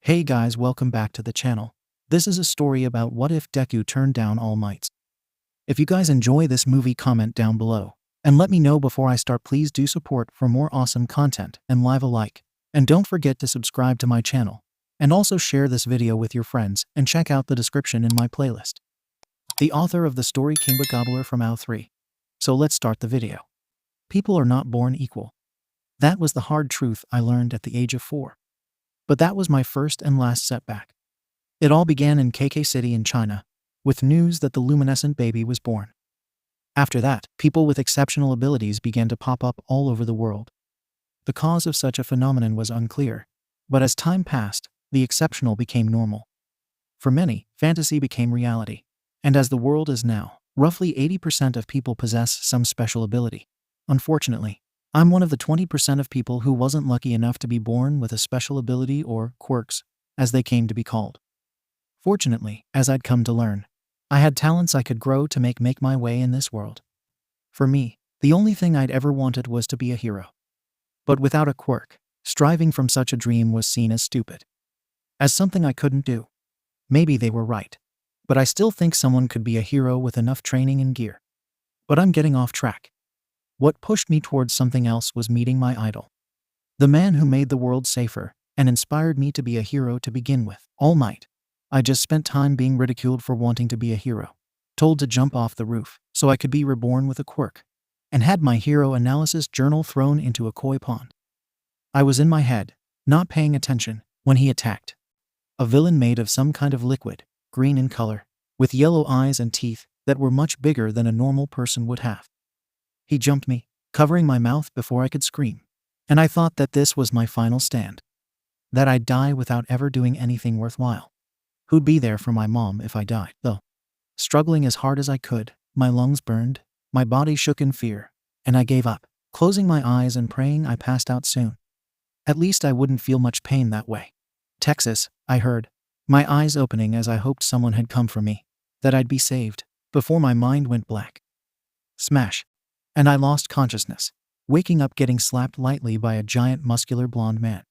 Hey guys, welcome back to the channel. This is a story about what if Deku turned down All Mights. If you guys enjoy this movie, comment down below. And let me know before I start. Please do support for more awesome content and leave a like. And don't forget to subscribe to my channel. And also share this video with your friends and check out the description in my playlist. The author of the story kingbuttgobbler from 𝐴3. So let's start the video. People are not born equal. That was the hard truth I learned at the age of 4. But that was my first and last setback. It all began in 𝐀𝐦 City in China, with news that the luminescent baby was born. After that, people with exceptional abilities began to pop up all over the world. The cause of such a phenomenon was unclear, but as time passed, the exceptional became normal. For many, fantasy became reality, and as the world is now, roughly 80% of people possess some special ability. Unfortunately, I'm one of the 20% of people who wasn't lucky enough to be born with a special ability, or quirks, as they came to be called. Fortunately, as I'd come to learn, I had talents I could grow to make my way in this world. For me, the only thing I'd ever wanted was to be a hero. But without a quirk, striving from such a dream was seen as stupid. As something I couldn't do. Maybe they were right. But I still think someone could be a hero with enough training and gear. But I'm getting off track. What pushed me towards something else was meeting my idol. The man who made the world safer and inspired me to be a hero to begin with, All Might. I just spent time being ridiculed for wanting to be a hero, told to jump off the roof so I could be reborn with a quirk, and had my hero analysis journal thrown into a koi pond. I was in my head, not paying attention, when he attacked. A villain made of some kind of liquid, green in color, with yellow eyes and teeth that were much bigger than a normal person would have. He jumped me, covering my mouth before I could scream, and I thought that this was my final stand. That I'd die without ever doing anything worthwhile. Who'd be there for my mom if I died, though? Struggling as hard as I could, my lungs burned, my body shook in fear, and I gave up, closing my eyes and praying I passed out soon. At least I wouldn't feel much pain that way. Texas, I heard, my eyes opening as I hoped someone had come for me, that I'd be saved, before my mind went black. Smash. And I lost consciousness, waking up getting slapped lightly by a giant muscular blonde man.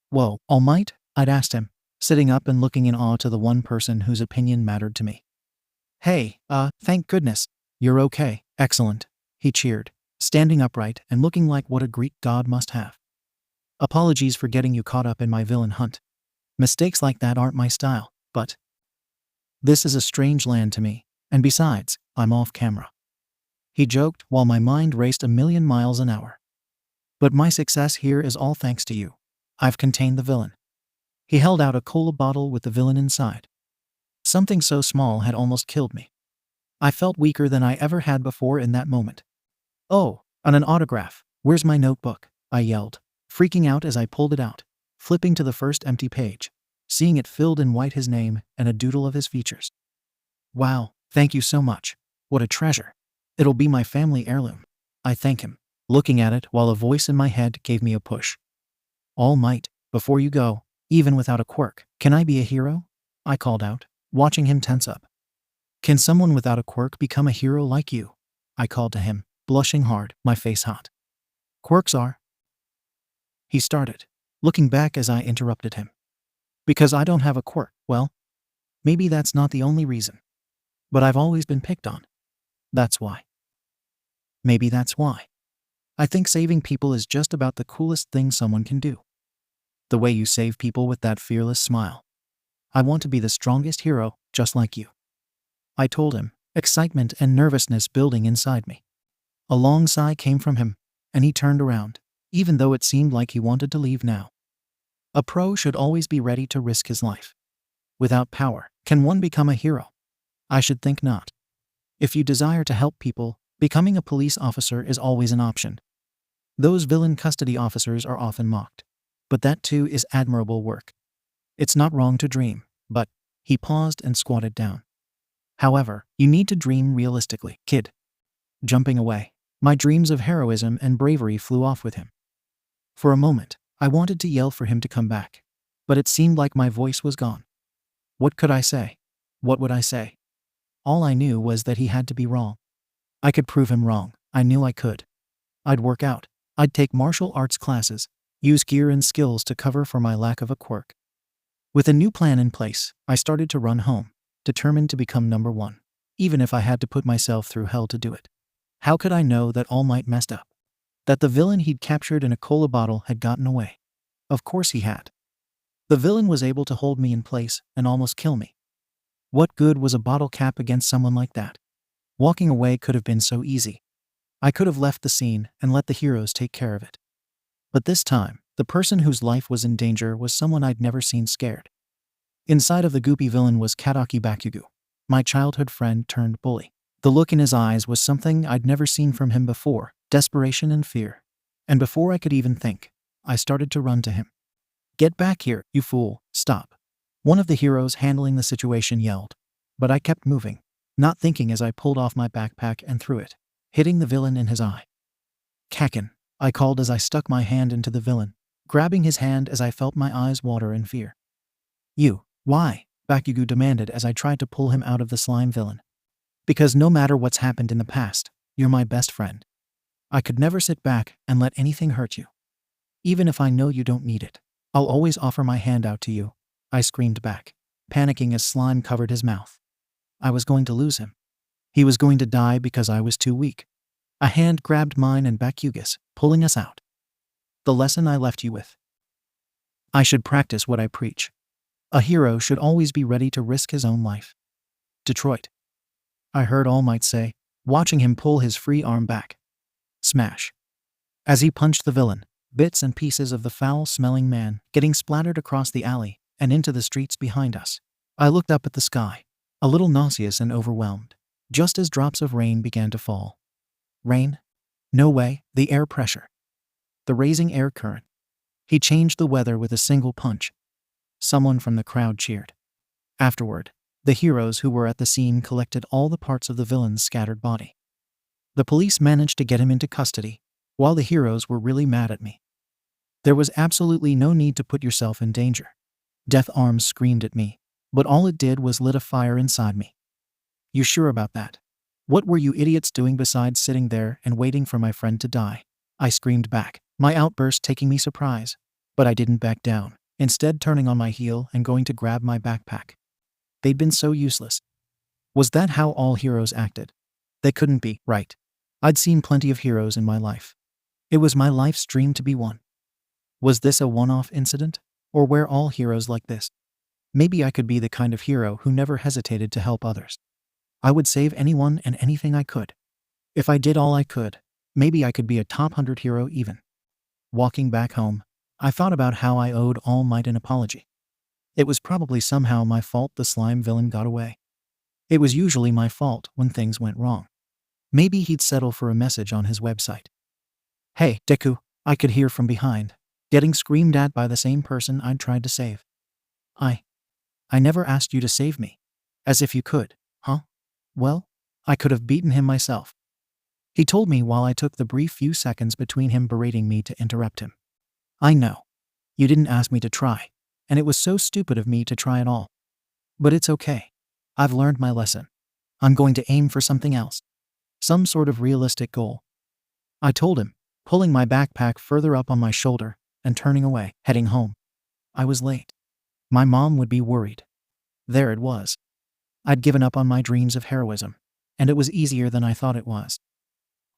"Whoa, All Might?" I'd asked him, sitting up and looking in awe to the one person whose opinion mattered to me. "Hey, thank goodness. You're okay." "Excellent," he cheered, standing upright and looking like what a Greek god must have. "Apologies for getting you caught up in my villain hunt. Mistakes like that aren't my style, but this is a strange land to me, and besides, I'm off camera." He joked while my mind raced a million miles an hour. "But my success here is all thanks to you. I've contained the villain." He held out a cola bottle with the villain inside. Something so small had almost killed me. I felt weaker than I ever had before in that moment. "Oh, and an autograph. Where's my notebook?" I yelled, freaking out as I pulled it out, flipping to the first empty page, seeing it filled in white his name and a doodle of his features. "Wow, thank you so much. What a treasure. It'll be my family heirloom." I thank him, looking at it while a voice in my head gave me a push. "All Might, before you go, even without a quirk, can I be a hero?" I called out, watching him tense up. "Can someone without a quirk become a hero like you?" I called to him, blushing hard, my face hot. "Quirks are—" he started, looking back as I interrupted him. "Because I don't have a quirk. Well, maybe that's not the only reason. But I've always been picked on. That's why. Maybe that's why. I think saving people is just about the coolest thing someone can do. The way you save people with that fearless smile. I want to be the strongest hero, just like you." I told him, excitement and nervousness building inside me. A long sigh came from him, and he turned around, even though it seemed like he wanted to leave now. A pro should always be ready to risk his life. Without power, can one become a hero? I should think not. If you desire to help people, becoming a police officer is always an option. Those villain custody officers are often mocked. But that too is admirable work. It's not wrong to dream, but— he paused and squatted down. "However, you need to dream realistically, kid." Jumping away, my dreams of heroism and bravery flew off with him. For a moment, I wanted to yell for him to come back, but it seemed like my voice was gone. What could I say? What would I say? All I knew was that he had to be wrong. I could prove him wrong. I knew I could. I'd work out. I'd take martial arts classes, use gear and skills to cover for my lack of a quirk. With a new plan in place, I started to run home, determined to become number one, even if I had to put myself through hell to do it. How could I know that All Might messed up? That the villain he'd captured in a cola bottle had gotten away? Of course he had. The villain was able to hold me in place and almost kill me. What good was a bottle cap against someone like that? Walking away could have been so easy. I could have left the scene and let the heroes take care of it. But this time, the person whose life was in danger was someone I'd never seen scared. Inside of the goopy villain was 𝐻𝐻𝐸 𝐍𝐵𝑎𝑘𝐻𝐸, my childhood friend turned bully. The look in his eyes was something I'd never seen from him before, desperation and fear. And before I could even think, I started to run to him. "Get back here, you fool, stop!" One of the heroes handling the situation yelled. But I kept moving, not thinking as I pulled off my backpack and threw it, hitting the villain in his eye. "Kakin," I called as I stuck my hand into the villain, grabbing his hand as I felt my eyes water in fear. "You, why?" 𝐍𝐵𝑎𝑘𝐻𝐸 demanded as I tried to pull him out of the slime villain. "Because no matter what's happened in the past, you're my best friend. I could never sit back and let anything hurt you. Even if I know you don't need it, I'll always offer my hand out to you," I screamed back, panicking as slime covered his mouth. I was going to lose him. He was going to die because I was too weak. A hand grabbed mine and 𝐍𝐵𝑎𝑘𝐻𝐸's, pulling us out. The lesson I left you with. I should practice what I preach. A hero should always be ready to risk his own life. Detroit. I heard All Might say, watching him pull his free arm back. Smash. As he punched the villain, bits and pieces of the foul-smelling man getting splattered across the alley and into the streets behind us. I looked up at the sky, a little nauseous and overwhelmed, just as drops of rain began to fall. Rain? No way, the air pressure. The raising air current. He changed the weather with a single punch. Someone from the crowd cheered. Afterward, the heroes who were at the scene collected all the parts of the villain's scattered body. The police managed to get him into custody, while the heroes were really mad at me. There was absolutely no need to put yourself in danger. Death Arms screamed at me, but all it did was lit a fire inside me. You sure about that? What were you idiots doing besides sitting there and waiting for my friend to die? I screamed back, my outburst taking me surprise. But I didn't back down, instead turning on my heel and going to grab my backpack. They'd been so useless. Was that how all heroes acted? They couldn't be, right? I'd seen plenty of heroes in my life. It was my life's dream to be one. Was this a one-off incident? Or were all heroes like this? Maybe I could be the kind of hero who never hesitated to help others. I would save anyone and anything I could. If I did all I could, maybe I could be a top 100 hero even. Walking back home, I thought about how I owed All Might an apology. It was probably somehow my fault the slime villain got away. It was usually my fault when things went wrong. Maybe he'd settle for a message on his website. "Hey, Deku," I could hear from behind, getting screamed at by the same person I'd tried to save. I never asked you to save me. As if you could, huh? Well, I could have beaten him myself. He told me while I took the brief few seconds between him berating me to interrupt him. I know. You didn't ask me to try, and it was so stupid of me to try at all. But it's okay. I've learned my lesson. I'm going to aim for something else. Some sort of realistic goal. I told him, pulling my backpack further up on my shoulder and turning away, heading home. I was late. My mom would be worried. There it was. I'd given up on my dreams of heroism, and it was easier than I thought it was.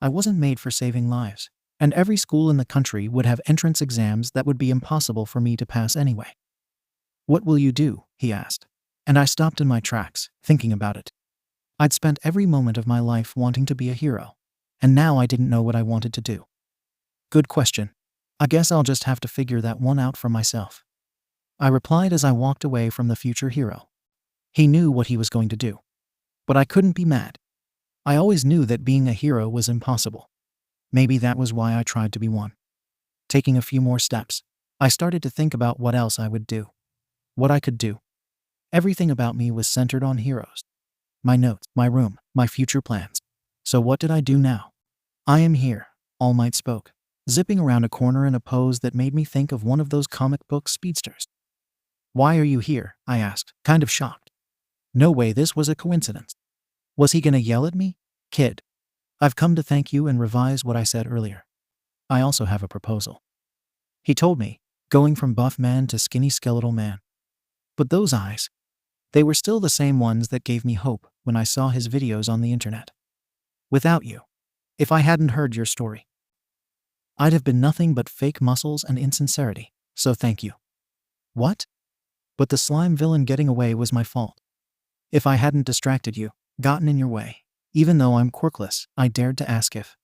I wasn't made for saving lives, and every school in the country would have entrance exams that would be impossible for me to pass anyway. "What will you do?" he asked, and I stopped in my tracks, thinking about it. I'd spent every moment of my life wanting to be a hero, and now I didn't know what I wanted to do. Good question. I guess I'll just have to figure that one out for myself. I replied as I walked away from the future hero. He knew what he was going to do. But I couldn't be mad. I always knew that being a hero was impossible. Maybe that was why I tried to be one. Taking a few more steps, I started to think about what else I would do. What I could do. Everything about me was centered on heroes. My notes, my room, my future plans. So what did I do now? "I am here," All Might spoke, zipping around a corner in a pose that made me think of one of those comic book speedsters. "Why are you here?" I asked, kind of shocked. No way this was a coincidence. Was he gonna yell at me? "Kid, I've come to thank you and revise what I said earlier. I also have a proposal." He told me, going from buff man to skinny skeletal man. But those eyes, they were still the same ones that gave me hope when I saw his videos on the internet. Without you, if I hadn't heard your story, I'd have been nothing but fake muscles and insincerity, so thank you. What? But the slime villain getting away was my fault. If I hadn't distracted you, gotten in your way, even though I'm quirkless, I dared to ask if.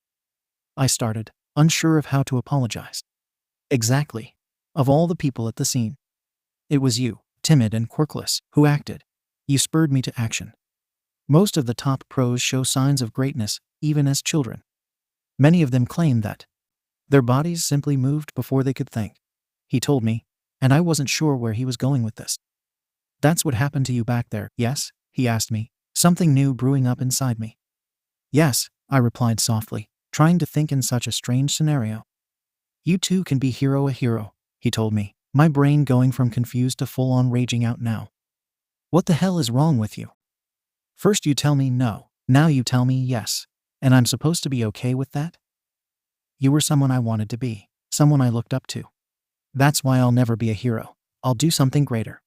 I started, unsure of how to apologize. Exactly. Of all the people at the scene, it was you, timid and quirkless, who acted. You spurred me to action. Most of the top pros show signs of greatness, even as children. Many of them claim that their bodies simply moved before they could think. He told me, and I wasn't sure where he was going with this. That's what happened to you back there, yes? He asked me, something new brewing up inside me. Yes, I replied softly, trying to think in such a strange scenario. You too can be 𝐬𝐻, he told me, my brain going from confused to full-on raging out now. What the hell is wrong with you? First you tell me no, now you tell me yes, and I'm supposed to be okay with that? You were someone I wanted to be, someone I looked up to. That's why I'll never be a hero. I'll do something greater.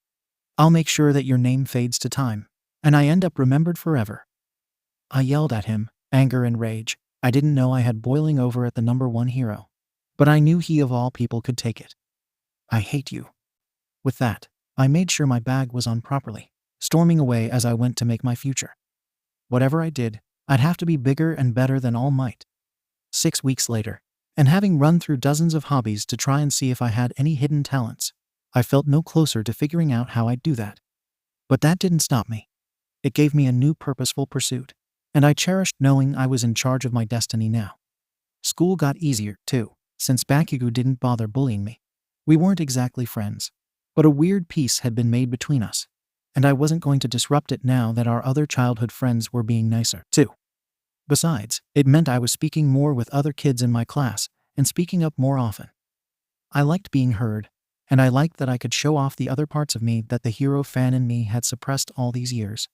I'll make sure that your name fades to time, and I end up remembered forever. I yelled at him, anger and rage. I didn't know I had boiling over at the #1 hero, but I knew he of all people could take it. I hate you. With that, I made sure my bag was on properly, storming away as I went to make my future. Whatever I did, I'd have to be bigger and better than All Might. 6 weeks later, and having run through dozens of hobbies to try and see if I had any hidden talents, I felt no closer to figuring out how I'd do that. But that didn't stop me. It gave me a new purposeful pursuit, and I cherished knowing I was in charge of my destiny now. School got easier, too, since Bakugo didn't bother bullying me. We weren't exactly friends, but a weird peace had been made between us, and I wasn't going to disrupt it now that our other childhood friends were being nicer, too. Besides, it meant I was speaking more with other kids in my class and speaking up more often. I liked being heard, and I liked that I could show off the other parts of me that the hero fan in me had suppressed all these years.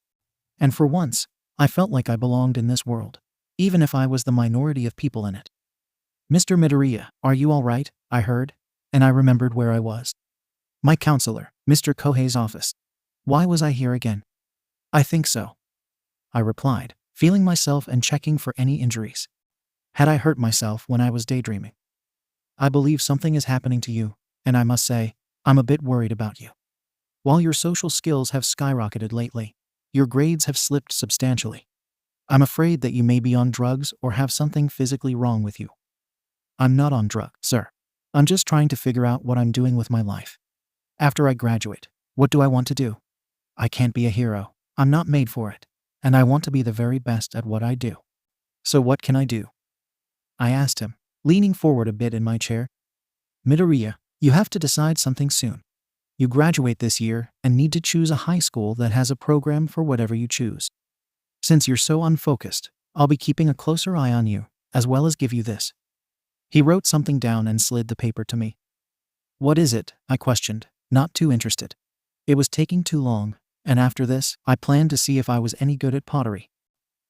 And for once, I felt like I belonged in this world, even if I was the minority of people in it. Mr. Midoriya, are you all right? I heard, and I remembered where I was. My counselor, Mr. Kohei's office. Why was I here again? I think so, I replied, feeling myself and checking for any injuries. Had I hurt myself when I was daydreaming? I believe something is happening to you, and I must say, I'm a bit worried about you. While your social skills have skyrocketed lately, your grades have slipped substantially. I'm afraid that you may be on drugs or have something physically wrong with you. I'm not on drugs, sir. I'm just trying to figure out what I'm doing with my life. After I graduate, what do I want to do? I can't be a hero. I'm not made for it, and I want to be the very best at what I do. So what can I do? I asked him, leaning forward a bit in my chair. Midoriya, you have to decide something soon. You graduate this year and need to choose a high school that has a program for whatever you choose. Since you're so unfocused, I'll be keeping a closer eye on you, as well as give you this. He wrote something down and slid the paper to me. What is it? I questioned, not too interested. It was taking too long, and after this, I planned to see if I was any good at pottery.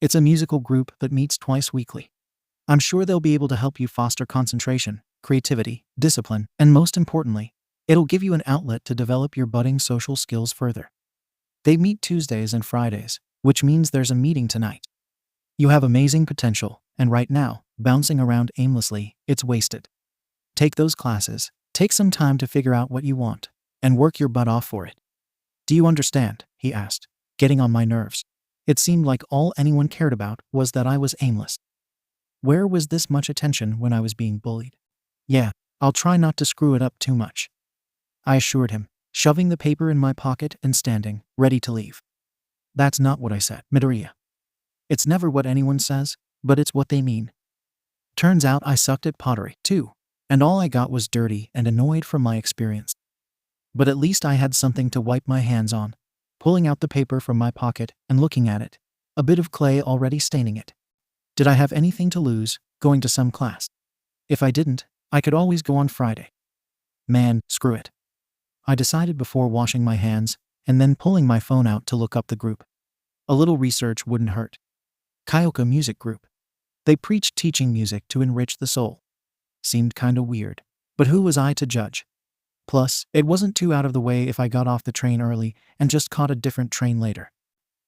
It's a musical group that meets twice weekly. I'm sure they'll be able to help you foster concentration, creativity, discipline, and most importantly, it'll give you an outlet to develop your budding social skills further. They meet Tuesdays and Fridays, which means there's a meeting tonight. You have amazing potential, and right now, bouncing around aimlessly, it's wasted. Take those classes, take some time to figure out what you want, and work your butt off for it. Do you understand? He asked, getting on my nerves. It seemed like all anyone cared about was that I was aimless. Where was this much attention when I was being bullied? Yeah, I'll try not to screw it up too much, I assured him, shoving the paper in my pocket and standing, ready to leave. That's not what I said, Midoriya. It's never what anyone says, but it's what they mean. Turns out I sucked at pottery, too, and all I got was dirty and annoyed from my experience. But at least I had something to wipe my hands on, pulling out the paper from my pocket and looking at it, a bit of clay already staining it. Did I have anything to lose, going to some class? If I didn't, I could always go on Friday. Man, screw it. I decided before washing my hands and then pulling my phone out to look up the group. A little research wouldn't hurt. Kyoka Music Group. They preached teaching music to enrich the soul. Seemed kinda weird, but who was I to judge? Plus, it wasn't too out of the way if I got off the train early and just caught a different train later.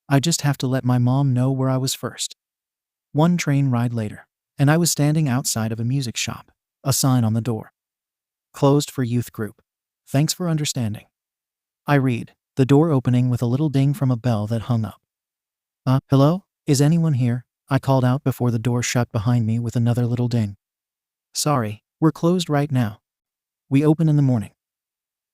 I just have to let my mom know where I was first. One train ride later, and I was standing outside of a music shop. A sign on the door. Closed for youth group. Thanks for understanding. I read, the door opening with a little ding from a bell that hung up. Hello? Is anyone here? I called out before the door shut behind me with another little ding. Sorry, we're closed right now. We open in the morning.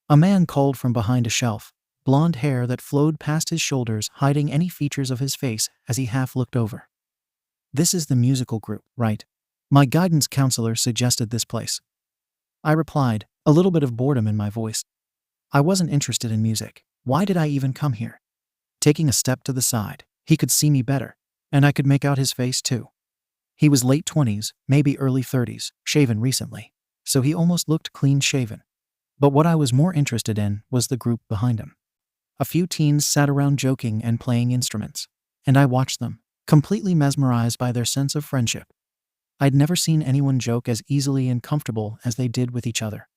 A man called from behind a shelf, blonde hair that flowed past his shoulders, hiding any features of his face as he half looked over. This is the musical group, right? My guidance counselor suggested this place. I replied, a little bit of boredom in my voice. I wasn't interested in music. Why did I even come here? Taking a step to the side, he could see me better, and I could make out his face too. He was late 20s, maybe early 30s, shaven recently, so he almost looked clean-shaven. But what I was more interested in was the group behind him. A few teens sat around joking and playing instruments, and I watched them, completely mesmerized by their sense of friendship. I'd never seen anyone joke as easily and comfortable as they did with each other.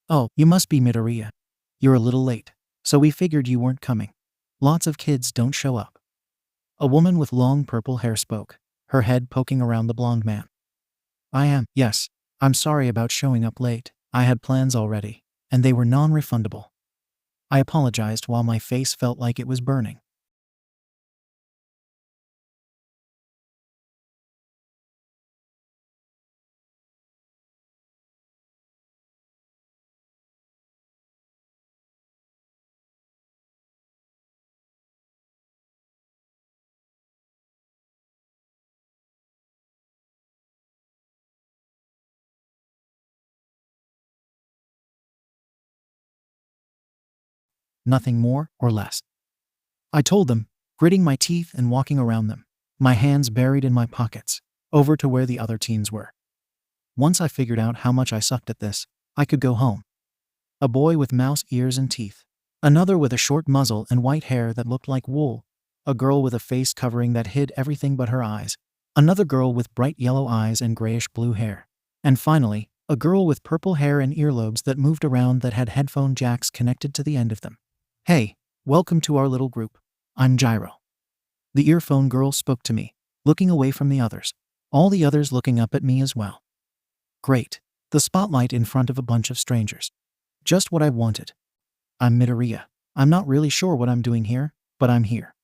Oh, you must be 𝗵𝗃. You're a little late, so we figured you weren't coming. Lots of kids don't show up. A woman with long purple hair spoke, her head poking around the blonde man. I am, yes. I'm sorry about showing up late. I had plans already, and they were non-refundable. I apologized while my face felt like it was burning. Nothing more or less. I told them, gritting my teeth and walking around them, my hands buried in my pockets, over to where the other teens were. Once I figured out how much I sucked at this, I could go home. A boy with mouse ears and teeth. Another with a short muzzle and white hair that looked like wool. A girl with a face covering that hid everything but her eyes. Another girl with bright yellow eyes and grayish-blue hair. And finally, a girl with purple hair and earlobes that moved around that had headphone jacks connected to the end of them. Hey, welcome to our little group. I'm 𝐲𝐬. The earphone girl spoke to me, looking away from the others. All the others looking up at me as well. Great. The spotlight in front of a bunch of strangers. Just what I wanted. I'm 𝗵𝗃. I'm not really sure what I'm doing here, but I'm here.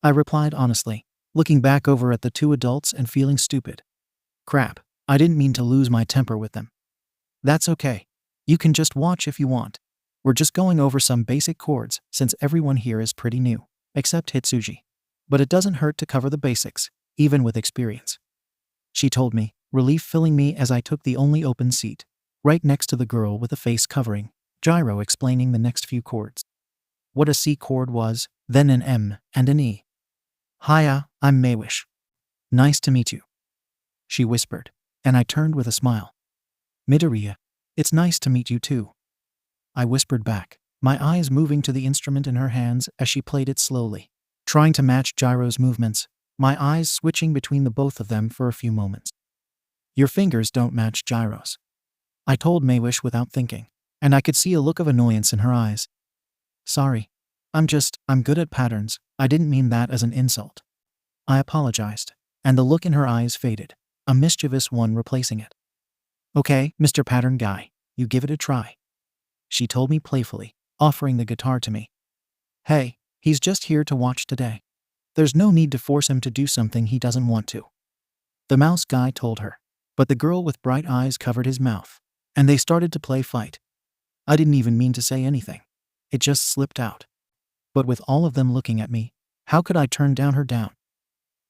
I replied honestly, looking back over at the two adults and feeling stupid. Crap, I didn't mean to lose my temper with them. That's okay. You can just watch if you want. We're just going over some basic chords since everyone here is pretty new, except Hitsuji. But it doesn't hurt to cover the basics, even with experience. She told me, relief filling me as I took the only open seat, right next to the girl with the face covering, 𝐲𝐬 explaining the next few chords. What a C chord was, then an M and an E. Hiya, I'm 𝐀𝐦. Nice to meet you. She whispered, and I turned with a smile. 𝗵𝗃, it's nice to meet you too. I whispered back, my eyes moving to the instrument in her hands as she played it slowly, trying to match 𝐲𝐬's movements, my eyes switching between the both of them for a few moments. Your fingers don't match 𝐲𝐬's. I told 𝐀𝐻 without thinking, and I could see a look of annoyance in her eyes. Sorry. I'm good at patterns. I didn't mean that as an insult. I apologized, and the look in her eyes faded, a mischievous one replacing it. Okay, Mr. Pattern Guy, you give it a try. She told me playfully, offering the guitar to me. Hey, he's just here to watch today. There's no need to force him to do something he doesn't want to. The mouse guy told her, but the girl with bright eyes covered his mouth, and they started to play fight. I didn't even mean to say anything. It just slipped out. But with all of them looking at me, how could I turn her down?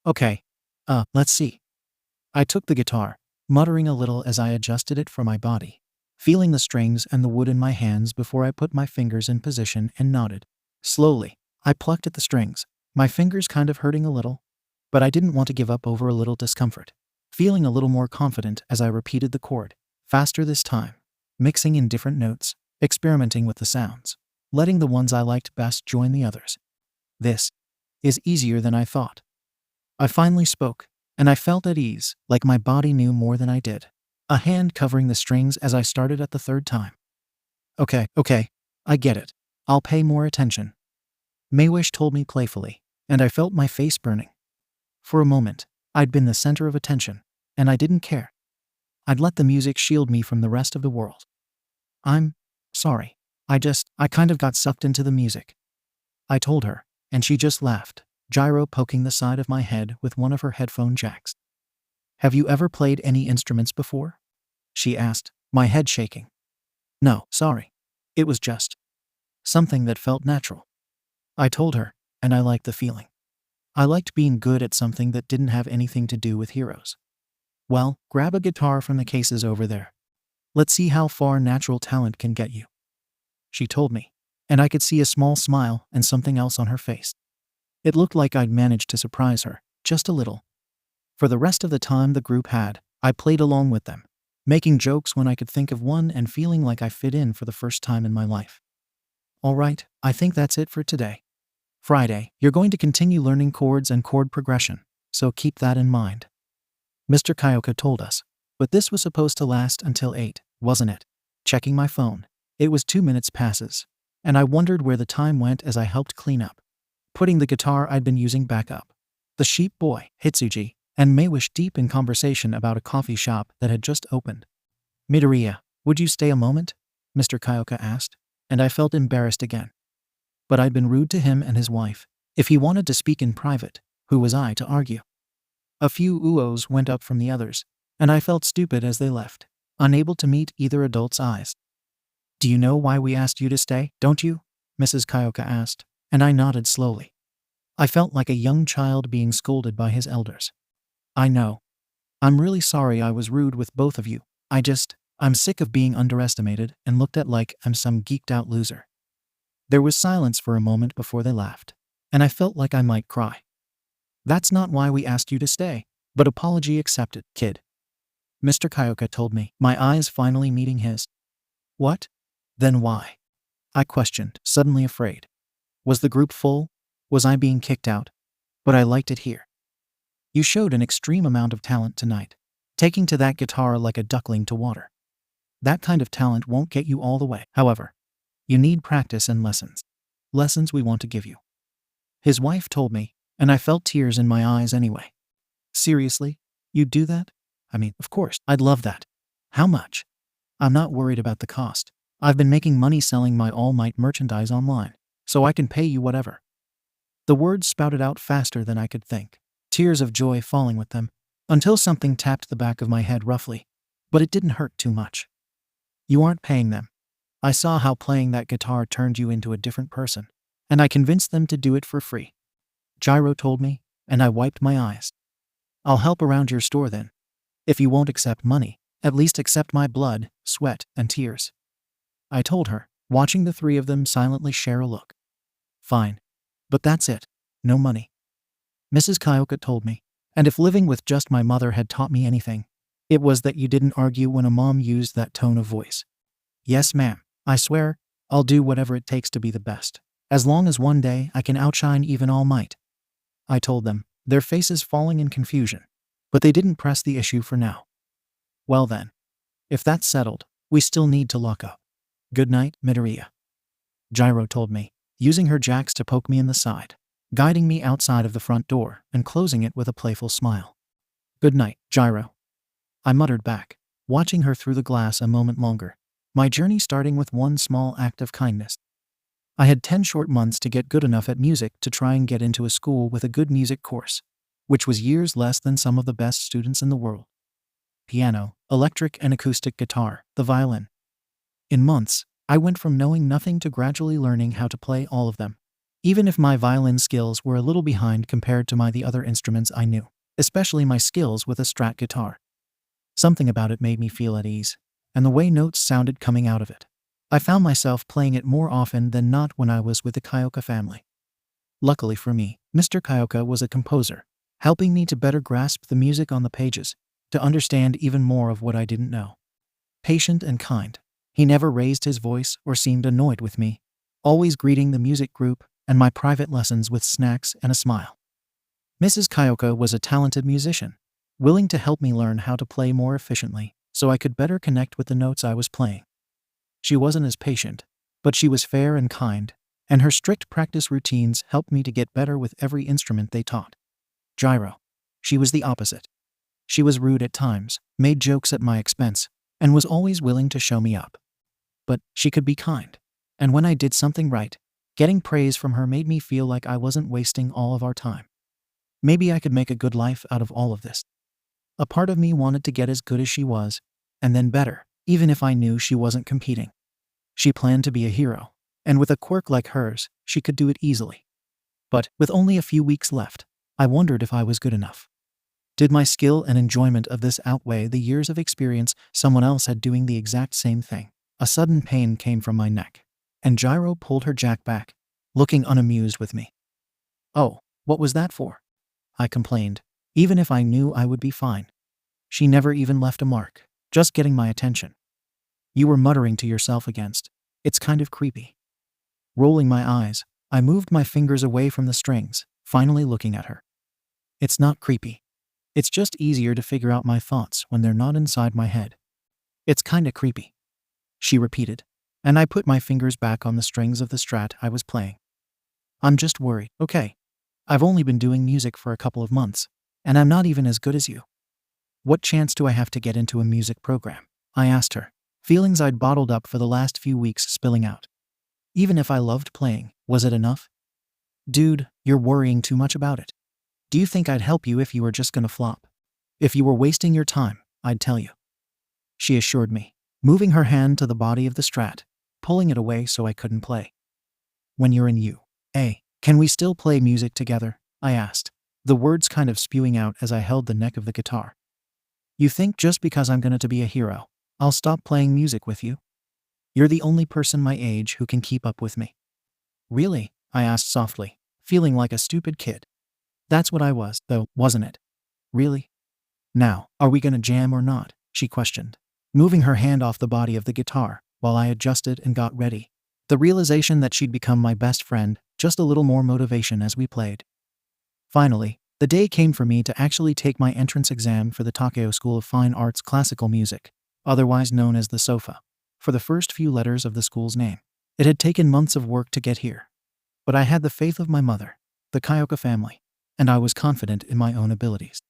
Okay. Let's see. I took the guitar, muttering a little as I adjusted it for my body, feeling the strings and the wood in my hands before I put my fingers in position and nodded. Slowly, I plucked at the strings, my fingers kind of hurting a little, but I didn't want to give up over a little discomfort, feeling a little more confident as I repeated the chord, faster this time, mixing in different notes, experimenting with the sounds, letting the ones I liked best join the others. This is easier than I thought. I finally spoke, and I felt at ease, like my body knew more than I did. A hand covering the strings as I started at the third time. Okay, I get it. I'll pay more attention, 𝐬𝐻 told me playfully, and I felt my face burning. For a moment, I'd been the center of attention, and I didn't care. I'd let the music shield me from the rest of the world. I'm sorry. I kind of got sucked into the music, I told her, and she just laughed, gyro poking the side of my head with one of her headphone jacks. Have you ever played any instruments before? She asked, my head shaking. No, sorry. It was just something that felt natural, I told her, and I liked the feeling. I liked being good at something that didn't have anything to do with heroes. Well, grab a guitar from the cases over there. Let's see how far natural talent can get you, she told me, and I could see a small smile and something else on her face. It looked like I'd managed to surprise her, just a little. For the rest of the time the group had, I played along with them, making jokes when I could think of one and feeling like I fit in for the first time in my life. Alright, I think that's it for today. Friday, you're going to continue learning chords and chord progression, so keep that in mind, Mr. 𝐀𝐦 told us. But this was supposed to last until 8, wasn't it? Checking my phone. It was 2 minutes passes, and I wondered where the time went as I helped clean up, putting the guitar I'd been using back up. The sheep boy, 𝐬𝐻𝐬, and 𝐬𝐻 deep in conversation about a coffee shop that had just opened. 𝐷𝐬, would you stay a moment? Mr. 𝐀𝐦 asked, and I felt embarrassed again. But I'd been rude to him and his wife. If he wanted to speak in private, who was I to argue? A few oohs went up from the others, and I felt stupid as they left, unable to meet either adult's eyes. Do you know why we asked you to stay, don't you? Mrs. 𝐀𝐦 asked, and I nodded slowly. I felt like a young child being scolded by his elders. I know. I'm really sorry I was rude with both of you. I'm sick of being underestimated and looked at like I'm some geeked out loser. There was silence for a moment before they laughed, and I felt like I might cry. That's not why we asked you to stay, but apology accepted, kid, Mr. 𝐀𝐦 told me, my eyes finally meeting his. What? Then why? I questioned, suddenly afraid. Was the group full? Was I being kicked out? But I liked it here. You showed an extreme amount of talent tonight, taking to that guitar like a duckling to water. That kind of talent won't get you all the way. However, you need practice and lessons. Lessons we want to give you, his wife told me, and I felt tears in my eyes anyway. Seriously? You'd do that? I mean, of course, I'd love that. How much? I'm not worried about the cost. I've been making money selling my 𝐬𝐻 merchandise online, so I can pay you whatever. The words spouted out faster than I could think, tears of joy falling with them, until something tapped the back of my head roughly, but it didn't hurt too much. You aren't paying them. I saw how playing that guitar turned you into a different person, and I convinced them to do it for free, Gyro told me, and I wiped my eyes. I'll help around your store then. If you won't accept money, at least accept my blood, sweat, and tears, I told her, watching the three of them silently share a look. Fine. But that's it. No money, Mrs. 𝐀𝐦 told me, and if living with just my mother had taught me anything, it was that you didn't argue when a mom used that tone of voice. Yes, ma'am. I swear, I'll do whatever it takes to be the best, as long as one day I can outshine even 𝐬𝐻, I told them, their faces falling in confusion, but they didn't press the issue for now. Well then, if that's settled, we still need to lock up. Good night, 𝐷𝐬, Gyro told me, using her jacks to poke me in the side, guiding me outside of the front door and closing it with a playful smile. Good night, Gyro, I muttered back, watching her through the glass a moment longer, my journey starting with one small act of kindness. I had 10 short months to get good enough at music to try and get into a school with a good music course, which was years less than some of the best students in the world. Piano, electric and acoustic guitar, the violin. In months, I went from knowing nothing to gradually learning how to play all of them, even if my violin skills were a little behind compared to the other instruments I knew, especially my skills with a Strat guitar. Something about it made me feel at ease, and the way notes sounded coming out of it. I found myself playing it more often than not when I was with the 𝐀𝐻𝐦 family. Luckily for me, Mr. 𝐀𝐻𝐦 was a composer, helping me to better grasp the music on the pages, to understand even more of what I didn't know. Patient and kind, he never raised his voice or seemed annoyed with me, always greeting the music group and my private lessons with snacks and a smile. Mrs. 𝐀𝐻𝐦 was a talented musician, willing to help me learn how to play more efficiently so I could better connect with the notes I was playing. She wasn't as patient, but she was fair and kind, and her strict practice routines helped me to get better with every instrument they taught. 𝐲𝐬. She was the opposite. She was rude at times, made jokes at my expense, and was always willing to show me up. But she could be kind. And when I did something right, getting praise from her made me feel like I wasn't wasting all of our time. Maybe I could make a good life out of all of this. A part of me wanted to get as good as she was, and then better, even if I knew she wasn't competing. She planned to be a hero, and with a quirk like hers, she could do it easily. But with only a few weeks left, I wondered if I was good enough. Did my skill and enjoyment of this outweigh the years of experience someone else had doing the exact same thing? A sudden pain came from my neck, and 𝐲𝐬 pulled her jack back, looking unamused with me. "Oh, what was that for?" I complained, even if I knew I would be fine. She never even left a mark, just getting my attention. "You were muttering to yourself against. It's kind of creepy." Rolling my eyes, I moved my fingers away from the strings, finally looking at her. "It's not creepy. It's just easier to figure out my thoughts when they're not inside my head." "It's kinda creepy," she repeated, and I put my fingers back on the strings of the Strat I was playing. "I'm just worried, okay? I've only been doing music for a couple of months, and I'm not even as good as you." "What chance do I have to get into a music program?" I asked her, feelings I'd bottled up for the last few weeks spilling out. Even if I loved playing, was it enough? "Dude, you're worrying too much about it. Do you think I'd help you if you were just gonna flop? If you were wasting your time, I'd tell you," she assured me, moving her hand to the body of the Strat, pulling it away so I couldn't play. "When you're in 𝐸, can we still play music together?" I asked, the words kind of spewing out as I held the neck of the guitar. "You think just because I'm going to be a hero, I'll stop playing music with you? You're the only person my age who can keep up with me." "Really?" I asked softly, feeling like a stupid kid. That's what I was, though, wasn't it? "Really? Now, are we gonna jam or not?" she questioned, moving her hand off the body of the guitar while I adjusted and got ready. The realization that she'd become my best friend, just a little more motivation as we played. Finally, the day came for me to actually take my entrance exam for the Tokyo School of Fine Arts Classical Music, otherwise known as the SOFA, for the first few letters of the school's name. It had taken months of work to get here, but I had the faith of my mother, the 𝐀𝐦 family, and I was confident in my own abilities.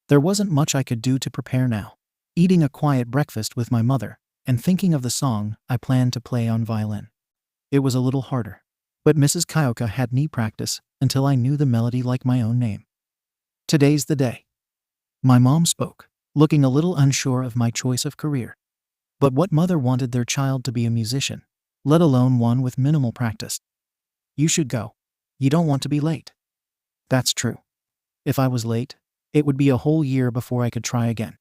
There wasn't much I could do to prepare now, eating a quiet breakfast with my mother and thinking of the song I planned to play on violin. It was a little harder, but Mrs. 𝐀𝐦 had me practice until I knew the melody like my own name. "Today's the day." My mom spoke, looking a little unsure of my choice of career. But what mother wanted their child to be a musician, let alone one with minimal practice? "You should go. You don't want to be late." That's true. If I was late, it would be a whole year before I could try again.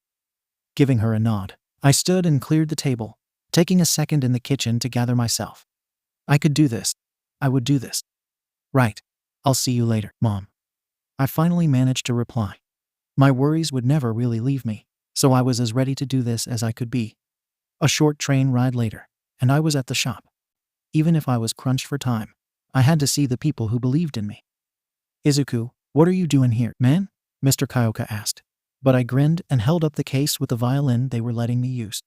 Giving her a nod, I stood and cleared the table, taking a second in the kitchen to gather myself. I could do this. I would do this. "Right. I'll see you later, Mom." I finally managed to reply. My worries would never really leave me, so I was as ready to do this as I could be. A short train ride later, and I was at the shop. Even if I was crunched for time, I had to see the people who believed in me. "Izuku, what are you doing here, man?" Mr. 𝐀𝐦 asked, but I grinned and held up the case with the violin they were letting me use.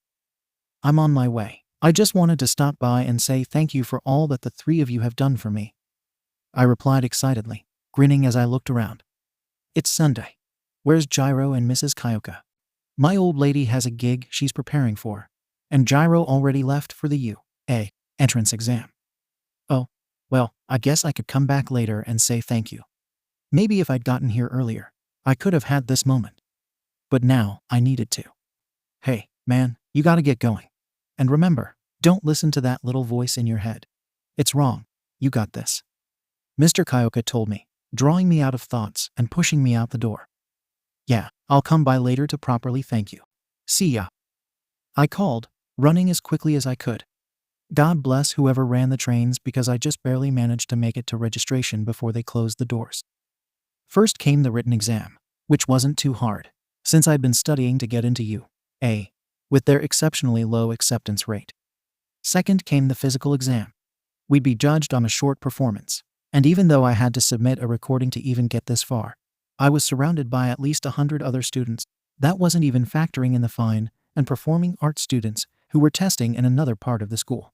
"I'm on my way. I just wanted to stop by and say thank you for all that the three of you have done for me," I replied excitedly, grinning as I looked around. "It's Sunday. Where's 𝐲𝐬 and Mrs. 𝐀𝐦? My old lady has a gig she's preparing for, and 𝐲𝐬 already left for the 𝐸 entrance exam." "Oh, well, I guess I could come back later and say thank you. Maybe if I'd gotten here earlier, I could have had this moment. But now, I needed to. Hey, man, you gotta get going. And remember, don't listen to that little voice in your head. It's wrong. You got this," Mr. 𝐀𝐦 told me, drawing me out of thoughts and pushing me out the door. "Yeah, I'll come by later to properly thank you. See ya," I called, running as quickly as I could. God bless whoever ran the trains because I just barely managed to make it to registration before they closed the doors. First came the written exam, which wasn't too hard, since I'd been studying to get into 𝐸, with their exceptionally low acceptance rate. Second came the physical exam. We'd be judged on a short performance, and even though I had to submit a recording to even get this far, I was surrounded by at least 100 other students. That wasn't even factoring in the fine and performing arts students who were testing in another part of the school.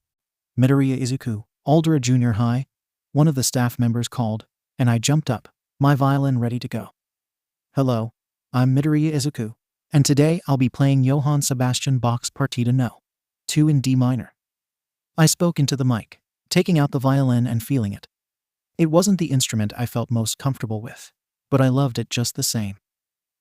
𝐬𝐬 𝐍𝐴 𝐷𝐿 Junior High, one of the staff members called, and I jumped up, my violin ready to go. Hello, I'm 𝐬𝐬 𝐍𝐴, and today I'll be playing Johann Sebastian Bach's Partita No. 2 in D minor. I spoke into the mic, taking out the violin and feeling it. It wasn't the instrument I felt most comfortable with, but I loved it just the same.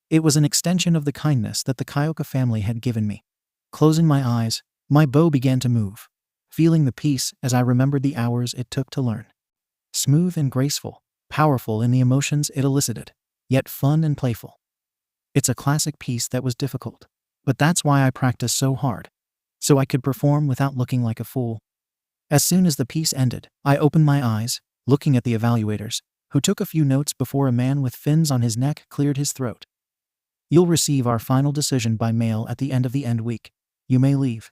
It was an extension of the kindness that the 𝐀𝐦 family had given me. Closing my eyes, my bow began to move, feeling the peace as I remembered the hours it took to learn. Smooth and graceful, powerful in the emotions it elicited, yet fun and playful. It's a classic piece that was difficult, but that's why I practiced so hard, so I could perform without looking like a fool. As soon as the piece ended, I opened my eyes, looking at the evaluators, who took a few notes before a man with fins on his neck cleared his throat. You'll receive our final decision by mail at the end of the end week. You may leave,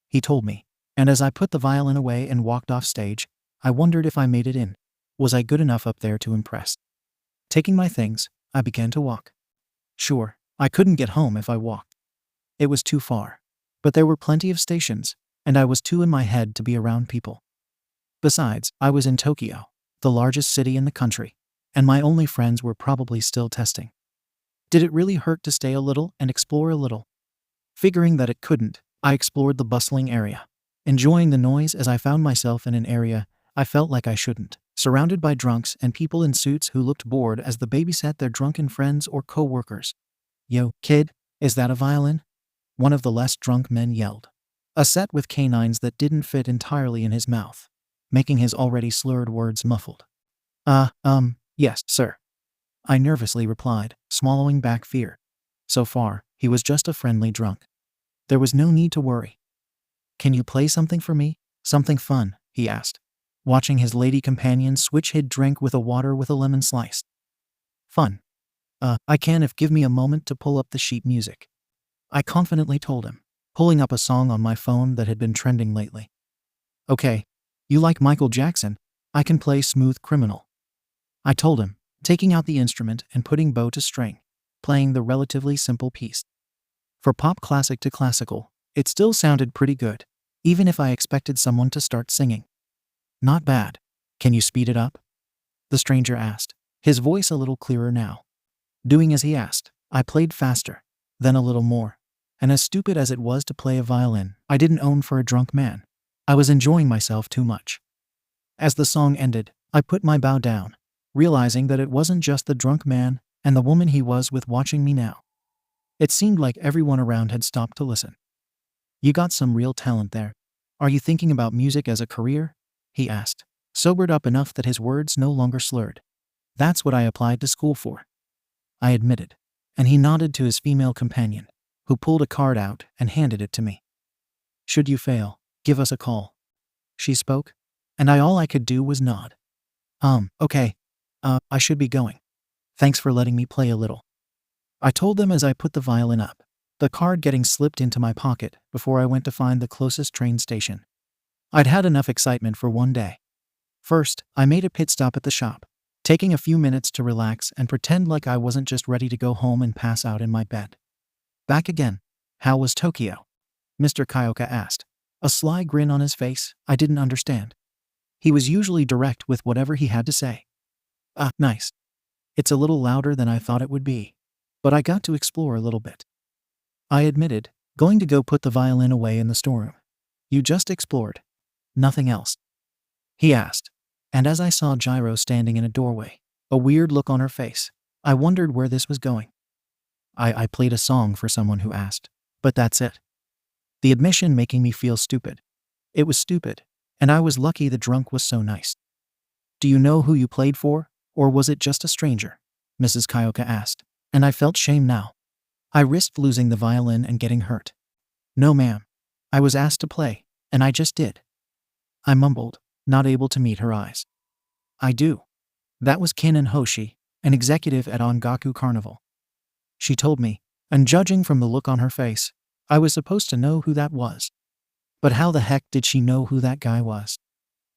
he told me, and as I put the violin away and walked off stage, I wondered if I made it in. Was I good enough up there to impress? Taking my things, I began to walk. Sure, I couldn't get home if I walked. It was too far, but there were plenty of stations, and I was too in my head to be around people. Besides, I was in Tokyo, the largest city in the country, and my only friends were probably still testing. Did it really hurt to stay a little and explore a little? Figuring that it couldn't, I explored the bustling area, enjoying the noise as I found myself in an area I felt like I shouldn't, surrounded by drunks and people in suits who looked bored as they babysat their drunken friends or co-workers. Yo, kid, is that a violin? One of the less drunk men yelled. A set with canines that didn't fit entirely in his mouth, making his already slurred words muffled. Yes, sir. I nervously replied, swallowing back fear. So far, he was just a friendly drunk. There was no need to worry. Can you play something for me? Something fun, he asked, watching his lady companion switch his drink with a water with a lemon slice. Fun. I can if give me a moment to pull up the sheet music, I confidently told him, pulling up a song on my phone that had been trending lately. Okay, you like Michael Jackson? I can play Smooth Criminal, I told him, taking out the instrument and putting bow to string, playing the relatively simple piece. For pop classic to classical, it still sounded pretty good, even if I expected someone to start singing. Not bad. Can you speed it up? The stranger asked, his voice a little clearer now. Doing as he asked, I played faster, then a little more, and as stupid as it was to play a violin I didn't own for a drunk man, I was enjoying myself too much. As the song ended, I put my bow down, realizing that it wasn't just the drunk man and the woman he was with watching me now. It seemed like everyone around had stopped to listen. You got some real talent there. Are you thinking about music as a career? He asked, sobered up enough that his words no longer slurred. That's what I applied to school for, I admitted, and he nodded to his female companion, who pulled a card out and handed it to me. Should you fail, give us a call, she spoke, and all I could do was nod. Okay. I should be going. Thanks for letting me play a little, I told them as I put the violin up, the card getting slipped into my pocket before I went to find the closest train station. I'd had enough excitement for one day. First, I made a pit stop at the shop, taking a few minutes to relax and pretend like I wasn't just ready to go home and pass out in my bed. Back again. How was Tokyo? Mr. 𝐀𝐦 asked, a sly grin on his face I didn't understand. He was usually direct with whatever he had to say. Nice. It's a little louder than I thought it would be, but I got to explore a little bit, I admitted, going to go put the violin away in the storeroom. You just explored? Nothing else? He asked, and as I saw 𝐍𝐲 standing in a doorway, a weird look on her face, I wondered where this was going. I played a song for someone who asked, but that's it. The admission making me feel stupid. It was stupid, and I was lucky the drunk was so nice. Do you know who you played for, or was it just a stranger? Mrs. 𝐀𝐦 asked, and I felt shame now. I risked losing the violin and getting hurt. No ma'am. I was asked to play, and I just did, I mumbled, not able to meet her eyes. I do. That was 𝐀𝐦 𝐍𝐭, an executive at Ongaku Carnival, she told me, and judging from the look on her face, I was supposed to know who that was. But how the heck did she know who that guy was?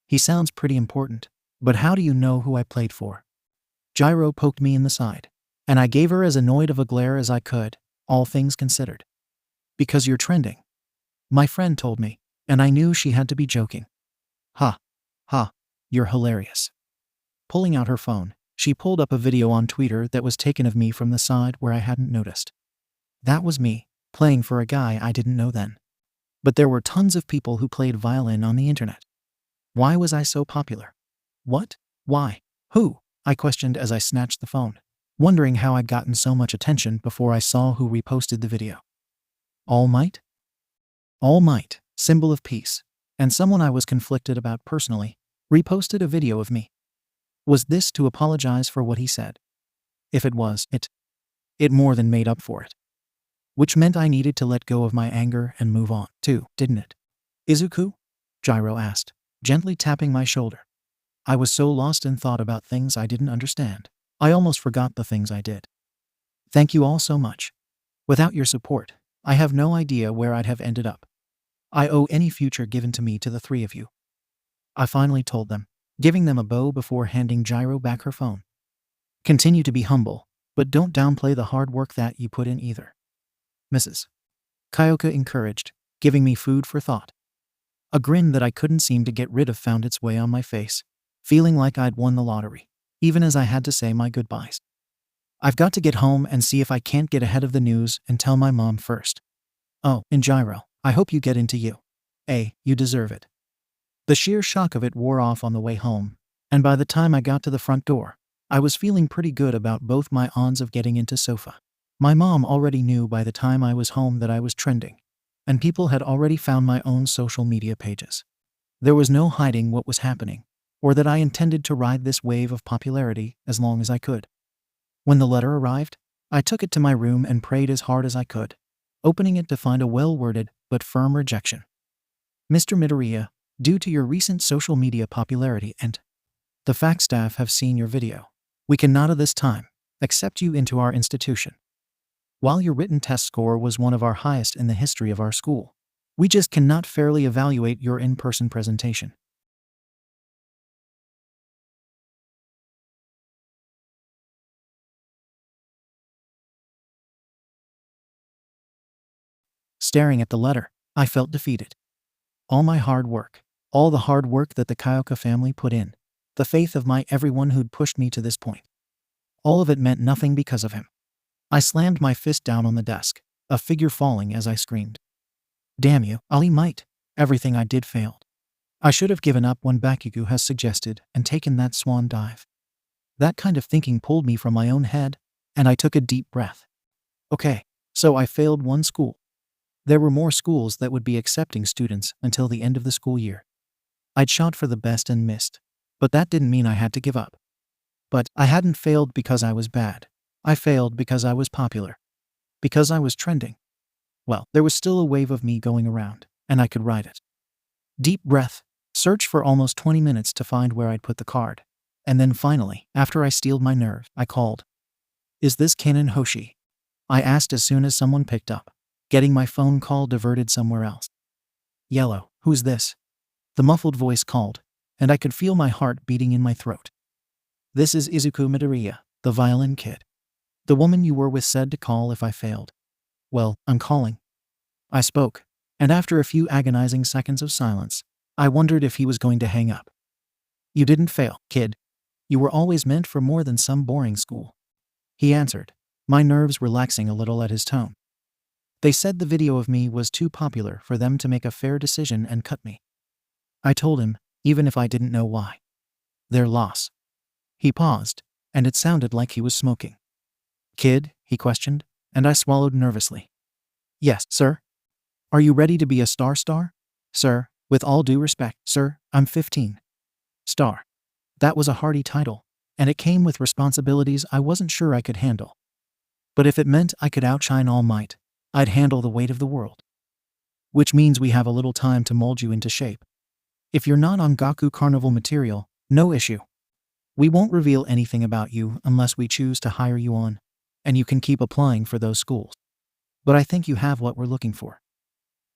He sounds pretty important, but how do you know who I played for? 𝐍𝐲 poked me in the side, and I gave her as annoyed of a glare as I could, all things considered. Because you're trending. My friend told me, and I knew she had to be joking. Ha. Ha. You're hilarious. Pulling out her phone, she pulled up a video on Twitter that was taken of me from the side where I hadn't noticed. That was me, playing for a guy I didn't know then. But there were tons of people who played violin on the internet. Why was I so popular? What? Why? Who? I questioned as I snatched the phone, wondering how I'd gotten so much attention before I saw who reposted the video. 𝐀𝐦? 𝐀𝐻, symbol of peace, and someone I was conflicted about personally, reposted a video of me. Was this to apologize for what he said? If it was, it more than made up for it. Which meant I needed to let go of my anger and move on, too, didn't it? 𝐬𝐻𝐸? Gyro asked, gently tapping my shoulder. I was so lost in thought about things I didn't understand, I almost forgot the things I did. Thank you all so much. Without your support, I have no idea where I'd have ended up. I owe any future given to me to the three of you. I finally told them, giving them a bow before handing Gyro back her phone. Continue to be humble, but don't downplay the hard work that you put in either. Mrs. 𝐀𝐦 encouraged, giving me food for thought. A grin that I couldn't seem to get rid of found its way on my face, feeling like I'd won the lottery, even as I had to say my goodbyes. I've got to get home and see if I can't get ahead of the news and tell my mom first. Oh, and Gyro, I hope you get into 𝐸. You deserve it. The sheer shock of it wore off on the way home, and by the time I got to the front door, I was feeling pretty good about both my odds of getting into 𝐸. My mom already knew by the time I was home that I was trending, and people had already found my own social media pages. There was no hiding what was happening, or that I intended to ride this wave of popularity as long as I could. When the letter arrived, I took it to my room and prayed as hard as I could, opening it to find a well-worded but firm rejection. Mr. 𝐬𝐻𝐸, due to your recent social media popularity and the fact staff have seen your video, we cannot at this time accept you into our institution. While your written test score was one of our highest in the history of our school, we just cannot fairly evaluate your in-person presentation. Staring at the letter, I felt defeated. All my hard work, all the hard work that the 𝐀𝐦 family put in, the faith of everyone who'd pushed me to this point, all of it meant nothing because of him. I slammed my fist down on the desk, a figure falling as I screamed. Damn you, Ali might. Everything I did failed. I should have given up when Deku has suggested and taken that swan dive. That kind of thinking pulled me from my own head, and I took a deep breath. Okay, so I failed one school. There were more schools that would be accepting students until the end of the school year. I'd shot for the best and missed, but that didn't mean I had to give up. But I hadn't failed because I was bad. I failed because I was popular. Because I was trending. Well, there was still a wave of me going around, and I could ride it. Deep breath, search for almost 20 minutes to find where I'd put the card. And then finally, after I steeled my nerve, I called. Is this 𝐀𝐦 𝐍𝐨? I asked as soon as someone picked up, getting my phone call diverted somewhere else. Yellow, who's this? The muffled voice called, and I could feel my heart beating in my throat. This is 𝐬𝐻𝐸 𝐬𝐿, the violin kid. The woman you were with said to call if I failed. Well, I'm calling. I spoke, and after a few agonizing seconds of silence, I wondered if he was going to hang up. You didn't fail, kid. You were always meant for more than some boring school. He answered, my nerves relaxing a little at his tone. They said the video of me was too popular for them to make a fair decision and cut me. I told him, even if I didn't know why. Their loss. He paused, and it sounded like he was smoking. Kid, he questioned, and I swallowed nervously. Yes, sir. Are you ready to be a star? Sir, with all due respect, sir, I'm 15. Star. That was a hearty title, and it came with responsibilities I wasn't sure I could handle. But if it meant I could outshine 𝐀𝐻𝐸, I'd handle the weight of the world. Which means we have a little time to mold you into shape. If you're not on Goku Carnival material, no issue. We won't reveal anything about you unless we choose to hire you on, and you can keep applying for those schools. But I think you have what we're looking for.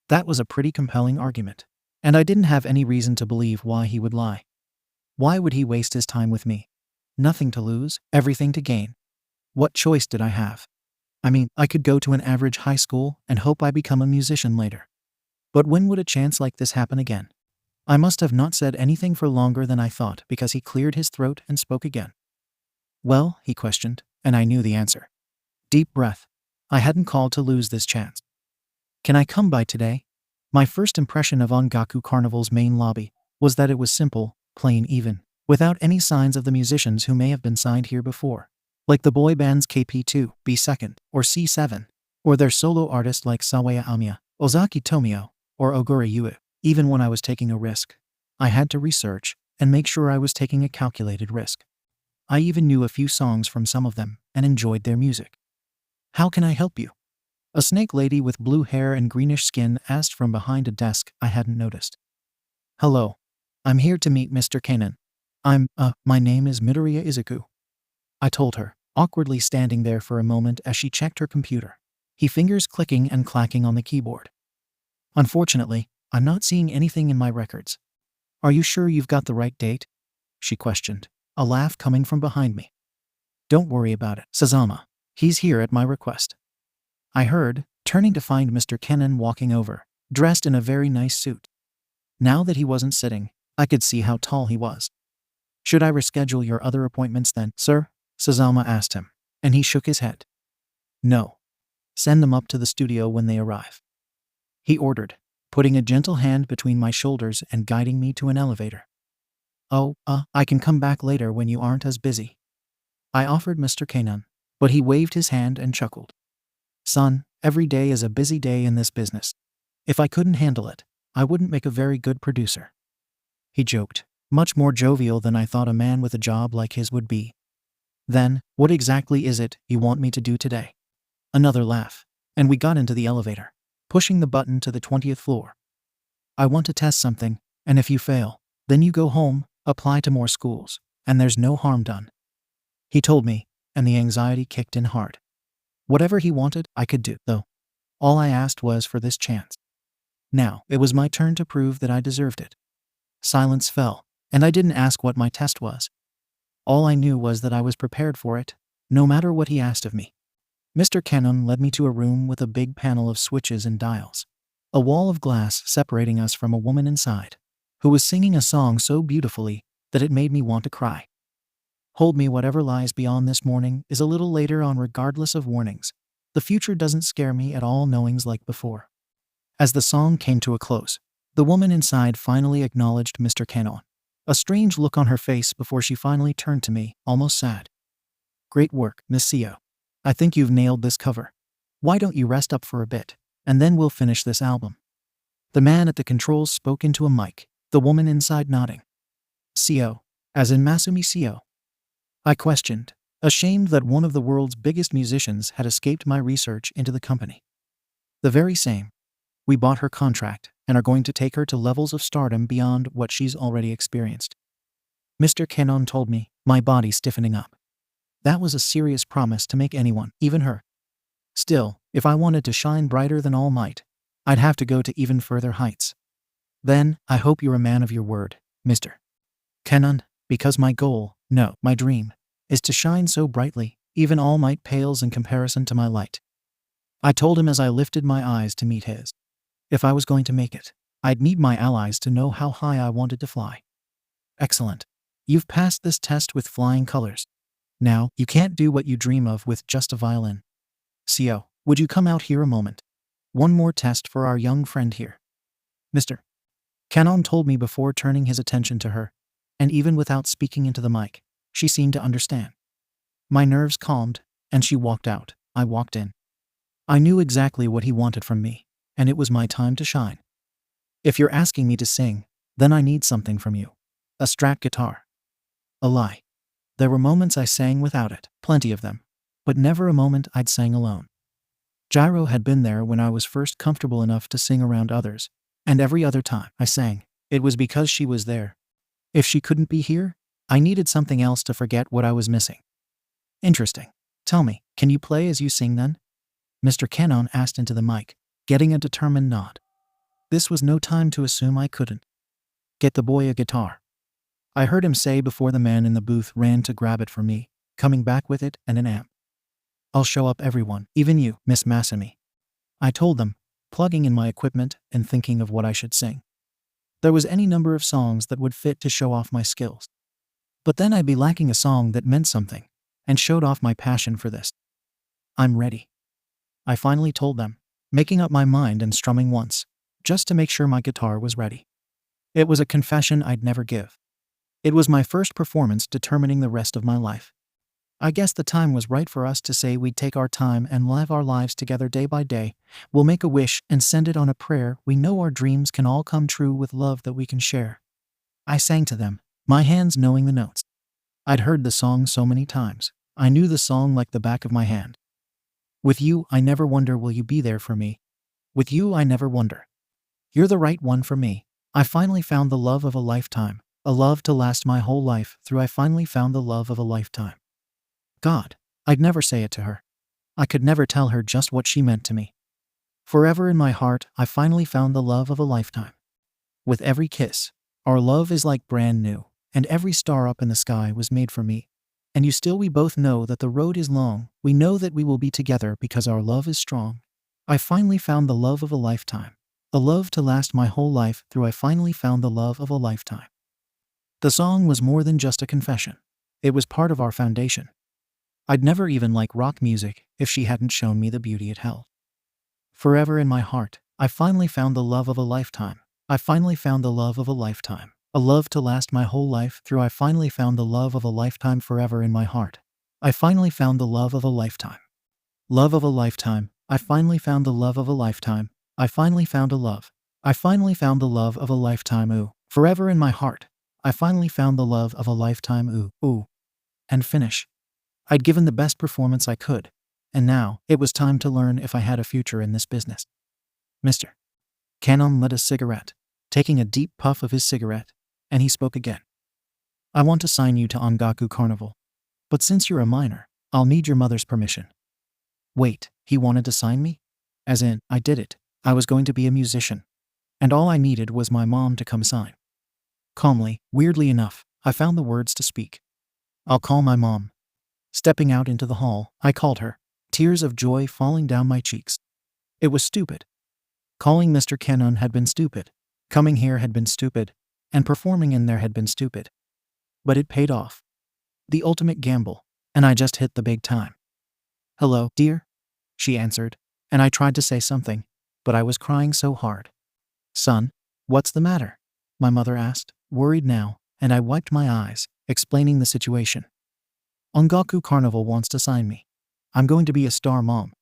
That was a pretty compelling argument, and I didn't have any reason to believe why he would lie. Why would he waste his time with me? Nothing to lose, everything to gain. What choice did I have? I mean, I could go to an average high school and hope I become a musician later. But when would a chance like this happen again? I must have not said anything for longer than I thought because he cleared his throat and spoke again. Well, he questioned, and I knew the answer. Deep breath. I hadn't called to lose this chance. Can I come by today? My first impression of Ongaku Carnival's main lobby was that it was simple, plain even, without any signs of the musicians who may have been signed here before, like the boy bands KP2, B2, or C7, or their solo artists like 𝐀𝐦 𝐍𝐭 𝐼𝐬 or 𝐻𝐡𝐢𝐬. Even when I was taking a risk, I had to research and make sure I was taking a calculated risk. I even knew a few songs from some of them and enjoyed their music. How can I help you? A snake lady with blue hair and greenish skin asked from behind a desk I hadn't noticed. Hello. I'm here to meet Mr. 𝐀𝐦. My name is Midoriya Izuku. I told her, awkwardly standing there for a moment as she checked her computer, her fingers clicking and clacking on the keyboard. Unfortunately, I'm not seeing anything in my records. Are you sure you've got the right date? She questioned, a laugh coming from behind me. Don't worry about it, Sazama. He's here at my request. I heard, turning to find Mr. 𝐀𝐦 walking over, dressed in a very nice suit. Now that he wasn't sitting, I could see how tall he was. Should I reschedule your other appointments then, sir? Sazama asked him, and he shook his head. No. Send them up to the studio when they arrive, he ordered, putting a gentle hand between my shoulders and guiding me to an elevator. Oh, I can come back later when you aren't as busy, I offered Mr. 𝐀𝐦, but he waved his hand and chuckled. Son, every day is a busy day in this business. If I couldn't handle it, I wouldn't make a very good producer. He joked, much more jovial than I thought a man with a job like his would be. Then, what exactly is it you want me to do today? Another laugh, and we got into the elevator, pushing the button to the 20th floor. I want to test something, and if you fail, then you go home, apply to more schools, and there's no harm done. He told me, and the anxiety kicked in hard. Whatever he wanted, I could do, though. All I asked was for this chance. Now, it was my turn to prove that I deserved it. Silence fell, and I didn't ask what my test was. All I knew was that I was prepared for it, no matter what he asked of me. Mr. 𝐀𝐦 led me to a room with a big panel of switches and dials, a wall of glass separating us from a woman inside, who was singing a song so beautifully that it made me want to cry. Hold me, whatever lies beyond this morning is a little later on, regardless of warnings. The future doesn't scare me at all, knowings like before. As the song came to a close, the woman inside finally acknowledged Mr. 𝐀𝐦, a strange look on her face before she finally turned to me, almost sad. Great work, Miss 𝐀𝐤. I think you've nailed this cover. Why don't you rest up for a bit, and then we'll finish this album. The man at the controls spoke into a mic, the woman inside nodding. 𝐀𝐤, as in Masumi 𝐀𝐤. I questioned, ashamed that one of the world's biggest musicians had escaped my research into the company. The very same. We bought her contract and are going to take her to levels of stardom beyond what she's already experienced. Mr. 𝐀𝐦 told me, my body stiffening up. That was a serious promise to make anyone, even her. Still, if I wanted to shine brighter than All Might, I'd have to go to even further heights. Then, I hope you're a man of your word, Mr. 𝐀𝐦, because my goal, no, my dream, is to shine so brightly, even All Might pales in comparison to my light. I told him as I lifted my eyes to meet his. If I was going to make it, I'd need my allies to know how high I wanted to fly. Excellent. You've passed this test with flying colors. Now, you can't do what you dream of with just a violin. 𝐀𝐤, would you come out here a moment? One more test for our young friend here. Mr. 𝐀𝐦 told me before turning his attention to her, and even without speaking into the mic, she seemed to understand. My nerves calmed, and she walked out. I walked in. I knew exactly what he wanted from me, and it was my time to shine. If you're asking me to sing, then I need something from you. A Strat guitar. A lie. There were moments I sang without it, plenty of them, but never a moment I'd sang alone. Gyro had been there when I was first comfortable enough to sing around others, and every other time I sang, it was because she was there. If she couldn't be here, I needed something else to forget what I was missing. Interesting. Tell me, can you play as you sing then? Mr. 𝐀𝐦 asked into the mic, getting a determined nod. This was no time to assume I couldn't. Get the boy a guitar, I heard him say before the man in the booth ran to grab it for me, coming back with it and an amp. I'll show up everyone, even you, Miss Masumi. I told them, plugging in my equipment and thinking of what I should sing. There was any number of songs that would fit to show off my skills. But then I'd be lacking a song that meant something and showed off my passion for this. I'm ready, I finally told them, making up my mind and strumming once, just to make sure my guitar was ready. It was a confession I'd never give. It was my first performance determining the rest of my life. I guess the time was right for us to say we'd take our time and live our lives together day by day. We'll make a wish and send it on a prayer. We know our dreams can all come true with love that we can share. I sang to them, my hands knowing the notes. I'd heard the song so many times. I knew the song like the back of my hand. With you, I never wonder, will you be there for me? With you, I never wonder. You're the right one for me. I finally found the love of a lifetime, a love to last my whole life through. I finally found the love of a lifetime. God, I'd never say it to her. I could never tell her just what she meant to me. Forever in my heart, I finally found the love of a lifetime. With every kiss, our love is like brand new, and every star up in the sky was made for me. And we both know that the road is long. We know that we will be together because our love is strong. I finally found the love of a lifetime, a love to last my whole life through. I finally found the love of a lifetime. The song was more than just a confession. It was part of our foundation. I'd never even like rock music if she hadn't shown me the beauty it held. Forever in my heart, I finally found the love of a lifetime. I finally found the love of a lifetime. A love to last my whole life through. I finally found the love of a lifetime. Forever in my heart, I finally found the love of a lifetime. Love of a lifetime. I finally found the love of a lifetime. I finally found a love. I finally found the love of a lifetime. Ooh. Forever in my heart, I finally found the love of a lifetime. Ooh. Ooh. And finish. I'd given the best performance I could, and now it was time to learn if I had a future in this business. Mr. 𝐀𝐦 lit a cigarette, taking a deep puff of his cigarette, and he spoke again. I want to sign you to Ongaku Carnival, but since you're a minor, I'll need your mother's permission. Wait, he wanted to sign me? As in, I did it. I was going to be a musician, and all I needed was my mom to come sign. Calmly, weirdly enough, I found the words to speak. I'll call my mom. Stepping out into the hall, I called her, tears of joy falling down my cheeks. It was stupid. Calling Mr. 𝐀𝐦 had been stupid. Coming here had been stupid. And performing in there had been stupid. But it paid off. The ultimate gamble, and I just hit the big time. Hello, dear? She answered, and I tried to say something, but I was crying so hard. Son, what's the matter? My mother asked, worried now, and I wiped my eyes, explaining the situation. Ongaku Carnival wants to sign me. I'm going to be a star, Mom.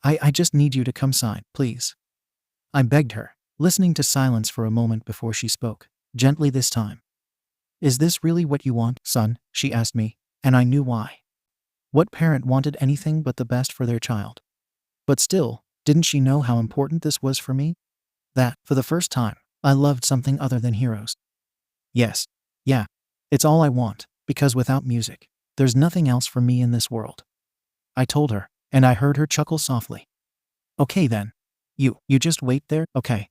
I just need you to come sign, please. I begged her, listening to silence for a moment before she spoke. Gently this time. Is this really what you want, son? She asked me, and I knew why. What parent wanted anything but the best for their child? But still, didn't she know how important this was for me? That, for the first time, I loved something other than heroes. Yes, yeah, it's all I want, because without music, there's nothing else for me in this world. I told her, and I heard her chuckle softly. Okay then. You just wait there, okay?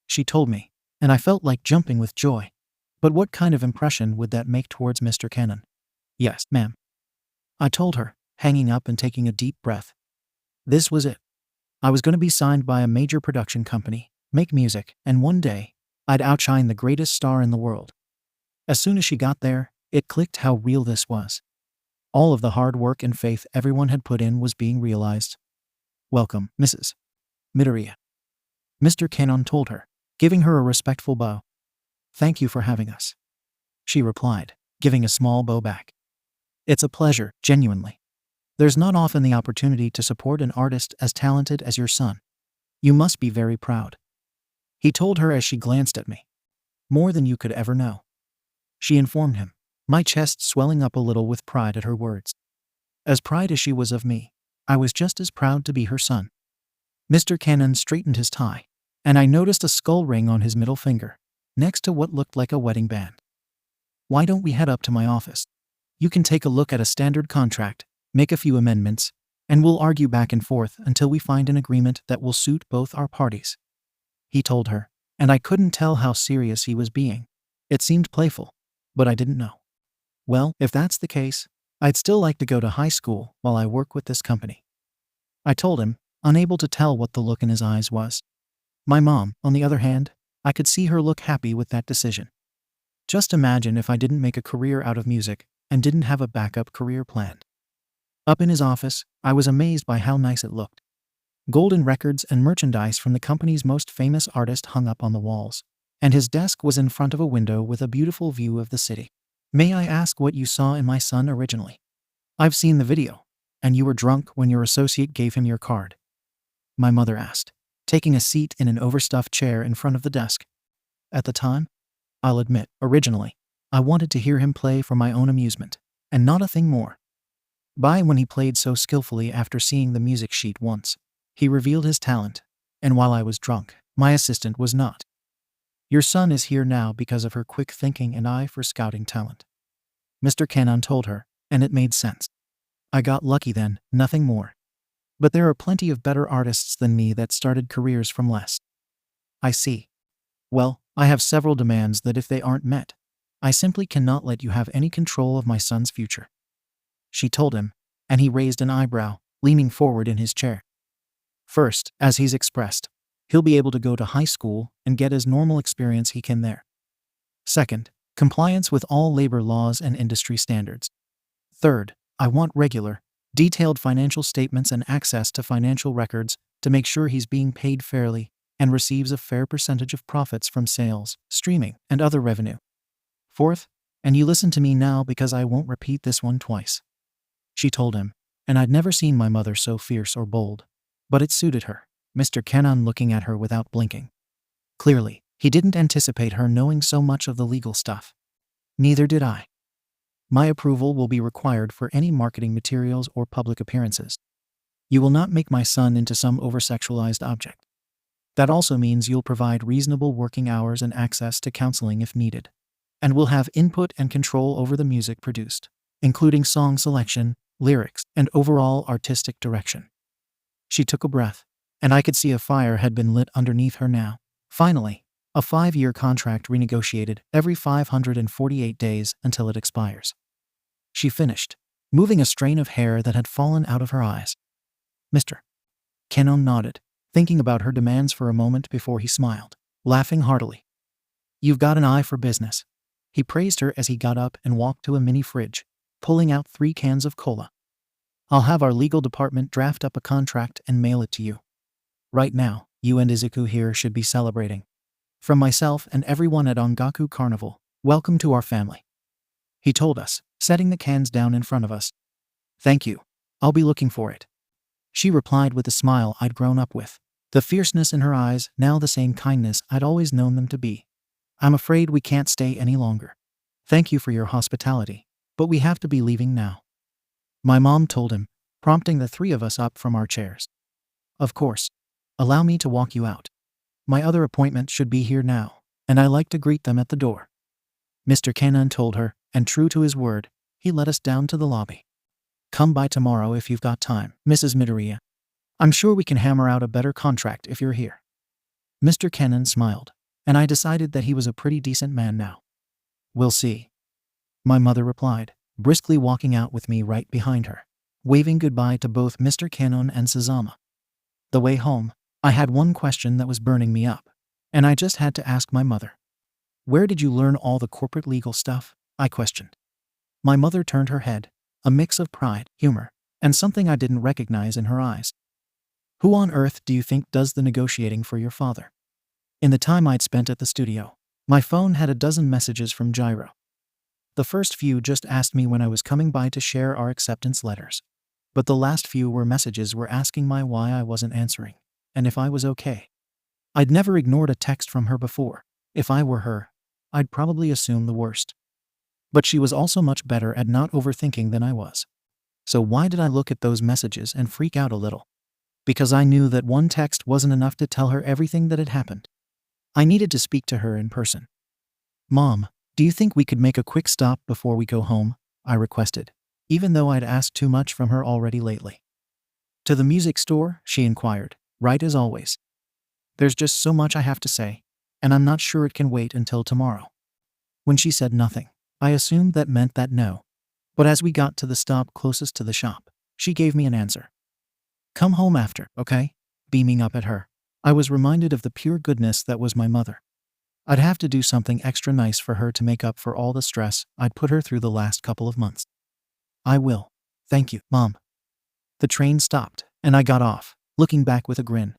She told me, and I felt like jumping with joy. But what kind of impression would that make towards Mr. 𝐀𝐦? Yes, ma'am. I told her, hanging up and taking a deep breath. This was it. I was going to be signed by a major production company, make music, and one day, I'd outshine the greatest star in the world. As soon as she got there, it clicked how real this was. All of the hard work and faith everyone had put in was being realized. Welcome, Mrs. Midoriya. Mr. 𝐀𝐦 told her, giving her a respectful bow. Thank you for having us. She replied, giving a small bow back. It's a pleasure, genuinely. There's not often the opportunity to support an artist as talented as your son. You must be very proud. He told her as she glanced at me. More than you could ever know. She informed him, my chest swelling up a little with pride at her words. As proud as she was of me, I was just as proud to be her son. Mr. 𝐀𝐦 straightened his tie, and I noticed a skull ring on his middle finger, next to what looked like a wedding band. Why don't we head up to my office? You can take a look at a standard contract, make a few amendments, and we'll argue back and forth until we find an agreement that will suit both our parties. He told her, and I couldn't tell how serious he was being. It seemed playful, but I didn't know. Well, if that's the case, I'd still like to go to high school while I work with this company. I told him, unable to tell what the look in his eyes was. My mom, on the other hand, I could see her look happy with that decision. Just imagine if I didn't make a career out of music and didn't have a backup career planned. Up in his office, I was amazed by how nice it looked. Golden records and merchandise from the company's most famous artist hung up on the walls, and his desk was in front of a window with a beautiful view of the city. May I ask what you saw in my son originally? I've seen the video, and you were drunk when your associate gave him your card. My mother asked, taking a seat in an overstuffed chair in front of the desk. At the time, I'll admit, originally, I wanted to hear him play for my own amusement, and not a thing more. When he played so skillfully after seeing the music sheet once, he revealed his talent, and while I was drunk, my assistant was not. Your son is here now because of her quick thinking and eye for scouting talent. Mr. 𝐀𝐦 told her, and it made sense. I got lucky then, nothing more. But there are plenty of better artists than me that started careers from less. I see. Well, I have several demands that if they aren't met, I simply cannot let you have any control of my son's future. She told him, and he raised an eyebrow, leaning forward in his chair. First, as he's expressed, he'll be able to go to high school and get as normal experience he can there. Second, compliance with all labor laws and industry standards. Third, I want regular, detailed financial statements and access to financial records to make sure he's being paid fairly and receives a fair percentage of profits from sales, streaming, and other revenue. Fourth, and you listen to me now because I won't repeat this one twice. She told him, and I'd never seen my mother so fierce or bold. But it suited her, Mr. 𝐀𝐦 looking at her without blinking. Clearly, he didn't anticipate her knowing so much of the legal stuff. Neither did I. My approval will be required for any marketing materials or public appearances. You will not make my son into some over-sexualized object. That also means you'll provide reasonable working hours and access to counseling if needed. And we'll have input and control over the music produced, including song selection, lyrics, and overall artistic direction. She took a breath, and I could see a fire had been lit underneath her now. Finally, a 5-year contract renegotiated every 548 days until it expires. She finished, moving a strain of hair that had fallen out of her eyes. Mr. 𝐀𝐦 nodded, thinking about her demands for a moment before he smiled, laughing heartily. You've got an eye for business. He praised her as he got up and walked to a mini fridge, pulling out 3 cans of cola. I'll have our legal department draft up a contract and mail it to you. Right now, you and 𝐬𝐻𝐸 here should be celebrating. From myself and everyone at Ongaku Carnival, welcome to our family. He told us, setting the cans down in front of us. Thank you. I'll be looking for it. She replied with the smile I'd grown up with, the fierceness in her eyes now the same kindness I'd always known them to be. I'm afraid we can't stay any longer. Thank you for your hospitality, but we have to be leaving now. My mom told him, prompting the 3 of us up from our chairs. Of course. Allow me to walk you out. My other appointment should be here now, and I like to greet them at the door. Mr. 𝐀𝐦 told her, and true to his word, he led us down to the lobby. Come by tomorrow if you've got time, Mrs. Midoriya. I'm sure we can hammer out a better contract if you're here. Mr. 𝐀𝐦 smiled, and I decided that he was a pretty decent man now. We'll see. My mother replied, briskly walking out with me right behind her, waving goodbye to both Mr. 𝐀𝐦 and 𝐍𝐴. The way home, I had one question that was burning me up, and I just had to ask my mother. Where did you learn all the corporate legal stuff? I questioned. My mother turned her head, a mix of pride, humor, and something I didn't recognize in her eyes. Who on earth do you think does the negotiating for your father? In the time I'd spent at the studio, my phone had a dozen messages from 𝐍𝐴. The first few just asked me when I was coming by to share our acceptance letters. But the last few messages were asking my why I wasn't answering, and if I was okay. I'd never ignored a text from her before. If I were her, I'd probably assume the worst. But she was also much better at not overthinking than I was. So why did I look at those messages and freak out a little? Because I knew that one text wasn't enough to tell her everything that had happened. I needed to speak to her in person. Mom, do you think we could make a quick stop before we go home? I requested, even though I'd asked too much from her already lately. To the music store? She inquired, right as always. There's just so much I have to say, and I'm not sure it can wait until tomorrow. When she said nothing, I assumed that meant that no. But as we got to the stop closest to the shop, she gave me an answer. Come home after, okay? Beaming up at her, I was reminded of the pure goodness that was my mother. I'd have to do something extra nice for her to make up for all the stress I'd put her through the last couple of months. I will. Thank you, Mom. The train stopped, and I got off, looking back with a grin.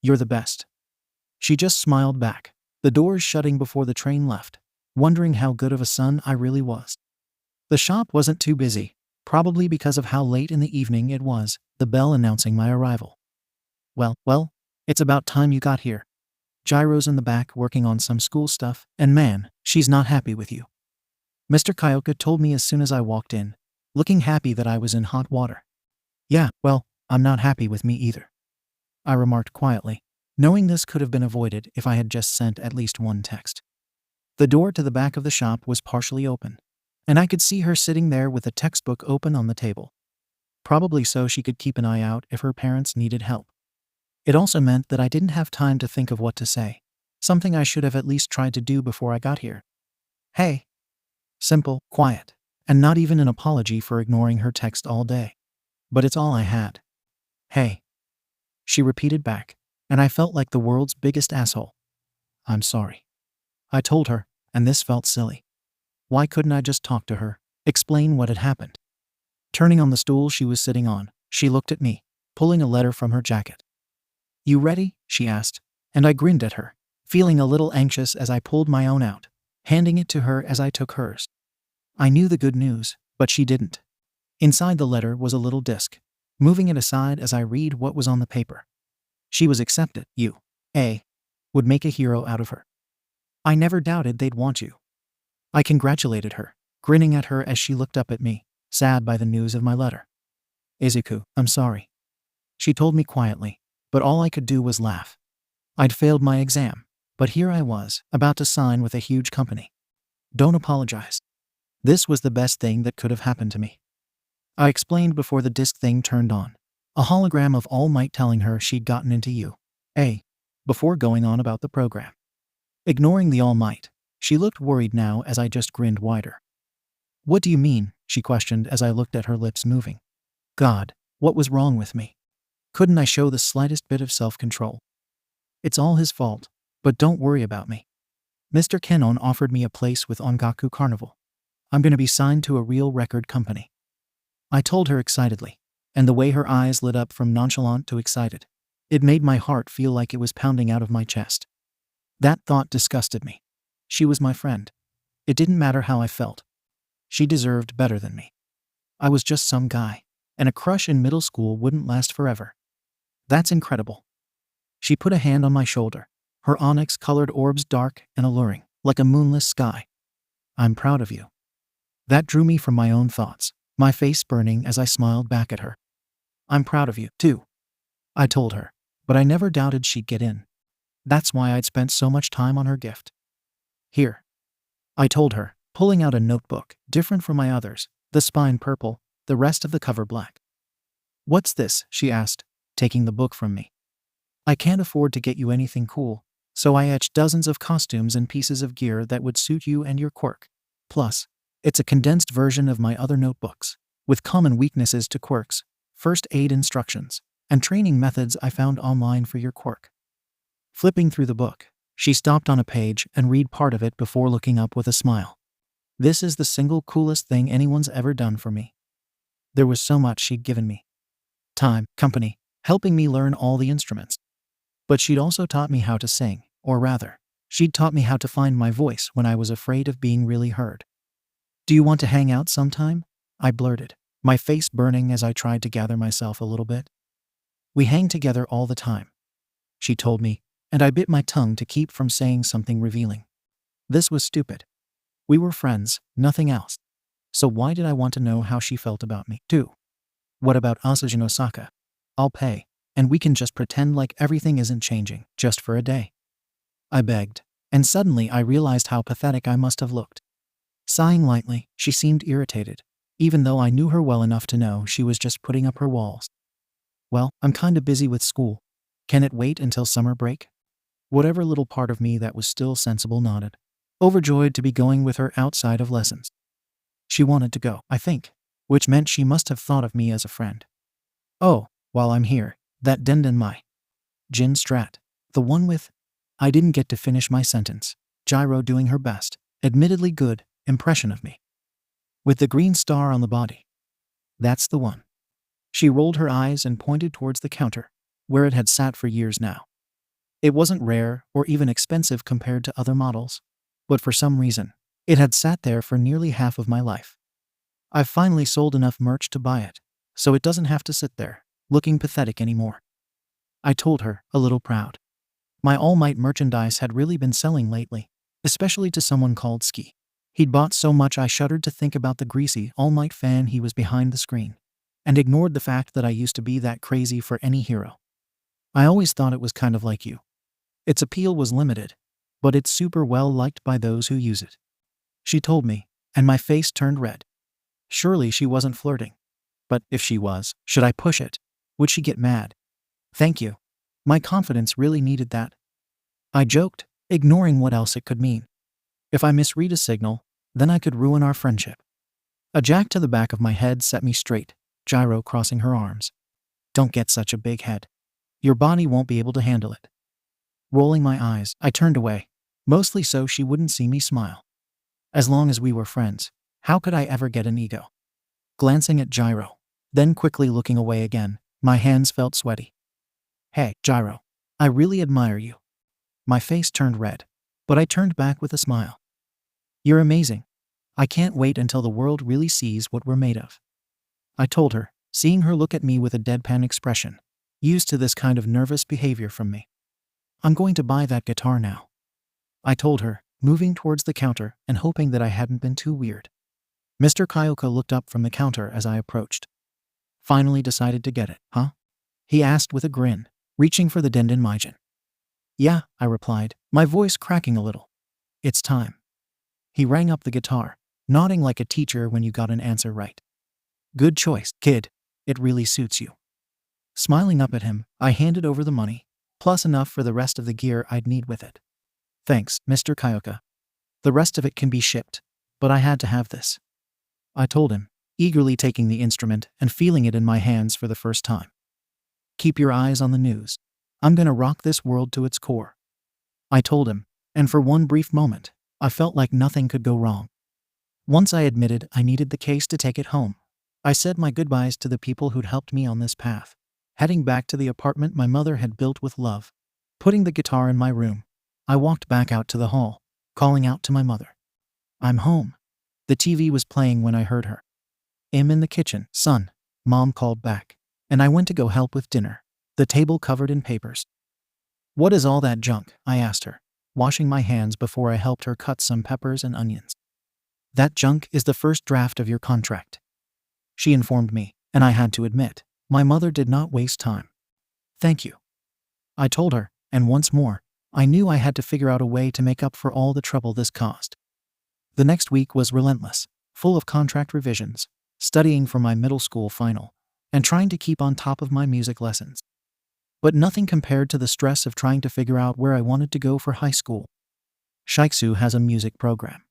You're the best. She just smiled back, the doors shutting before the train left, wondering how good of a son I really was. The shop wasn't too busy, probably because of how late in the evening it was, the bell announcing my arrival. Well, it's about time you got here. Gyro's in the back working on some school stuff, and man, she's not happy with you. Mr. Kyoka told me as soon as I walked in, looking happy that I was in hot water. Yeah, well, I'm not happy with me either, I remarked quietly, knowing this could have been avoided if I had just sent at least one text. The door to the back of the shop was partially open, and I could see her sitting there with a textbook open on the table. Probably so she could keep an eye out if her parents needed help. It also meant that I didn't have time to think of what to say, something I should have at least tried to do before I got here. Hey. Simple, quiet, and not even an apology for ignoring her text all day. But it's all I had. Hey. She repeated back, and I felt like the world's biggest asshole. I'm sorry, I told her, and this felt silly. Why couldn't I just talk to her, explain what had happened? Turning on the stool she was sitting on, she looked at me, pulling a letter from her jacket. You ready? She asked, and I grinned at her, feeling a little anxious as I pulled my own out, handing it to her as I took hers. I knew the good news, but she didn't. Inside the letter was a little disc, moving it aside as I read what was on the paper. She was accepted. 𝐸 would make a hero out of her. I never doubted they'd want you. I congratulated her, grinning at her as she looked up at me, sad by the news of my letter. Izuku, I'm sorry, she told me quietly, but all I could do was laugh. I'd failed my exam, but here I was, about to sign with a huge company. Don't apologize. This was the best thing that could have happened to me. I explained before the disc thing turned on, a hologram of All Might telling her she'd gotten into 𝐸, before going on about the program. Ignoring the All Might, she looked worried now as I just grinned wider. What do you mean? She questioned as I looked at her lips moving. God, what was wrong with me? Couldn't I show the slightest bit of self-control? It's all his fault, but don't worry about me. Mr. Kenon offered me a place with Ongaku Carnival. I'm going to be signed to a real record company. I told her excitedly, and the way her eyes lit up from nonchalant to excited, it made my heart feel like it was pounding out of my chest. That thought disgusted me. She was my friend. It didn't matter how I felt. She deserved better than me. I was just some guy, and a crush in middle school wouldn't last forever. That's incredible. She put a hand on my shoulder, her onyx-colored orbs dark and alluring, like a moonless sky. I'm proud of you. That drew me from my own thoughts, my face burning as I smiled back at her. I'm proud of you, too, I told her, but I never doubted she'd get in. That's why I'd spent so much time on her gift. Here, I told her, pulling out a notebook, different from my others, the spine purple, the rest of the cover black. What's this? She asked, taking the book from me. I can't afford to get you anything cool, so I etched dozens of costumes and pieces of gear that would suit you and your quirk. Plus, it's a condensed version of my other notebooks, with common weaknesses to quirks, first aid instructions, and training methods I found online for your quirk. Flipping through the book, she stopped on a page and read part of it before looking up with a smile. This is the single coolest thing anyone's ever done for me. There was so much she'd given me. Time, company, helping me learn all the instruments. But she'd also taught me how to sing, or rather, she'd taught me how to find my voice when I was afraid of being really heard. Do you want to hang out sometime? I blurted, my face burning as I tried to gather myself a little bit. We hang together all the time, she told me, and I bit my tongue to keep from saying something revealing. This was stupid. We were friends, nothing else. So why did I want to know how she felt about me, too? What about us in Osaka? I'll pay, and we can just pretend like everything isn't changing, just for a day. I begged, and suddenly I realized how pathetic I must have looked. Sighing lightly, she seemed irritated, even though I knew her well enough to know she was just putting up her walls. Well, I'm kinda busy with school. Can it wait until summer break? Whatever little part of me that was still sensible nodded, overjoyed to be going with her outside of lessons. She wanted to go, I think, which meant she must have thought of me as a friend. Oh, while I'm here, that 𝐷𝐸 𝐍𝐸 𝐍𝐿 The one with... I didn't get to finish my sentence. 𝐲𝗎 doing her best, admittedly good, impression of me. With the green star on the body. That's the one. She rolled her eyes and pointed towards the counter, where it had sat for years now. It wasn't rare or even expensive compared to other models, but for some reason, it had sat there for nearly half of my life. I've finally sold enough merch to buy it, so it doesn't have to sit there, looking pathetic anymore. I told her, a little proud. My All Might merchandise had really been selling lately, especially to someone called 𝐀𝐦. He'd bought so much I shuddered to think about the greasy All Might fan he was behind the screen, and ignored the fact that I used to be that crazy for any hero. I always thought it was kind of like you. Its appeal was limited, but it's super well liked by those who use it. She told me, and my face turned red. Surely she wasn't flirting. But if she was, should I push it? Would she get mad? Thank you. My confidence really needed that. I joked, ignoring what else it could mean. If I misread a signal, then I could ruin our friendship. A jack to the back of my head set me straight, 𝐲𝗎 crossing her arms. Don't get such a big head. Your body won't be able to handle it. Rolling my eyes, I turned away, mostly so she wouldn't see me smile. As long as we were friends, how could I ever get an ego? Glancing at 𝐲𝗎, then quickly looking away again, my hands felt sweaty. Hey, 𝐲𝗎, I really admire you. My face turned red, but I turned back with a smile. You're amazing. I can't wait until the world really sees what we're made of. I told her, seeing her look at me with a deadpan expression, used to this kind of nervous behavior from me. I'm going to buy that guitar now. I told her, moving towards the counter and hoping that I hadn't been too weird. Mr. 𝐀𝐦 looked up from the counter as I approached. Finally decided to get it, huh? He asked with a grin, reaching for the 𝐷𝐷𝐷 𝐬𝐿. Yeah, I replied, my voice cracking a little. It's time. He rang up the guitar, nodding like a teacher when you got an answer right. Good choice, kid. It really suits you. Smiling up at him, I handed over the money, plus enough for the rest of the gear I'd need with it. Thanks, Mr. 𝐀𝐦. The rest of it can be shipped, but I had to have this. I told him, eagerly taking the instrument and feeling it in my hands for the first time. Keep your eyes on the news. I'm gonna rock this world to its core. I told him, and for one brief moment, I felt like nothing could go wrong. Once I admitted I needed the case to take it home, I said my goodbyes to the people who'd helped me on this path, heading back to the apartment my mother had built with love. Putting the guitar in my room, I walked back out to the hall, calling out to my mother. I'm home. The TV was playing when I heard her. I'm in the kitchen, son, Mom called back, and I went to go help with dinner, the table covered in papers. What is all that junk? I asked her, washing my hands before I helped her cut some peppers and onions. That junk is the first draft of your contract. She informed me, and I had to admit, my mother did not waste time. Thank you. I told her, and once more, I knew I had to figure out a way to make up for all the trouble this caused. The next week was relentless, full of contract revisions, studying for my middle school final, and trying to keep on top of my music lessons. But nothing compared to the stress of trying to figure out where I wanted to go for high school. 𝐶𝐻 has a music program.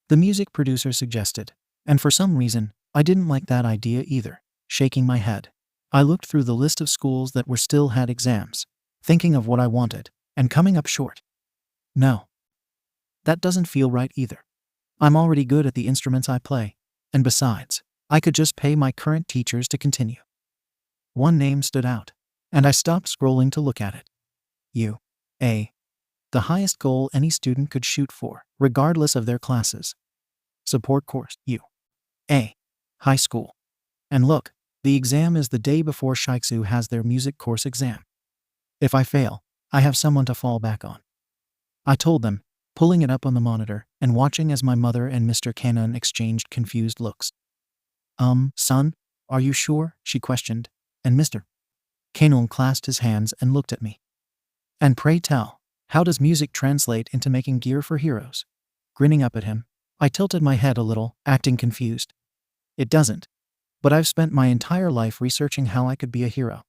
The music producer suggested, and for some reason, I didn't like that idea either. Shaking my head, I looked through the list of schools that still had exams, thinking of what I wanted, and coming up short. No. That doesn't feel right either. I'm already good at the instruments I play, and besides, I could just pay my current teachers to continue. One name stood out, and I stopped scrolling to look at it. 𝐴. The highest goal any student could shoot for, regardless of their classes. Support course, 𝐴. High school. And look, the exam is the day before 𝐶𝐻 has their music course exam. If I fail, I have someone to fall back on. I told them, pulling it up on the monitor and watching as my mother and Mr. 𝐀𝐦 exchanged confused looks. Son, are you sure? She questioned, and Mr. 𝐀𝐦 clasped his hands and looked at me. And pray tell, how does music translate into making gear for heroes? Grinning up at him, I tilted my head a little, acting confused. It doesn't. But I've spent my entire life researching how I could be a hero.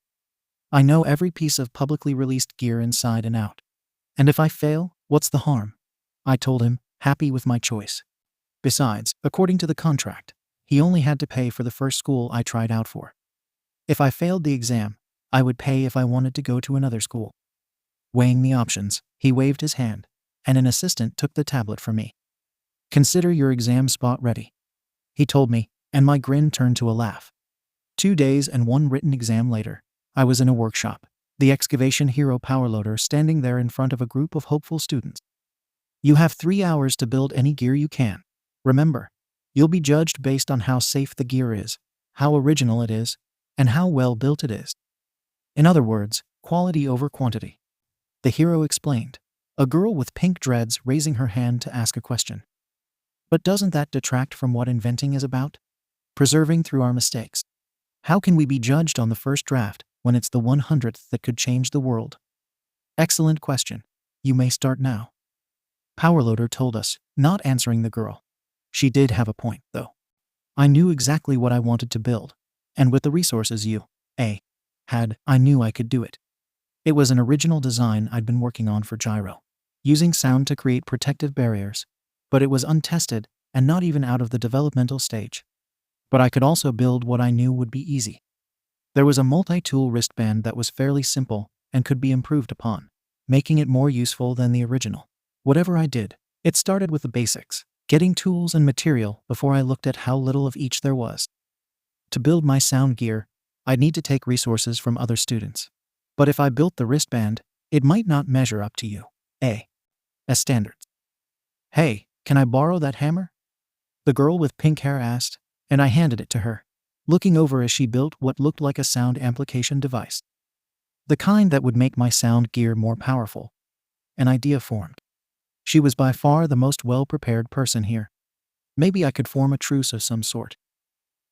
I know every piece of publicly released gear inside and out. And if I fail, what's the harm? I told him, happy with my choice. Besides, according to the contract, he only had to pay for the first school I tried out for. If I failed the exam, I would pay if I wanted to go to another school. Weighing the options, he waved his hand, and an assistant took the tablet from me. "Consider your exam spot ready," he told me, and my grin turned to a laugh. 2 days and 1 written exam later, I was in a workshop, the 𝐀𝐦 𝐍𝐭 powerloader standing there in front of a group of hopeful students. "You have 3 hours to build any gear you can. Remember, you'll be judged based on how safe the gear is, how original it is, and how well built it is. In other words, quality over quantity," the hero explained, a girl with pink dreads raising her hand to ask a question. "But doesn't that detract from what inventing is about? Preserving through our mistakes. How can we be judged on the first draft when it's the 100th that could change the world?" "Excellent question. You may start now," Powerloader told us, not answering the girl. She did have a point, though. I knew exactly what I wanted to build, and with the resources had, I knew I could do it. It was an original design I'd been working on for gyro, using sound to create protective barriers, but it was untested and not even out of the developmental stage. But I could also build what I knew would be easy. There was a multi-tool wristband that was fairly simple and could be improved upon, making it more useful than the original. Whatever I did, it started with the basics, getting tools and material before I looked at how little of each there was. To build my sound gear, I'd need to take resources from other students. But if I built the wristband, it might not measure up to as standards. "Hey, can I borrow that hammer?" the girl with pink hair asked, and I handed it to her, looking over as she built what looked like a sound amplification device. The kind that would make my sound gear more powerful. An idea formed. She was by far the most well-prepared person here. Maybe I could form a truce of some sort.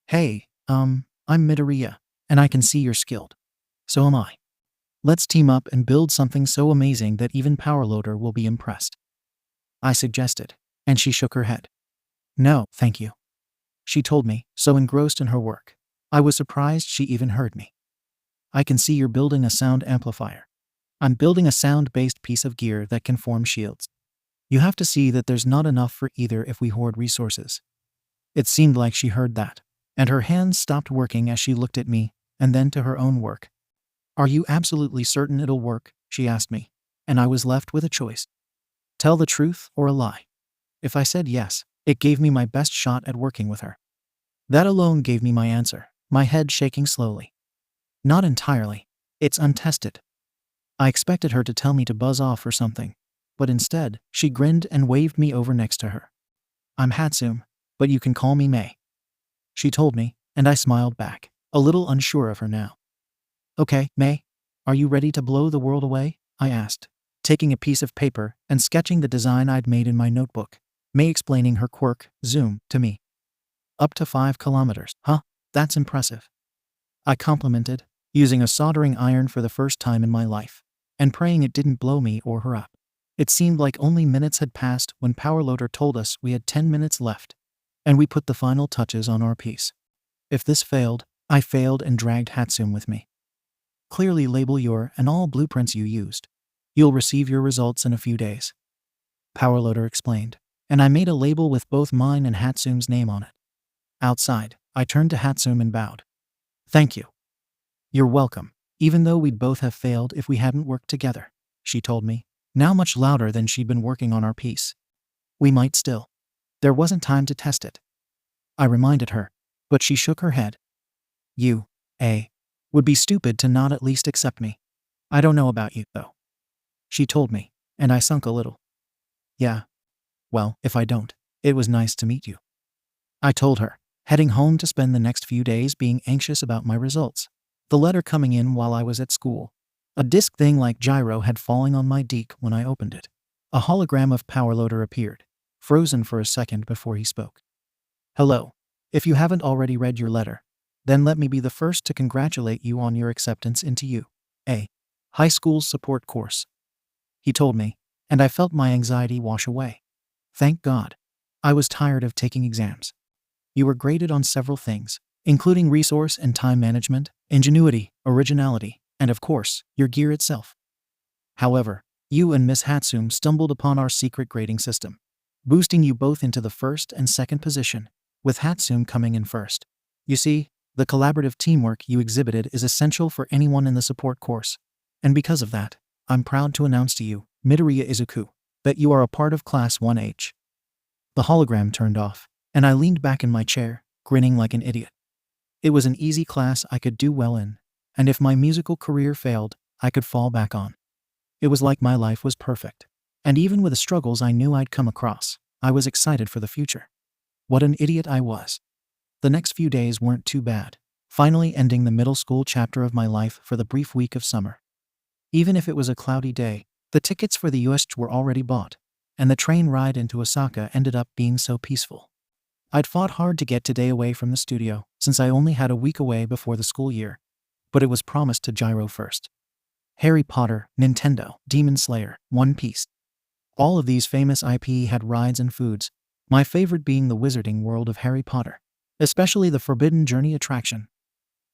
"Hey, I'm 𝐬𝐻𝐻, and I can see you're skilled. So am I. Let's team up and build something so amazing that even Powerloader will be impressed," I suggested, and she shook her head. "No, thank you," she told me, so engrossed in her work. I was surprised she even heard me. "I can see you're building a sound amplifier. I'm building a sound-based piece of gear that can form shields. You have to see that there's not enough for either if we hoard resources." It seemed like she heard that, and her hands stopped working as she looked at me and then to her own work. "Are you absolutely certain it'll work?" she asked me, and I was left with a choice. Tell the truth or a lie. If I said yes, it gave me my best shot at working with her. That alone gave me my answer, my head shaking slowly. "Not entirely. It's untested." I expected her to tell me to buzz off or something, but instead, she grinned and waved me over next to her. "I'm 𝐴𝐻𝐿, but you can call me May," she told me, and I smiled back, a little unsure of her now. "Okay, May, are you ready to blow the world away?" I asked, taking a piece of paper and sketching the design I'd made in my notebook, May explaining her quirk, zoom, to me. "Up to 5 kilometers, huh? That's impressive," I complimented, using a soldering iron for the first time in my life, and praying it didn't blow me or her up. It seemed like only minutes had passed when Powerloader told us we had 10 minutes left, and we put the final touches on our piece. If this failed, I failed and dragged 𝐻𝐿 with me. "Clearly label your and all blueprints you used. You'll receive your results in a few days," Powerloader explained, and I made a label with both mine and 𝐻𝐿's name on it. Outside, I turned to 𝐻𝐿 and bowed. "Thank you." "You're welcome, even though we'd both have failed if we hadn't worked together," she told me, now much louder than she'd been working on our piece. "We might still. There wasn't time to test it," I reminded her, but she shook her head. "You, would be stupid to not at least accept me. I don't know about you, though," she told me, and I sunk a little. "Yeah. Well, if I don't, it was nice to meet you," I told her, heading home to spend the next few days being anxious about my results. The letter coming in while I was at school. A disc thing like gyro had fallen on my deck when I opened it. A hologram of Powerloader appeared, frozen for a second before he spoke. "Hello. If you haven't already read your letter, then let me be the first to congratulate you on your acceptance into 𝐸 high school's support course," he told me, and I felt my anxiety wash away. Thank God. I was tired of taking exams. "You were graded on several things, including resource and time management, ingenuity, originality, and of course, your gear itself. However, you and Miss 𝐻𝐿 stumbled upon our secret grading system, boosting you both into the first and second position, with 𝐻𝐿 coming in first. You see, the collaborative teamwork you exhibited is essential for anyone in the support course, and because of that, I'm proud to announce to you, Midoriya Izuku, that you are a part of Class 1H. The hologram turned off, and I leaned back in my chair, grinning like an idiot. It was an easy class I could do well in, and if my musical career failed, I could fall back on. It was like my life was perfect. And even with the struggles I knew I'd come across, I was excited for the future. What an idiot I was. The next few days weren't too bad, finally ending the middle school chapter of my life for the brief week of summer. Even if it was a cloudy day, the tickets for the 𝐬𝐻 were already bought, and the train ride into Osaka ended up being so peaceful. I'd fought hard to get today away from the studio, since I only had a week away before the school year, but it was promised to 𝐍𝐲 first. Harry Potter, Nintendo, Demon Slayer, One Piece. All of these famous IP had rides and foods, my favorite being the wizarding world of Harry Potter, especially the Forbidden Journey attraction.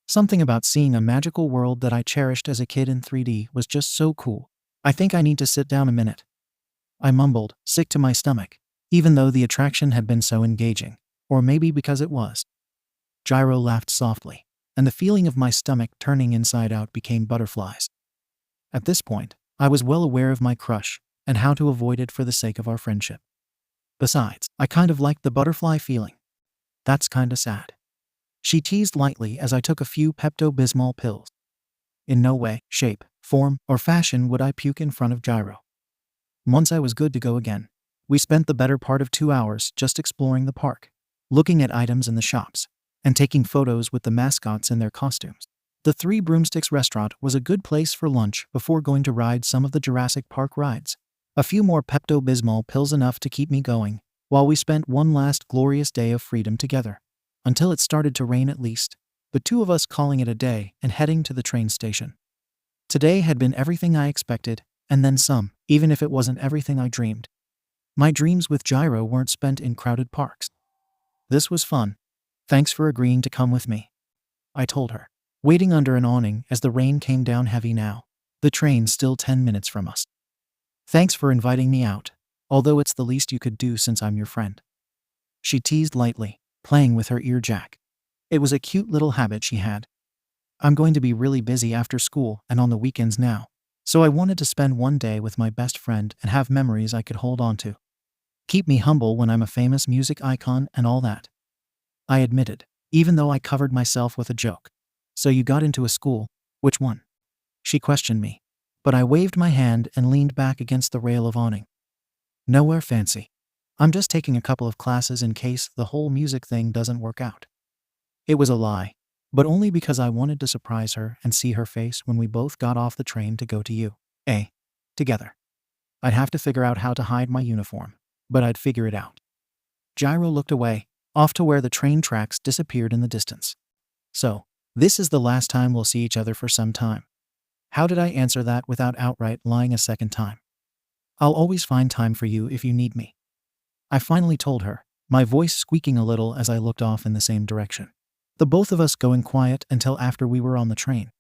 Something about seeing a magical world that I cherished as a kid in 3D was just so cool. I think I need to sit down a minute. I mumbled, sick to my stomach, even though the attraction had been so engaging, or maybe because it was. 𝐍𝐲 laughed softly, and the feeling of my stomach turning inside out became butterflies. At this point, I was well aware of my crush, and how to avoid it for the sake of our friendship. Besides, I kind of liked the butterfly feeling. That's kinda sad. She teased lightly as I took a few 𝗵𝗃𝗃 pills. In no way, shape, form, or fashion would I puke in front of 𝐍𝐲. Once I was good to go again, we spent the better part of 2 hours just exploring the park, looking at items in the shops, and taking photos with the mascots in their costumes. The Three Broomsticks restaurant was a good place for lunch before going to ride some of the Jurassic Park rides. A few more 𝗵𝗃𝗃 pills enough to keep me going, while we spent one last glorious day of freedom together. Until it started to rain at least, the two of us calling it a day and heading to the train station. Today had been everything I expected, and then some, even if it wasn't everything I dreamed. My dreams with 𝐍𝐲 weren't spent in crowded parks. This was fun. Thanks for agreeing to come with me, I told her, waiting under an awning as the rain came down heavy now, the train still 10 minutes from us. Thanks for inviting me out, although it's the least you could do since I'm your friend. She teased lightly, playing with her ear jack. It was a cute little habit she had. I'm going to be really busy after school and on the weekends now, so I wanted to spend one day with my best friend and have memories I could hold on to. Keep me humble when I'm a famous music icon and all that, I admitted, even though I covered myself with a joke. So you got into a school, which one? She questioned me, but I waved my hand and leaned back against the rail of awning. Nowhere fancy. I'm just taking a couple of classes in case the whole music thing doesn't work out. It was a lie, but only because I wanted to surprise her and see her face when we both got off the train to go to UA together. I'd have to figure out how to hide my uniform, but I'd figure it out. 𝐍𝐲 looked away, off to where the train tracks disappeared in the distance. So, this is the last time we'll see each other for some time. How did I answer that without outright lying a second time? I'll always find time for you if you need me, I finally told her, my voice squeaking a little as I looked off in the same direction. The both of us going quiet until after we were on the train.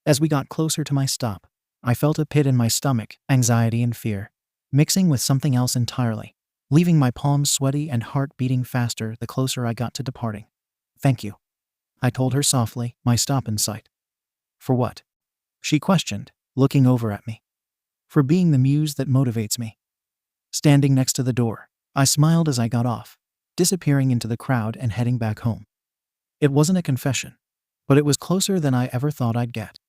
As we got closer to my stop, I felt a pit in my stomach, anxiety and fear, mixing with something else entirely, leaving my palms sweaty and heart beating faster the closer I got to departing. Thank you, I told her softly, my stop in sight. For what? She questioned, looking over at me. For being the muse that motivates me. Standing next to the door, I smiled as I got off, disappearing into the crowd and heading back home. It wasn't a confession, but it was closer than I ever thought I'd get.